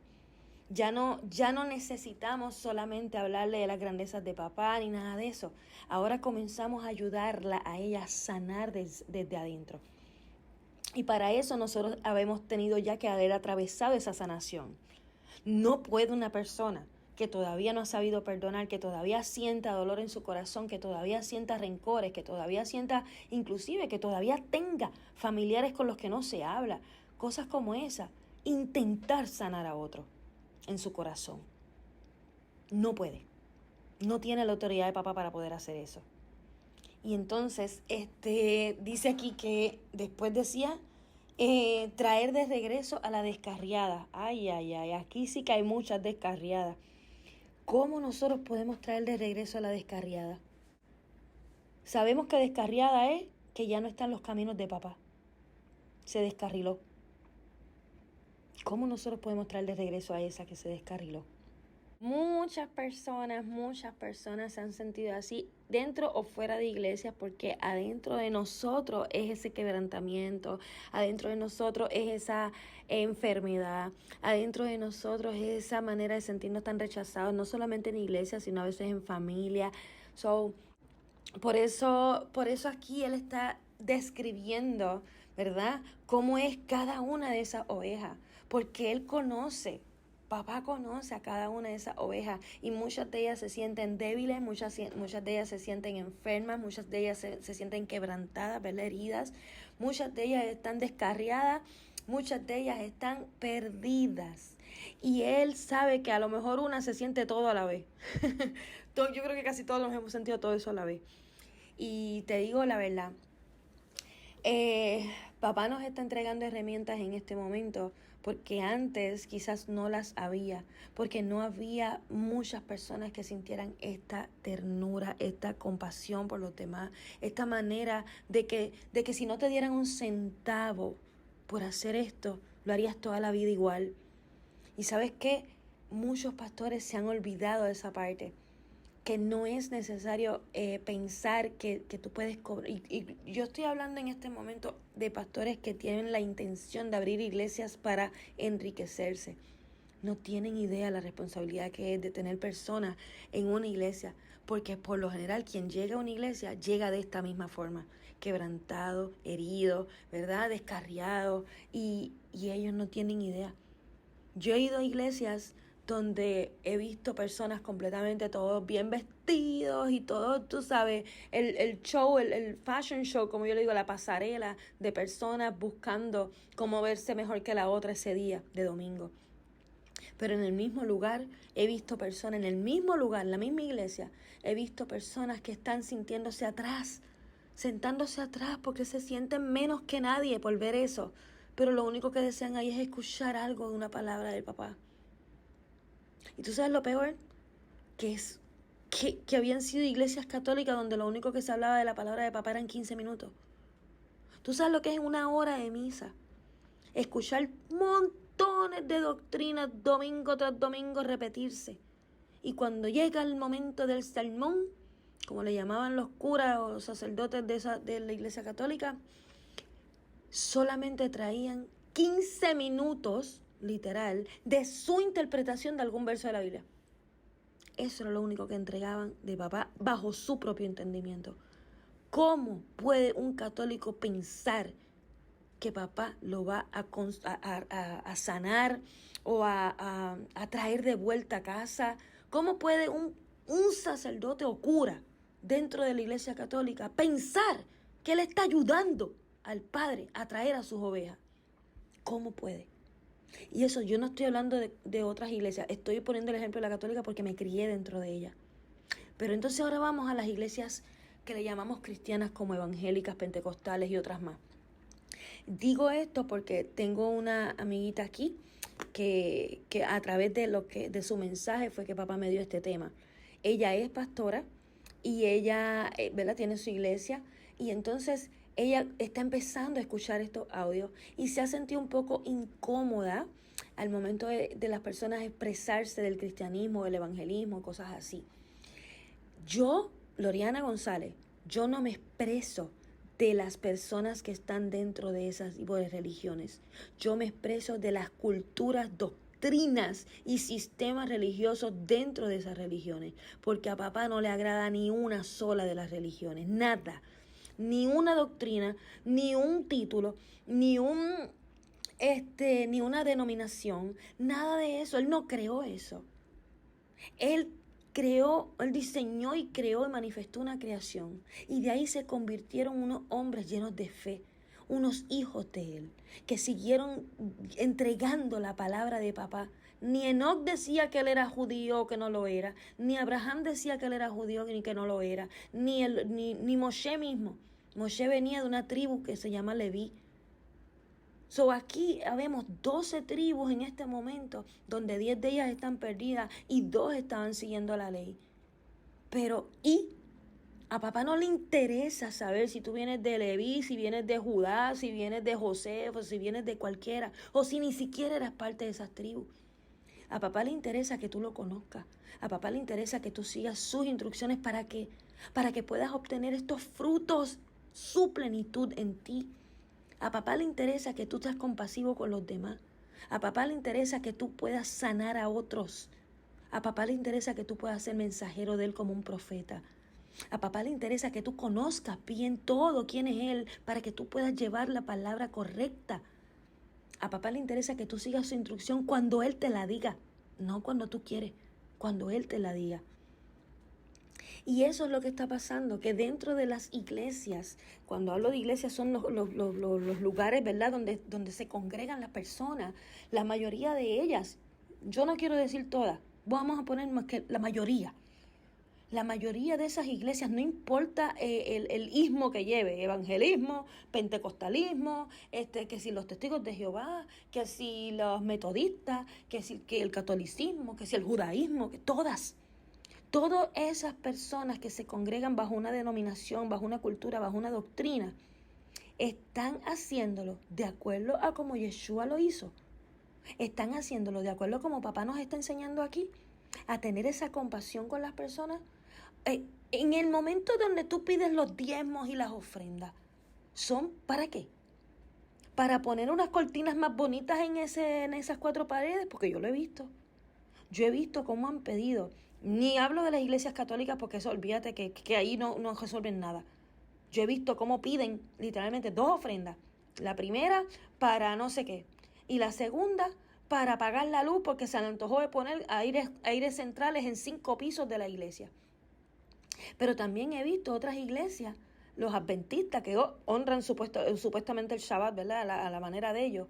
Ya no necesitamos solamente hablarle de las grandezas de papá ni nada de eso. Ahora comenzamos a ayudarla a ella a sanar desde adentro. Y para eso nosotros habemos tenido ya que haber atravesado esa sanación. No puede una persona que todavía no ha sabido perdonar, que todavía sienta dolor en su corazón, que todavía sienta rencores, que todavía sienta, inclusive que todavía tenga familiares con los que no se habla, cosas como esa, intentar sanar a otro en su corazón. No puede. No tiene la autoridad de papá para poder hacer eso. Y entonces, dice aquí que después decía, traer de regreso a la descarriada. Ay, aquí sí que hay muchas descarriadas. ¿Cómo nosotros podemos traer de regreso a la descarriada? Sabemos que descarriada es que ya no están los caminos de papá. Se descarriló. ¿Cómo nosotros podemos traer de regreso a esa que se descarriló? Muchas personas se han sentido así dentro o fuera de iglesias, porque adentro de nosotros es ese quebrantamiento, adentro de nosotros es esa enfermedad, adentro de nosotros es esa manera de sentirnos tan rechazados, no solamente en iglesias, sino a veces en familia. So, por eso aquí él está describiendo, ¿verdad?, cómo es cada una de esas ovejas, porque él conoce. Papá conoce a cada una de esas ovejas y muchas de ellas se sienten débiles, muchas de ellas se sienten enfermas, muchas de ellas se sienten quebrantadas, ¿verdad?, heridas, muchas de ellas están descarriadas, muchas de ellas están perdidas. Y él sabe que a lo mejor una se siente todo a la vez. Yo creo que casi todos nos hemos sentido todo eso a la vez. Y te digo la verdad, Papá nos está entregando herramientas en este momento porque antes quizás no las había, porque no había muchas personas que sintieran esta ternura, esta compasión por los demás, esta manera de que si no te dieran un centavo por hacer esto, lo harías toda la vida igual. Y ¿sabes qué? Muchos pastores se han olvidado de esa parte, que no es necesario pensar que tú puedes cobrar. Y yo estoy hablando en este momento de pastores que tienen la intención de abrir iglesias para enriquecerse. No tienen idea la responsabilidad que es de tener personas en una iglesia, porque por lo general quien llega a una iglesia llega de esta misma forma, quebrantado, herido, ¿verdad? Descarriado, y ellos no tienen idea. Yo he ido a iglesias donde he visto personas completamente todos bien vestidos y todo, tú sabes, el show, el fashion show, como yo le digo, la pasarela de personas buscando cómo verse mejor que la otra ese día de domingo. Pero en el mismo lugar he visto personas, en el mismo lugar, en la misma iglesia, he visto personas que están sintiéndose atrás, sentándose atrás porque se sienten menos que nadie por ver eso. Pero lo único que desean ahí es escuchar algo de una palabra del papá. Y tú sabes lo peor, que habían sido iglesias católicas donde lo único que se hablaba de la palabra de papá eran 15 minutos. Tú sabes lo que es una hora de misa. Escuchar montones de doctrinas domingo tras domingo repetirse. Y cuando llega el momento del sermón, como le llamaban los curas o los sacerdotes de la iglesia católica, solamente traían 15 minutos, literal, de su interpretación de algún verso de la Biblia. Eso era lo único que entregaban de papá bajo su propio entendimiento. ¿Cómo puede un católico pensar que papá lo va a sanar o a traer de vuelta a casa? ¿Cómo puede un sacerdote o cura dentro de la iglesia católica pensar que él está ayudando al padre a traer a sus ovejas? ¿Cómo puede? Y eso, yo no estoy hablando de otras iglesias, estoy poniendo el ejemplo de la católica porque me crié dentro de ella. Pero entonces ahora vamos a las iglesias que le llamamos cristianas, como evangélicas, pentecostales y otras más. Digo esto porque tengo una amiguita aquí que a través de su mensaje fue que papá me dio este tema. Ella es pastora y ella, ¿verdad?, tiene su iglesia, y entonces ella está empezando a escuchar estos audios y se ha sentido un poco incómoda al momento de las personas expresarse del cristianismo, del evangelismo, cosas así. Yo, Loriana González, yo no me expreso de las personas que están dentro de esas tipos de religiones. Yo me expreso de las culturas, doctrinas y sistemas religiosos dentro de esas religiones, porque a papá no le agrada ni una sola de las religiones, nada, ni una doctrina, ni un título, ni una denominación, nada de eso. Él no creó eso. Él diseñó y creó y manifestó una creación. Y de ahí se convirtieron unos hombres llenos de fe, unos hijos de él, que siguieron entregando la palabra de papá. Ni Enoc decía que él era judío o que no lo era, ni Abraham decía que él era judío ni que no lo era, ni Moshe mismo. Moshe venía de una tribu que se llama Leví. Aquí habemos 12 tribus en este momento, donde 10 de ellas están perdidas y 2 estaban siguiendo la ley. Pero, a papá no le interesa saber si tú vienes de Leví, si vienes de Judá, si vienes de José, o si vienes de cualquiera, o si ni siquiera eras parte de esas tribus. A papá le interesa que tú lo conozcas. A papá le interesa que tú sigas sus instrucciones para que puedas obtener estos frutos, su plenitud en ti. A papá le interesa que tú seas compasivo con los demás. A papá le interesa que tú puedas sanar a otros. A papá le interesa que tú puedas ser mensajero de él como un profeta. A papá le interesa que tú conozcas bien todo quién es él para que tú puedas llevar la palabra correcta. A papá le interesa que tú sigas su instrucción cuando él te la diga, no cuando tú quieres, cuando él te la diga. Y eso es lo que está pasando, que dentro de las iglesias, cuando hablo de iglesias son los lugares, ¿verdad?, donde se congregan las personas, la mayoría de ellas, yo no quiero decir todas, vamos a poner más que la mayoría La mayoría de esas iglesias, no importa el ismo que lleve, evangelismo, pentecostalismo, que si los testigos de Jehová, que si los metodistas, que si que el catolicismo, que si el judaísmo, que todas esas personas que se congregan bajo una denominación, bajo una cultura, bajo una doctrina, están haciéndolo de acuerdo a como Yeshua lo hizo. Están haciéndolo de acuerdo a como papá nos está enseñando aquí, a tener esa compasión con las personas. En el momento donde tú pides los diezmos y las ofrendas, ¿son para qué? ¿Para poner unas cortinas más bonitas en esas 4 paredes? Porque yo lo he visto. Yo he visto cómo han pedido. Ni hablo de las iglesias católicas porque eso, olvídate que ahí no resuelven nada. Yo he visto cómo piden literalmente 2 ofrendas. La primera para no sé qué. Y la segunda para apagar la luz porque se le antojó de poner aires centrales en 5 pisos de la iglesia. Pero también he visto otras iglesias, los adventistas, que honran supuestamente el Shabbat, ¿verdad? A la manera de ellos,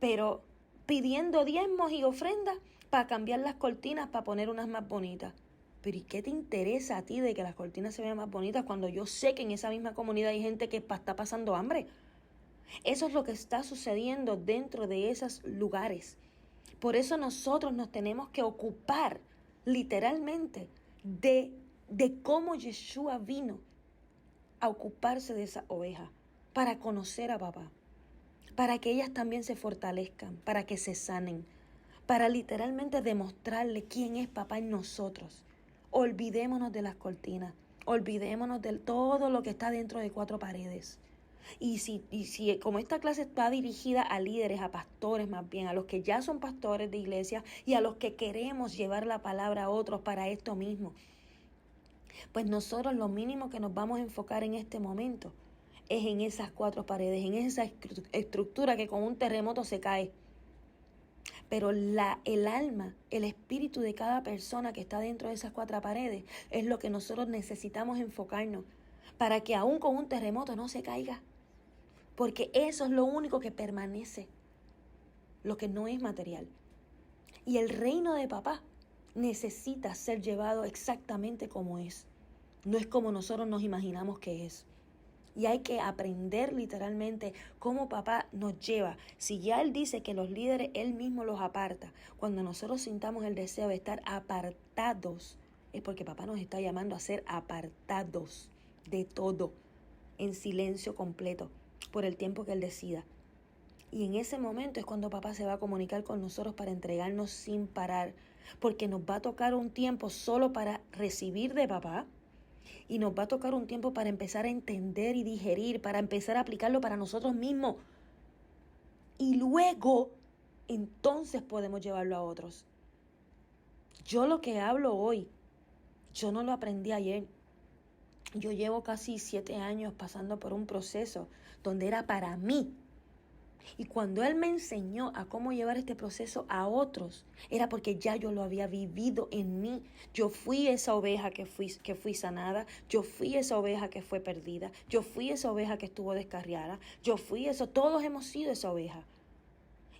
pero pidiendo diezmos y ofrendas para cambiar las cortinas, para poner unas más bonitas. Pero ¿y qué te interesa a ti de que las cortinas se vean más bonitas cuando yo sé que en esa misma comunidad hay gente que está pasando hambre? Eso es lo que está sucediendo dentro de esos lugares. Por eso nosotros nos tenemos que ocupar literalmente de cómo Yeshua vino a ocuparse de esa oveja, para conocer a papá, para que ellas también se fortalezcan, para que se sanen, para literalmente demostrarle quién es papá en nosotros. Olvidémonos de las cortinas, olvidémonos de todo lo que está dentro de 4 paredes. Y si como esta clase está dirigida a líderes, a pastores más bien, a los que ya son pastores de iglesia y a los que queremos llevar la palabra a otros para esto mismo, pues nosotros lo mínimo que nos vamos a enfocar en este momento es en esas 4 paredes, en esa estructura que con un terremoto se cae. Pero el alma, el espíritu de cada persona que está dentro de esas 4 paredes es lo que nosotros necesitamos enfocarnos para que aún con un terremoto no se caiga. Porque eso es lo único que permanece, lo que no es material. Y el reino de papá necesita ser llevado exactamente como es. No es como nosotros nos imaginamos que es. Y hay que aprender literalmente cómo papá nos lleva. Si ya él dice que los líderes él mismo los aparta, cuando nosotros sintamos el deseo de estar apartados, es porque papá nos está llamando a ser apartados de todo, en silencio completo, por el tiempo que él decida. Y en ese momento es cuando papá se va a comunicar con nosotros para entregarnos sin parar, porque nos va a tocar un tiempo solo para recibir de papá, y nos va a tocar un tiempo para empezar a entender y digerir, para empezar a aplicarlo para nosotros mismos. Y luego, entonces podemos llevarlo a otros. Yo lo que hablo hoy, yo no lo aprendí ayer. Yo llevo casi 7 años pasando por un proceso donde era para mí. Y cuando él me enseñó a cómo llevar este proceso a otros, era porque ya yo lo había vivido en mí. Yo fui esa oveja que fui sanada, yo fui esa oveja que fue perdida, yo fui esa oveja que estuvo descarriada, yo fui eso, todos hemos sido esa oveja.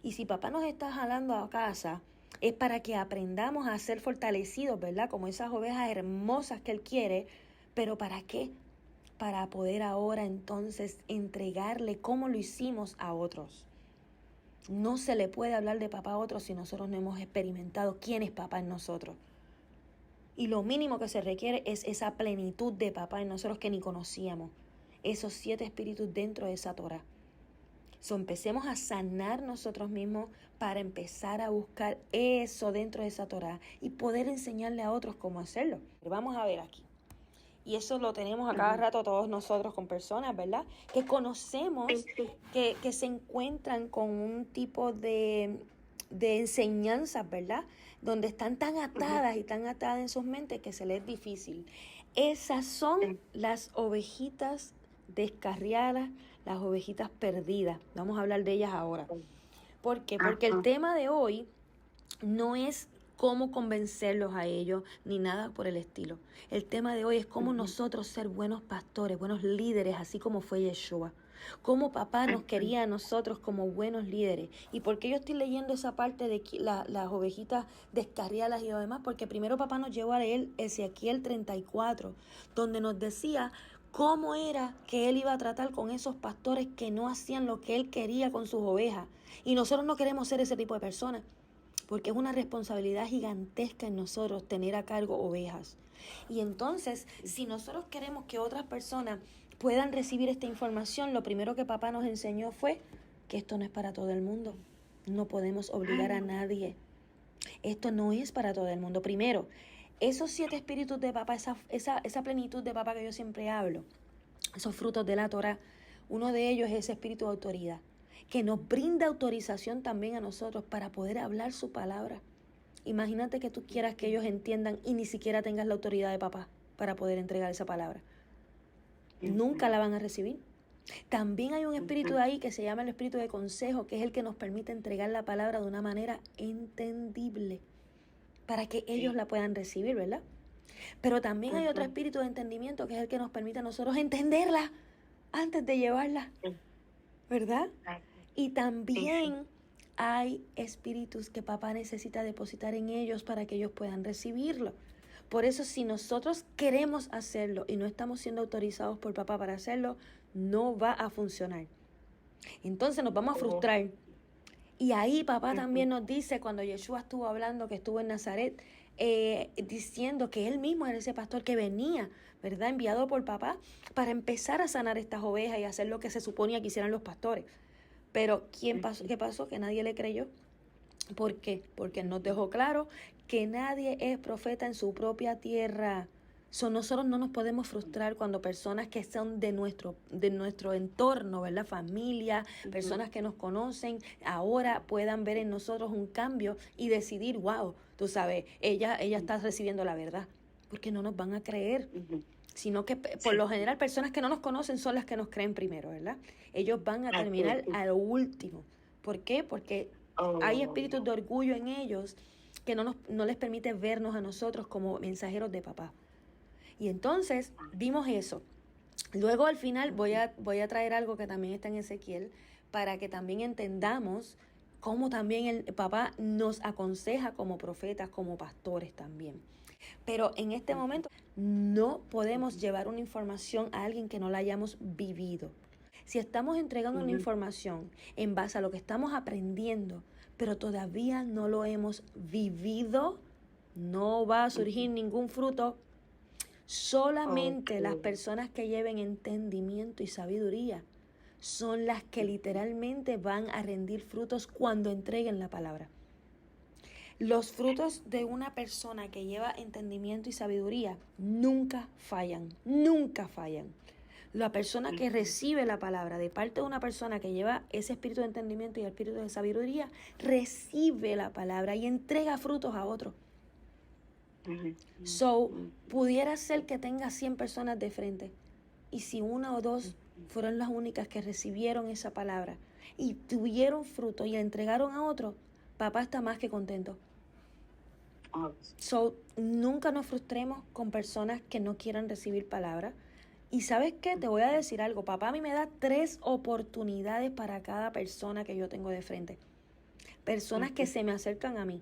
Y si papá nos está jalando a casa, es para que aprendamos a ser fortalecidos, ¿verdad? Como esas ovejas hermosas que él quiere, pero ¿para qué? Para poder ahora entonces entregarle como lo hicimos a otros. No se le puede hablar de papá a otros si nosotros no hemos experimentado quién es papá en nosotros. Y lo mínimo que se requiere es esa plenitud de papá en nosotros que ni conocíamos. Esos 7 espíritus dentro de esa Torah. Empecemos a sanar nosotros mismos para empezar a buscar eso dentro de esa Torah y poder enseñarle a otros cómo hacerlo. Vamos a ver aquí. Y eso lo tenemos a cada rato todos nosotros con personas, ¿verdad? Que conocemos, que se encuentran con un tipo de enseñanzas, ¿verdad? Donde están tan atadas y tan atadas en sus mentes que se les es difícil. Esas son las ovejitas descarriadas, las ovejitas perdidas. Vamos a hablar de ellas ahora. ¿Por qué? Porque el tema de hoy no es cómo convencerlos a ellos, ni nada por el estilo. El tema de hoy es cómo nosotros ser buenos pastores, buenos líderes, así como fue Yeshua. Cómo papá nos quería a nosotros como buenos líderes. ¿Y por qué yo estoy leyendo esa parte de las ovejitas descarriadas y lo demás? Porque primero papá nos llevó a leer Ezequiel 34, donde nos decía cómo era que él iba a tratar con esos pastores que no hacían lo que él quería con sus ovejas. Y nosotros no queremos ser ese tipo de personas, porque es una responsabilidad gigantesca en nosotros tener a cargo ovejas. Y entonces, si nosotros queremos que otras personas puedan recibir esta información, lo primero que papá nos enseñó fue que esto no es para todo el mundo. No podemos obligar a nadie. Esto no es para todo el mundo. Primero, esos 7 espíritus de papá, esa plenitud de papá que yo siempre hablo, esos frutos de la Torah, uno de ellos es ese espíritu de autoridad, que nos brinda autorización también a nosotros para poder hablar su palabra. Imagínate que tú quieras que ellos entiendan y ni siquiera tengas la autoridad de papá para poder entregar esa palabra. Nunca la van a recibir. También hay un espíritu de ahí que se llama el espíritu de consejo, que es el que nos permite entregar la palabra de una manera entendible para que ellos la puedan recibir, ¿verdad? Pero también hay otro espíritu de entendimiento que es el que nos permite a nosotros entenderla antes de llevarla, ¿verdad? Y también hay espíritus que papá necesita depositar en ellos para que ellos puedan recibirlo. Por eso, si nosotros queremos hacerlo y no estamos siendo autorizados por papá para hacerlo, no va a funcionar. Entonces nos vamos a frustrar. Y ahí papá también nos dice, cuando Yeshua estuvo hablando, que estuvo en Nazaret, diciendo que él mismo era ese pastor que venía, ¿verdad?, enviado por papá para empezar a sanar estas ovejas y hacer lo que se suponía que hicieran los pastores. Pero ¿qué pasó? Que nadie le creyó. ¿Por qué? Porque él nos dejó claro que nadie es profeta en su propia tierra. Nosotros no nos podemos frustrar cuando personas que son de nuestro entorno, ¿verdad?, familia, personas que nos conocen, ahora puedan ver en nosotros un cambio y decidir, wow, tú sabes, ella está recibiendo la verdad, porque no nos van a creer. Sino que por lo general personas que no nos conocen son las que nos creen primero, ¿verdad? Ellos van a terminar a lo último. ¿Por qué? Porque hay espíritus de orgullo en ellos que no les permite vernos a nosotros como mensajeros de papá. Y entonces vimos eso. Luego al final voy a traer algo que también está en Ezequiel para que también entendamos cómo también el papá nos aconseja como profetas, como pastores también. Pero en este momento no podemos llevar una información a alguien que no la hayamos vivido. Si estamos entregando una información en base a lo que estamos aprendiendo, pero todavía no lo hemos vivido, no va a surgir ningún fruto. Solamente las personas que lleven entendimiento y sabiduría son las que literalmente van a rendir frutos cuando entreguen la palabra. Los frutos de una persona que lleva entendimiento y sabiduría nunca fallan, nunca fallan. La persona que recibe la palabra de parte de una persona que lleva ese espíritu de entendimiento y el espíritu de sabiduría, recibe la palabra y entrega frutos a otros. Pudiera ser que tenga 100 personas de frente, y si una o dos fueron las únicas que recibieron esa palabra y tuvieron fruto y la entregaron a otro, papá está más que contento. Nunca nos frustremos con personas que no quieran recibir palabra. Y ¿sabes qué? Te voy a decir algo. Papá a mí me da 3 oportunidades para cada persona que yo tengo de frente. Personas que se me acercan a mí.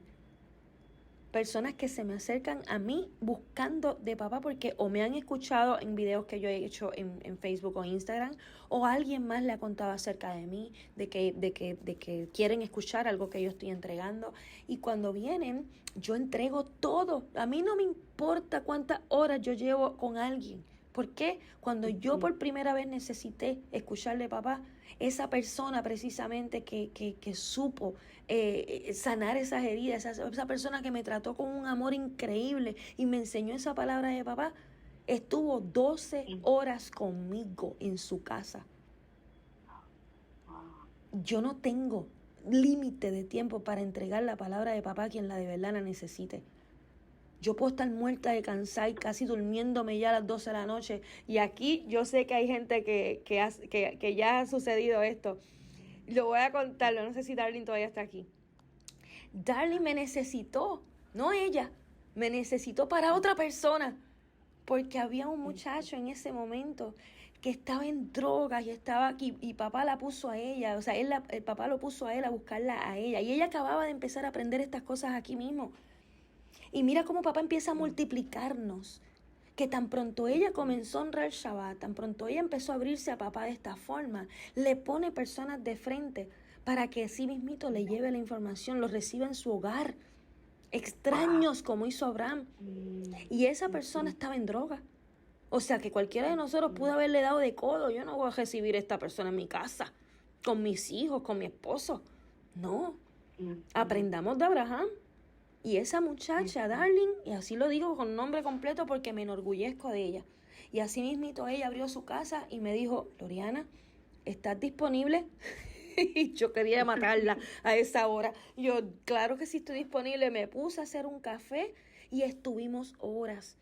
Personas que se me acercan a mí buscando de papá porque o me han escuchado en videos que yo he hecho en Facebook o Instagram, o alguien más le ha contado acerca de mí, de que quieren escuchar algo que yo estoy entregando. Y cuando vienen, yo entrego todo. A mí no me importa cuántas horas yo llevo con alguien. ¿Por qué? Cuando yo por primera vez necesité escucharle papá, esa persona precisamente que supo sanar esas heridas, esa persona que me trató con un amor increíble y me enseñó esa palabra de papá, estuvo 12 horas conmigo en su casa. Yo no tengo límite de tiempo para entregar la palabra de papá a quien la de verdad la necesite. Yo puedo estar muerta de cansada y casi durmiéndome ya a las 12 de la noche. Y aquí yo sé que hay gente que ya ha sucedido esto. Lo voy a contarlo, no sé si Darling todavía está aquí. Darling me necesitó, no ella, me necesitó para otra persona. Porque había un muchacho en ese momento que estaba en drogas y estaba aquí, y papá la puso a ella, o sea, el papá lo puso a él a buscarla a ella, y ella acababa de empezar a aprender estas cosas aquí mismo. Y mira cómo papá empieza a multiplicarnos, que tan pronto ella comenzó a honrar Shabbat, tan pronto ella empezó a abrirse a papá de esta forma, le pone personas de frente para que sí mismito le lleve la información, lo reciba en su hogar, extraños como hizo Abraham. Y esa persona estaba en droga. O sea que cualquiera de nosotros pudo haberle dado de codo. Yo no voy a recibir a esta persona en mi casa, con mis hijos, con mi esposo. No, aprendamos de Abraham. Y esa muchacha, Darling, y así lo digo con nombre completo porque me enorgullezco de ella. Y así mismito ella abrió su casa y me dijo, Loriana, ¿estás disponible? Y yo quería matarla a esa hora. Yo, claro que sí estoy disponible. Me puse a hacer un café y estuvimos horas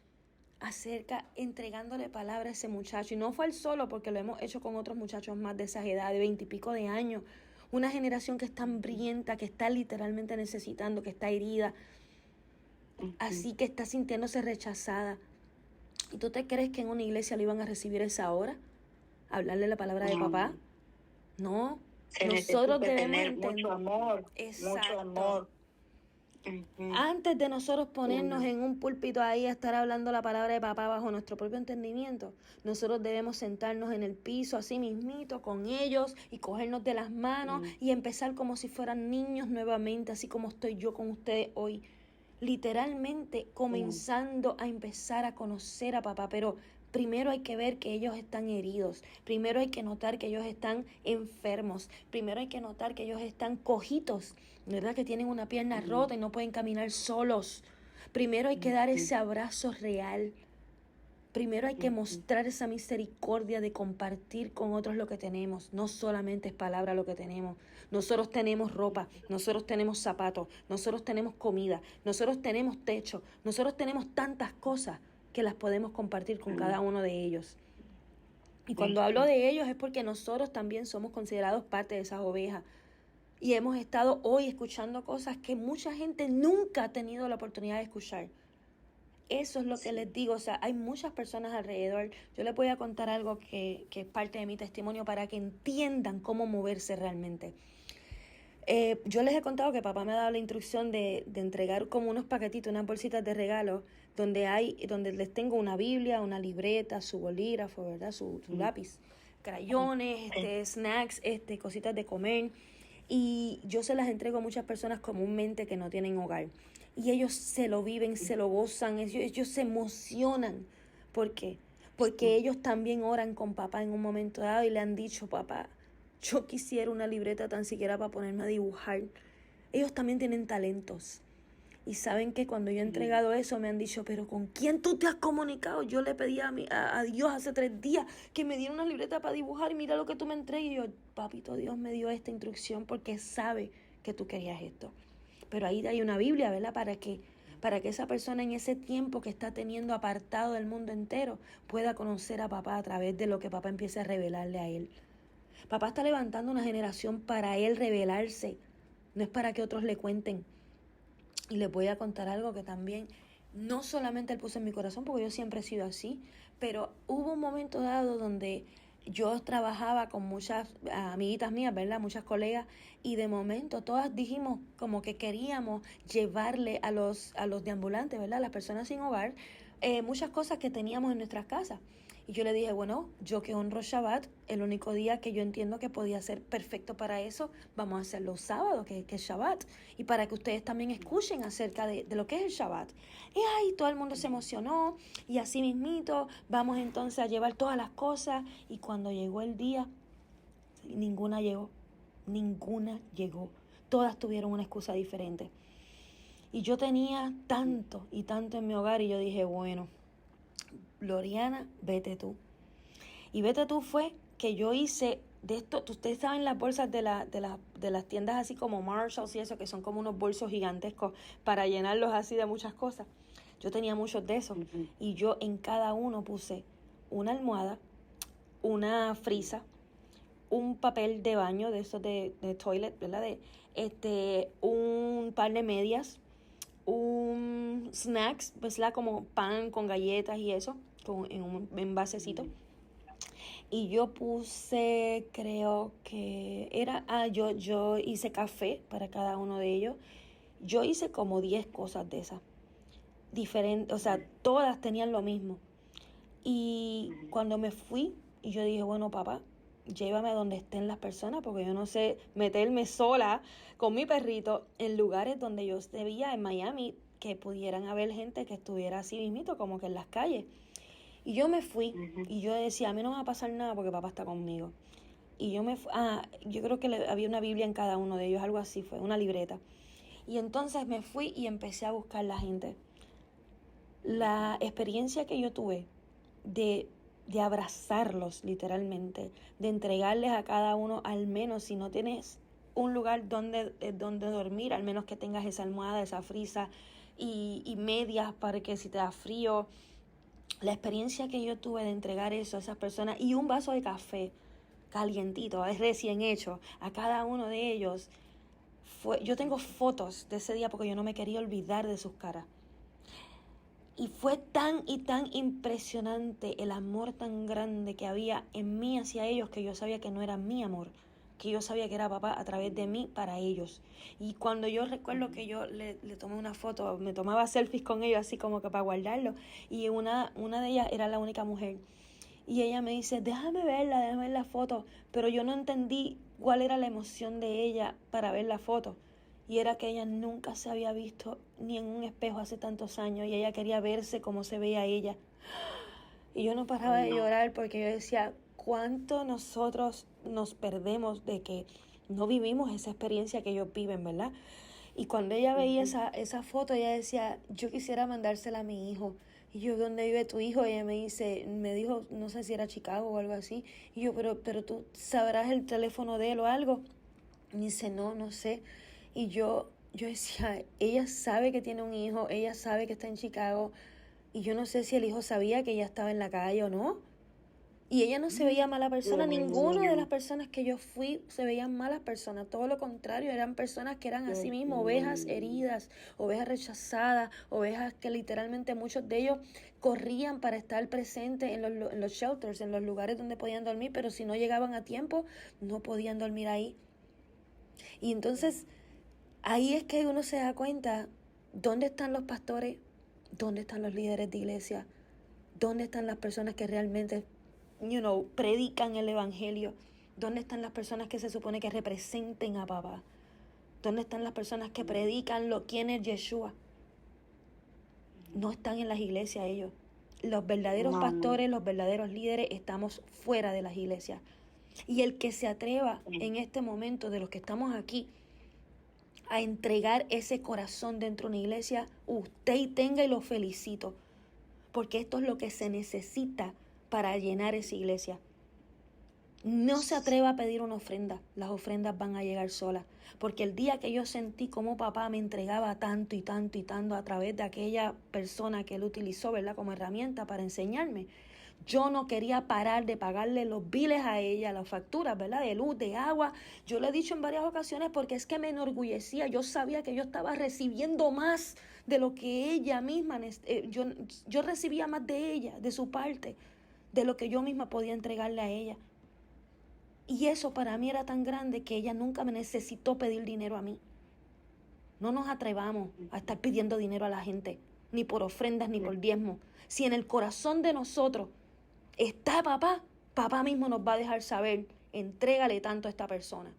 entregándole palabra a ese muchacho. Y no fue él solo, porque lo hemos hecho con otros muchachos más de esa edad, de 20 y pico de años. Una generación que está hambrienta, que está literalmente necesitando, que está herida. Así que está sintiéndose rechazada. ¿Y tú te crees que en una iglesia lo iban a recibir a esa hora? ¿Hablarle la palabra de papá? No. Nosotros debemos tener mucho amor. Exacto. Mucho amor. Antes de nosotros ponernos en un púlpito ahí a estar hablando la palabra de papá bajo nuestro propio entendimiento, nosotros debemos sentarnos en el piso así mismito con ellos y cogernos de las manos y empezar como si fueran niños nuevamente, así como estoy yo con ustedes hoy. Literalmente comenzando a empezar a conocer a papá, pero primero hay que ver que ellos están heridos, primero hay que notar que ellos están enfermos, primero hay que notar que ellos están cojitos, ¿verdad? Que tienen una pierna rota y no pueden caminar solos. Primero hay que dar ese abrazo real. Primero hay que mostrar esa misericordia de compartir con otros lo que tenemos. No solamente es palabra lo que tenemos. Nosotros tenemos ropa, nosotros tenemos zapatos, nosotros tenemos comida, nosotros tenemos techo, nosotros tenemos tantas cosas que las podemos compartir con cada uno de ellos. Y cuando hablo de ellos es porque nosotros también somos considerados parte de esas ovejas. Y hemos estado hoy escuchando cosas que mucha gente nunca ha tenido la oportunidad de escuchar. Eso es lo que les digo, o sea, hay muchas personas alrededor. Yo les voy a contar algo que es parte de mi testimonio para que entiendan cómo moverse realmente. Yo les he contado que papá me ha dado la instrucción de entregar como unos paquetitos, unas bolsitas de regalo, donde les tengo una Biblia, una libreta, su bolígrafo, ¿verdad? Su lápiz, crayones, snacks, cositas de comer. Y yo se las entrego a muchas personas comúnmente que no tienen hogar. Y ellos se lo viven, se lo gozan, ellos se emocionan. ¿Por qué? Porque ellos también oran con papá en un momento dado y le han dicho, papá, yo quisiera una libreta tan siquiera para ponerme a dibujar. Ellos también tienen talentos. Y saben que cuando yo he entregado eso me han dicho, pero ¿con quién tú te has comunicado? Yo le pedí a Dios hace 3 días que me diera una libreta para dibujar y mira lo que tú me entregues. Y yo, papito, Dios me dio esta instrucción porque sabe que tú querías esto. Pero ahí hay una Biblia, ¿verdad? Para que esa persona en ese tiempo que está teniendo apartado del mundo entero pueda conocer a papá a través de lo que papá empiece a revelarle a él. Papá está levantando una generación para él revelarse, no es para que otros le cuenten. Y les voy a contar algo que también no solamente él puso en mi corazón, porque yo siempre he sido así, pero hubo un momento dado donde yo trabajaba con muchas amiguitas mías, ¿verdad? Muchas colegas, y de momento todas dijimos como que queríamos llevarle a los deambulantes, ¿verdad? A las personas sin hogar, muchas cosas que teníamos en nuestras casas. Y yo le dije, bueno, yo que honro Shabbat, el único día que yo entiendo que podía ser perfecto para eso, vamos a hacerlo sábado, que es Shabbat. Y para que ustedes también escuchen acerca de lo que es el Shabbat. Y ahí todo el mundo se emocionó y así mismito vamos entonces a llevar todas las cosas. Y cuando llegó el día, ninguna llegó. Todas tuvieron una excusa diferente. Y yo tenía tanto y tanto en mi hogar y yo dije, bueno, Loriana, vete tú. Y vete tú fue que yo hice de esto, ustedes saben las bolsas de las tiendas así como Marshalls y eso, que son como unos bolsos gigantescos para llenarlos así de muchas cosas. Yo tenía muchos de esos y yo en cada uno puse una almohada, una frisa, un papel de baño de esos de toilet, ¿verdad? Un par de medias, un snacks, pues como pan con galletas y eso, en un envasecito. Y yo puse, creo que era, yo hice café para cada uno de ellos. Yo hice como 10 cosas de esas, diferentes, o sea, todas tenían lo mismo. Y cuando me fui, y yo dije, bueno, papá, llévame a donde estén las personas, porque yo no sé meterme sola con mi perrito en lugares donde yo debía, en Miami, que pudieran haber gente que estuviera así mismito, como que en las calles. Y yo me fui, y yo decía, a mí no me va a pasar nada porque papá está conmigo. Y yo me fui, yo creo que había una Biblia en cada uno de ellos, algo así fue, una libreta. Y entonces me fui y empecé a buscar la gente. La experiencia que yo tuve de, de abrazarlos literalmente, de entregarles a cada uno, al menos si no tienes un lugar donde dormir, al menos que tengas esa almohada, esa frisa y medias para que si te da frío. La experiencia que yo tuve de entregar eso a esas personas y un vaso de café calientito, es recién hecho, a cada uno de ellos, yo tengo fotos de ese día porque yo no me quería olvidar de sus caras. Y fue tan y tan impresionante el amor tan grande que había en mí hacia ellos, que yo sabía que no era mi amor, que yo sabía que era papá a través de mí para ellos. Y cuando yo recuerdo que yo le tomé una foto, me tomaba selfies con ellos así como que para guardarlo, y una de ellas era la única mujer. Y ella me dice, déjame ver la foto, pero yo no entendí cuál era la emoción de ella para ver la foto. Y era que ella nunca se había visto ni en un espejo hace tantos años y ella quería verse como se veía ella. Y yo no paraba de llorar porque yo decía, cuánto nosotros nos perdemos de que no vivimos esa experiencia que ellos viven, ¿verdad? Y cuando ella veía esa foto, ella decía, yo quisiera mandársela a mi hijo. Y yo, ¿dónde vive tu hijo? Y ella me dijo, no sé si era Chicago o algo así. Y yo, pero tú sabrás el teléfono de él o algo. Y dice, no sé. Y yo decía, ella sabe que tiene un hijo, ella sabe que está en Chicago. Y yo no sé si el hijo sabía que ella estaba en la calle o no. Y ella no se veía mala persona, ninguna de las personas que yo fui se veían malas personas, todo lo contrario, eran personas que eran así mismo, ovejas heridas, ovejas rechazadas, ovejas que literalmente muchos de ellos corrían para estar presentes en los shelters, en los lugares donde podían dormir, pero si no llegaban a tiempo, no podían dormir ahí. Y entonces, ahí es que uno se da cuenta, ¿dónde están los pastores? ¿Dónde están los líderes de iglesia? ¿Dónde están las personas que realmente predican el evangelio? ¿Dónde están las personas que se supone que representen a papá? ¿Dónde están las personas que predican quién es Yeshua? No están en las iglesias ellos. Los verdaderos pastores, los verdaderos líderes, estamos fuera de las iglesias. Y el que se atreva en este momento de los que estamos aquí a entregar ese corazón dentro de una iglesia, usted tenga y lo felicito, porque esto es lo que se necesita para llenar esa iglesia. No se atreva a pedir una ofrenda, las ofrendas van a llegar solas, porque el día que yo sentí como papá me entregaba tanto y tanto y tanto a través de aquella persona que él utilizó, ¿verdad?, como herramienta para enseñarme, yo no quería parar de pagarle los biles a ella, las facturas, ¿verdad?, de luz, de agua. Yo le he dicho en varias ocasiones porque es que me enorgullecía, yo sabía que yo estaba recibiendo más de lo que ella misma, yo recibía más de ella, de su parte, de lo que yo misma podía entregarle a ella. Y eso para mí era tan grande que ella nunca me necesitó pedir dinero a mí. No nos atrevamos a estar pidiendo dinero a la gente, ni por ofrendas, ni por diezmo. Si en el corazón de nosotros está papá, papá mismo nos va a dejar saber, entrégale tanto a esta persona.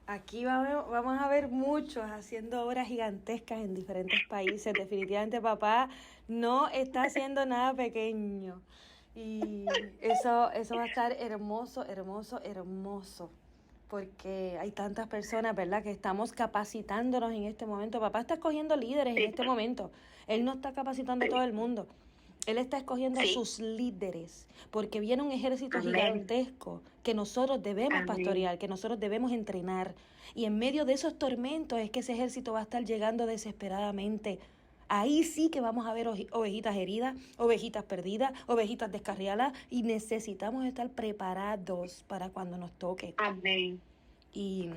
Aquí vamos a ver muchos haciendo obras gigantescas en diferentes países. Definitivamente papá no está haciendo nada pequeño. Y eso va a estar hermoso, hermoso, hermoso. Porque hay tantas personas, ¿verdad?, que estamos capacitándonos en este momento. Papá está escogiendo líderes en este momento. Él no está capacitando a todo el mundo. Él está escogiendo a sus líderes, porque viene un ejército gigantesco que nosotros debemos pastorear, que nosotros debemos entrenar. Y en medio de esos tormentos es que ese ejército va a estar llegando desesperadamente. Ahí sí que vamos a ver ovejitas heridas, ovejitas perdidas, ovejitas descarriadas, y necesitamos estar preparados para cuando nos toque. Amén. Y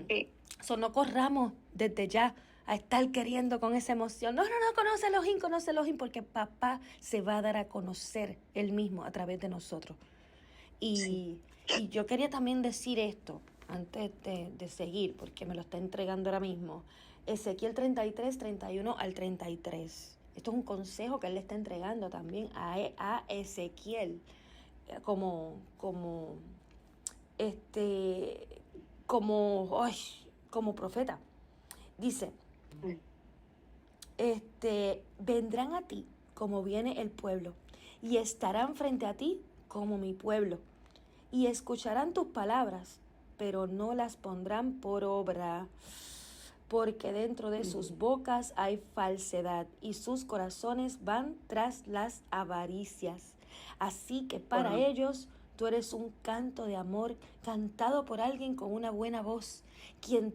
no corramos desde ya a estar queriendo con esa emoción. No, conoce Elohim, porque papá se va a dar a conocer él mismo a través de nosotros. Y yo quería también decir esto, antes de seguir, porque me lo está entregando ahora mismo. Ezequiel 33, 31 al 33. Esto es un consejo que él le está entregando también a Ezequiel como, este, como profeta. Dice, vendrán a ti como viene el pueblo, y estarán frente a ti como mi pueblo, y escucharán tus palabras, pero no las pondrán por obra, porque dentro de sus bocas hay falsedad, y sus corazones van tras las avaricias. Así que para ellos tú eres un canto de amor cantado por alguien con una buena voz, quien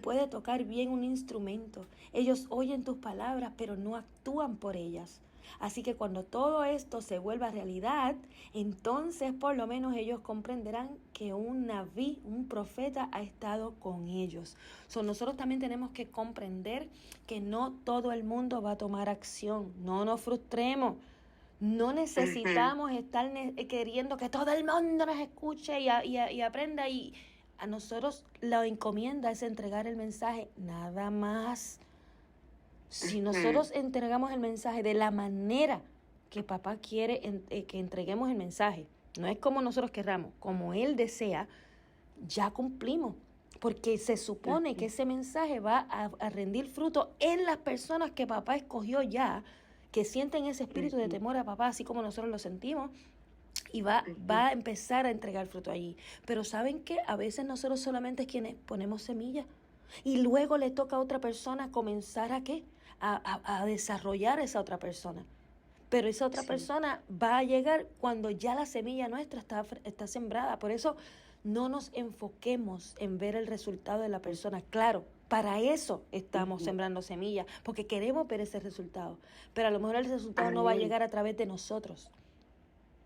puede tocar bien un instrumento. Ellos oyen tus palabras, pero no actúan por ellas. Así que cuando todo esto se vuelva realidad, entonces por lo menos ellos comprenderán que un naví, un profeta, ha estado con ellos. Nosotros también tenemos que comprender que no todo el mundo va a tomar acción. No nos frustremos. No necesitamos estar queriendo que todo el mundo nos escuche y aprenda. Y a nosotros la encomienda es entregar el mensaje, nada más. Si nosotros entregamos el mensaje de la manera que papá quiere que entreguemos el mensaje, no es como nosotros querramos, como él desea, ya cumplimos. Porque se supone que ese mensaje va a rendir fruto en las personas que papá escogió ya, que sienten ese espíritu de temor a papá, así como nosotros lo sentimos, y va a empezar a entregar fruto allí. Pero ¿saben qué? A veces nosotros solamente es quienes ponemos semillas, y luego le toca a otra persona comenzar a ¿qué? A desarrollar esa otra persona. Pero esa otra persona va a llegar cuando ya la semilla nuestra está sembrada. Por eso no nos enfoquemos en ver el resultado de la persona. Claro, para eso estamos sembrando semillas, porque queremos ver ese resultado. Pero a lo mejor el resultado no va a llegar a través de nosotros.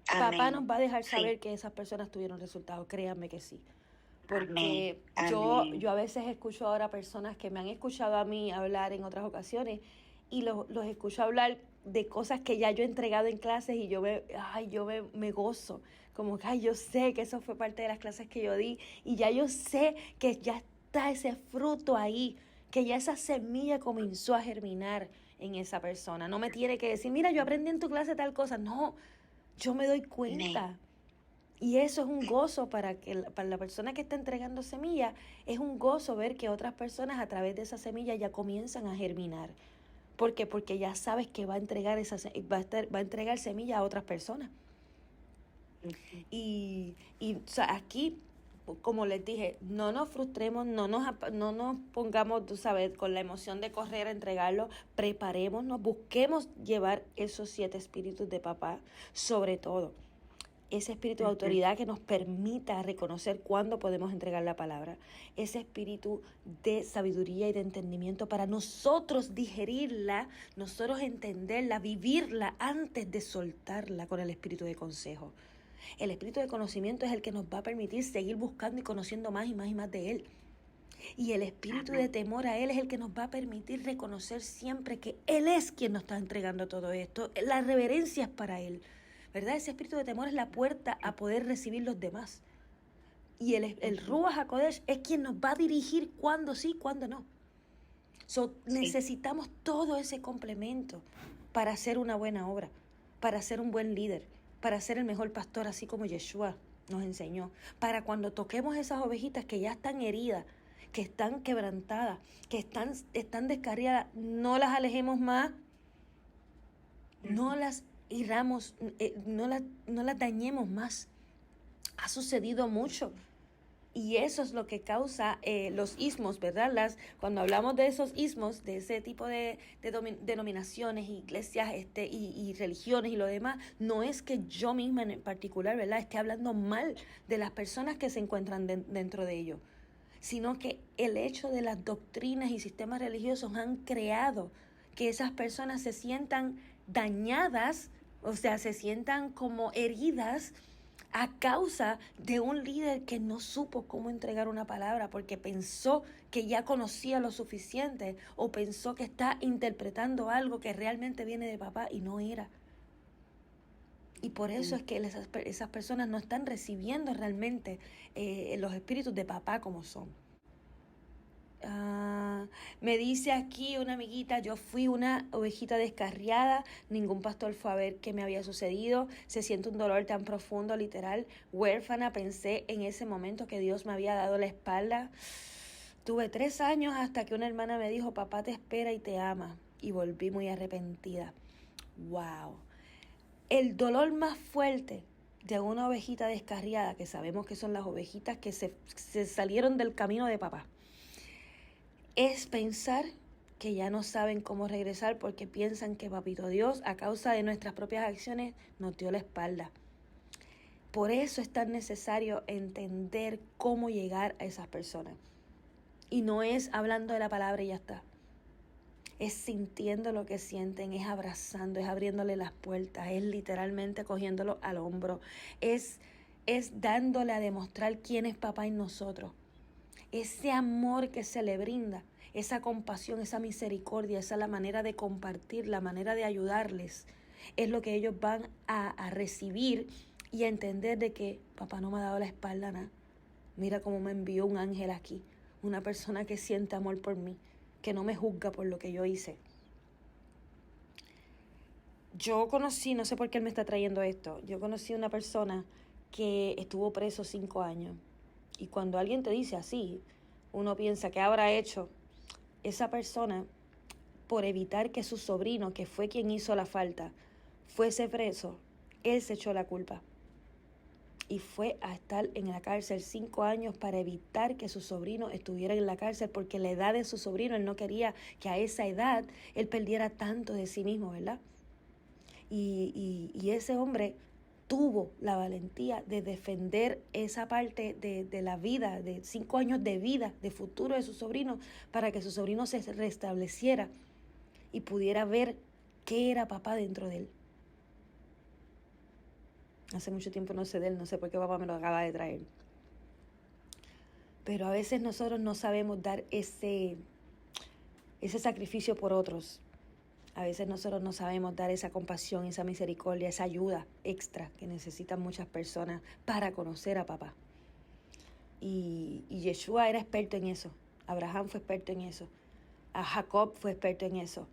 Papá nos va a dejar saber que esas personas tuvieron resultados, créanme que sí. Porque yo a veces escucho ahora personas que me han escuchado a mí hablar en otras ocasiones y los escucho hablar de cosas que ya yo he entregado en clases y yo me gozo. Como que yo sé que eso fue parte de las clases que yo di y ya yo sé que ya está ese fruto ahí, que ya esa semilla comenzó a germinar en esa persona. No me tiene que decir, mira, yo aprendí en tu clase tal cosa. No, yo me doy cuenta. Y eso es un gozo para la persona que está entregando semilla, es un gozo ver que otras personas a través de esa semilla ya comienzan a germinar. ¿Por qué? Porque ya sabes que va a entregar va a entregar semilla a otras personas. O sea, aquí, como les dije, no nos frustremos, no nos pongamos, tú sabes, con la emoción de correr a entregarlo. Preparémonos, busquemos llevar esos 7 espíritus de papá, sobre todo ese espíritu de autoridad que nos permita reconocer cuándo podemos entregar la palabra, ese espíritu de sabiduría y de entendimiento para nosotros digerirla, nosotros entenderla, vivirla antes de soltarla con el espíritu de consejo. El espíritu de conocimiento es el que nos va a permitir seguir buscando y conociendo más y más y más de Él. Y el espíritu de temor a Él es el que nos va a permitir reconocer siempre que Él es quien nos está entregando todo esto. La reverencia es para Él, ¿verdad? Ese espíritu de temor es la puerta a poder recibir los demás. Y el Ruach HaKodesh es quien nos va a dirigir cuándo sí, cuándo no. Necesitamos todo ese complemento para hacer una buena obra, para ser un buen líder, para ser el mejor pastor, así como Yeshua nos enseñó. Para cuando toquemos esas ovejitas que ya están heridas, que están quebrantadas, que están descarriadas, no las alejemos más, no las irramos, no las dañemos más. Ha sucedido mucho. Y eso es lo que causa los ismos, ¿verdad? Cuando hablamos de esos ismos, de ese tipo de denominaciones, iglesias y religiones y lo demás, no es que yo misma en particular, ¿verdad?, esté hablando mal de las personas que se encuentran dentro de ellos, sino que el hecho de las doctrinas y sistemas religiosos han creado que esas personas se sientan dañadas, o sea, se sientan como heridas a causa de un líder que no supo cómo entregar una palabra porque pensó que ya conocía lo suficiente o pensó que está interpretando algo que realmente viene de papá y no era. Y por eso es que esas personas no están recibiendo realmente los espíritus de papá como son. Me dice aquí una amiguita, yo fui una ovejita descarriada, ningún pastor fue a ver qué me había sucedido, se siente un dolor tan profundo, literal, huérfana, pensé en ese momento que Dios me había dado la espalda. Tuve 3 años hasta que una hermana me dijo, papá te espera y te ama, y volví muy arrepentida. Wow. El dolor más fuerte de una ovejita descarriada, que sabemos que son las ovejitas que se salieron del camino de papá, es pensar que ya no saben cómo regresar porque piensan que Papito Dios, a causa de nuestras propias acciones, nos dio la espalda. Por eso es tan necesario entender cómo llegar a esas personas. Y no es hablando de la palabra y ya está. Es sintiendo lo que sienten, es abrazando, es abriéndole las puertas, es literalmente cogiéndolo al hombro, es dándole a demostrar quién es papá en nosotros. Ese amor que se le brinda, esa compasión, esa misericordia, esa es la manera de compartir, la manera de ayudarles, es lo que ellos van a recibir y a entender de que papá no me ha dado la espalda nada. Mira cómo me envió un ángel aquí, una persona que siente amor por mí, que no me juzga por lo que yo hice. Yo conocí, no sé por qué él me está trayendo esto, yo conocí una persona que estuvo preso 5 años. Y cuando alguien te dice así, uno piensa, ¿qué habrá hecho esa persona por evitar que su sobrino, que fue quien hizo la falta, fuese preso? Él se echó la culpa y fue a estar en la cárcel 5 años para evitar que su sobrino estuviera en la cárcel, porque la edad de su sobrino, él no quería que a esa edad él perdiera tanto de sí mismo, ¿verdad? Y ese hombre tuvo la valentía de defender esa parte de la vida, de 5 años de vida, de futuro de su sobrino, para que su sobrino se restableciera y pudiera ver qué era papá dentro de él. Hace mucho tiempo no sé de él, no sé por qué papá me lo acaba de traer. Pero a veces nosotros no sabemos dar ese sacrificio por otros. A veces nosotros no sabemos dar esa compasión, esa misericordia, esa ayuda extra que necesitan muchas personas para conocer a papá. Y Yeshua era experto en eso. Abraham fue experto en eso. Jacob fue experto en eso.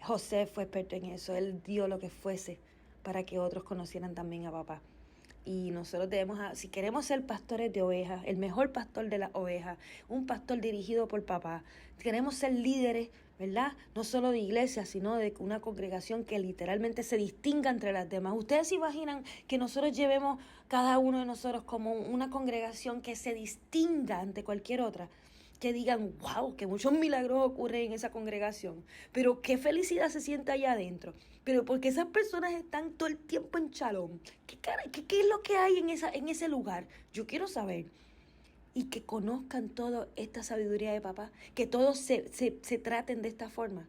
José fue experto en eso. Él dio lo que fuese para que otros conocieran también a papá. Y nosotros debemos, si queremos ser pastores de ovejas, el mejor pastor de las ovejas, un pastor dirigido por papá, queremos ser líderes, ¿verdad? No solo de iglesia, sino de una congregación que literalmente se distinga entre las demás. ¿Ustedes se imaginan que nosotros llevemos cada uno de nosotros como una congregación que se distinga ante cualquier otra? Que digan, wow, que muchos milagros ocurren en esa congregación, pero qué felicidad se siente allá adentro, pero porque esas personas están todo el tiempo en Shalom. ¿Qué es lo que hay en ese lugar? Yo quiero saber. Y que conozcan toda esta sabiduría de papá, que todos se traten de esta forma.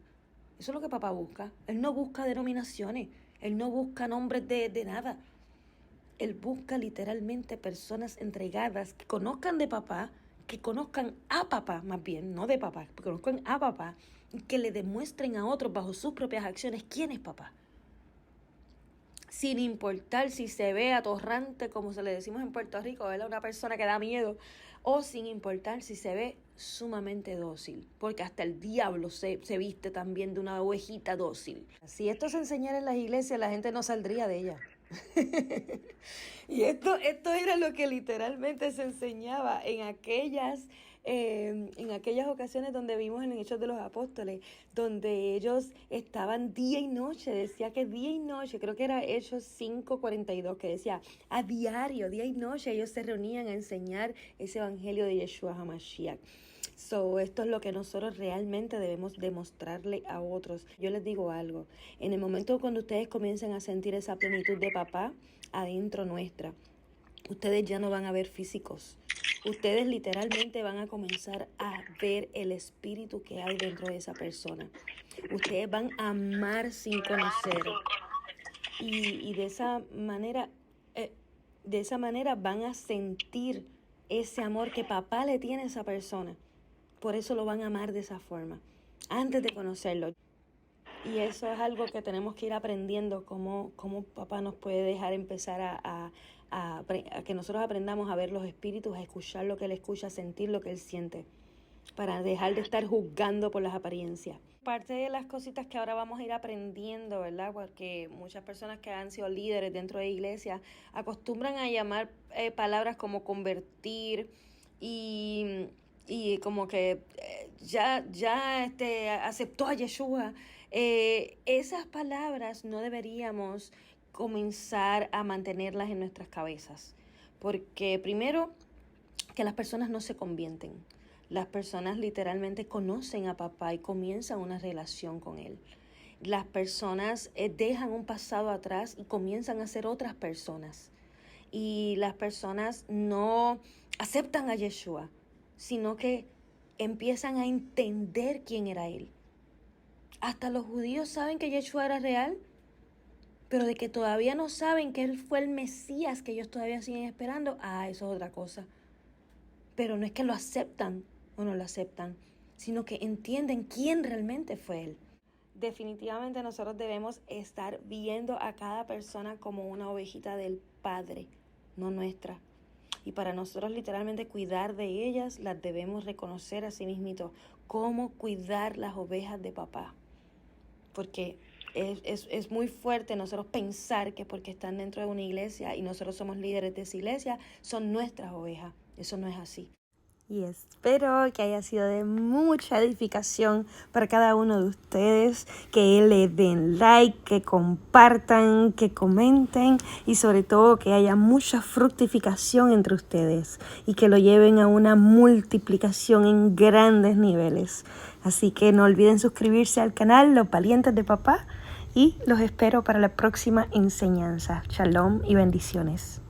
Eso es lo que papá busca. Él no busca denominaciones, él no busca nombres de nada. Él busca literalmente personas entregadas que conozcan de papá, que conozcan a papá, más bien, no de papá, que conozcan a papá, y que le demuestren a otros bajo sus propias acciones quién es papá. Sin importar si se ve atorrante, como se le decimos en Puerto Rico, ¿verdad? Una persona que da miedo, o sin importar si se ve sumamente dócil, porque hasta el diablo se viste también de una ovejita dócil. Si esto se enseñara en las iglesias, la gente no saldría de ella. Y esto era lo que literalmente se enseñaba en aquellas ocasiones donde vimos en Hechos de los Apóstoles, donde ellos estaban día y noche, decía que día y noche, creo que era Hechos 5:42, que decía a diario, día y noche, ellos se reunían a enseñar ese evangelio de Yeshua HaMashiach. Esto es lo que nosotros realmente debemos demostrarle a otros. Yo les digo algo, en el momento cuando ustedes comiencen a sentir esa plenitud de papá adentro nuestra, ustedes ya no van a ver físicos. Ustedes literalmente van a comenzar a ver el espíritu que hay dentro de esa persona. Ustedes van a amar sin conocer. Y de esa manera van a sentir ese amor que papá le tiene a esa persona. Por eso lo van a amar de esa forma, antes de conocerlo. Y eso es algo que tenemos que ir aprendiendo, cómo papá nos puede dejar empezar a que nosotros aprendamos a ver los espíritus, a escuchar lo que él escucha, a sentir lo que él siente, para dejar de estar juzgando por las apariencias. Parte de las cositas que ahora vamos a ir aprendiendo, ¿verdad? Porque muchas personas que han sido líderes dentro de iglesias acostumbran a llamar palabras como convertir y como que ya aceptó a Yeshua. Esas palabras no deberíamos comenzar a mantenerlas en nuestras cabezas, porque primero, que las personas no se convierten. Las personas literalmente conocen a papá y comienzan una relación con él. Las personas dejan un pasado atrás y comienzan a ser otras personas. Y las personas no aceptan a Yeshua, sino que empiezan a entender quién era él. Hasta los judíos saben que Yeshua era real, pero de que todavía no saben que él fue el Mesías que ellos todavía siguen esperando, eso es otra cosa. Pero no es que lo aceptan o no lo aceptan, sino que entienden quién realmente fue él. Definitivamente nosotros debemos estar viendo a cada persona como una ovejita del Padre, no nuestra. Y para nosotros literalmente cuidar de ellas, las debemos reconocer a sí mismito, cómo cuidar las ovejas de papá. Porque es muy fuerte nosotros pensar que porque están dentro de una iglesia y nosotros somos líderes de esa iglesia, son nuestras ovejas. Eso no es así. Y espero que haya sido de mucha edificación para cada uno de ustedes, que le den like, que compartan, que comenten y sobre todo que haya mucha fructificación entre ustedes y que lo lleven a una multiplicación en grandes niveles. Así que no olviden suscribirse al canal Los Valientes de Papá y los espero para la próxima enseñanza. Shalom y bendiciones.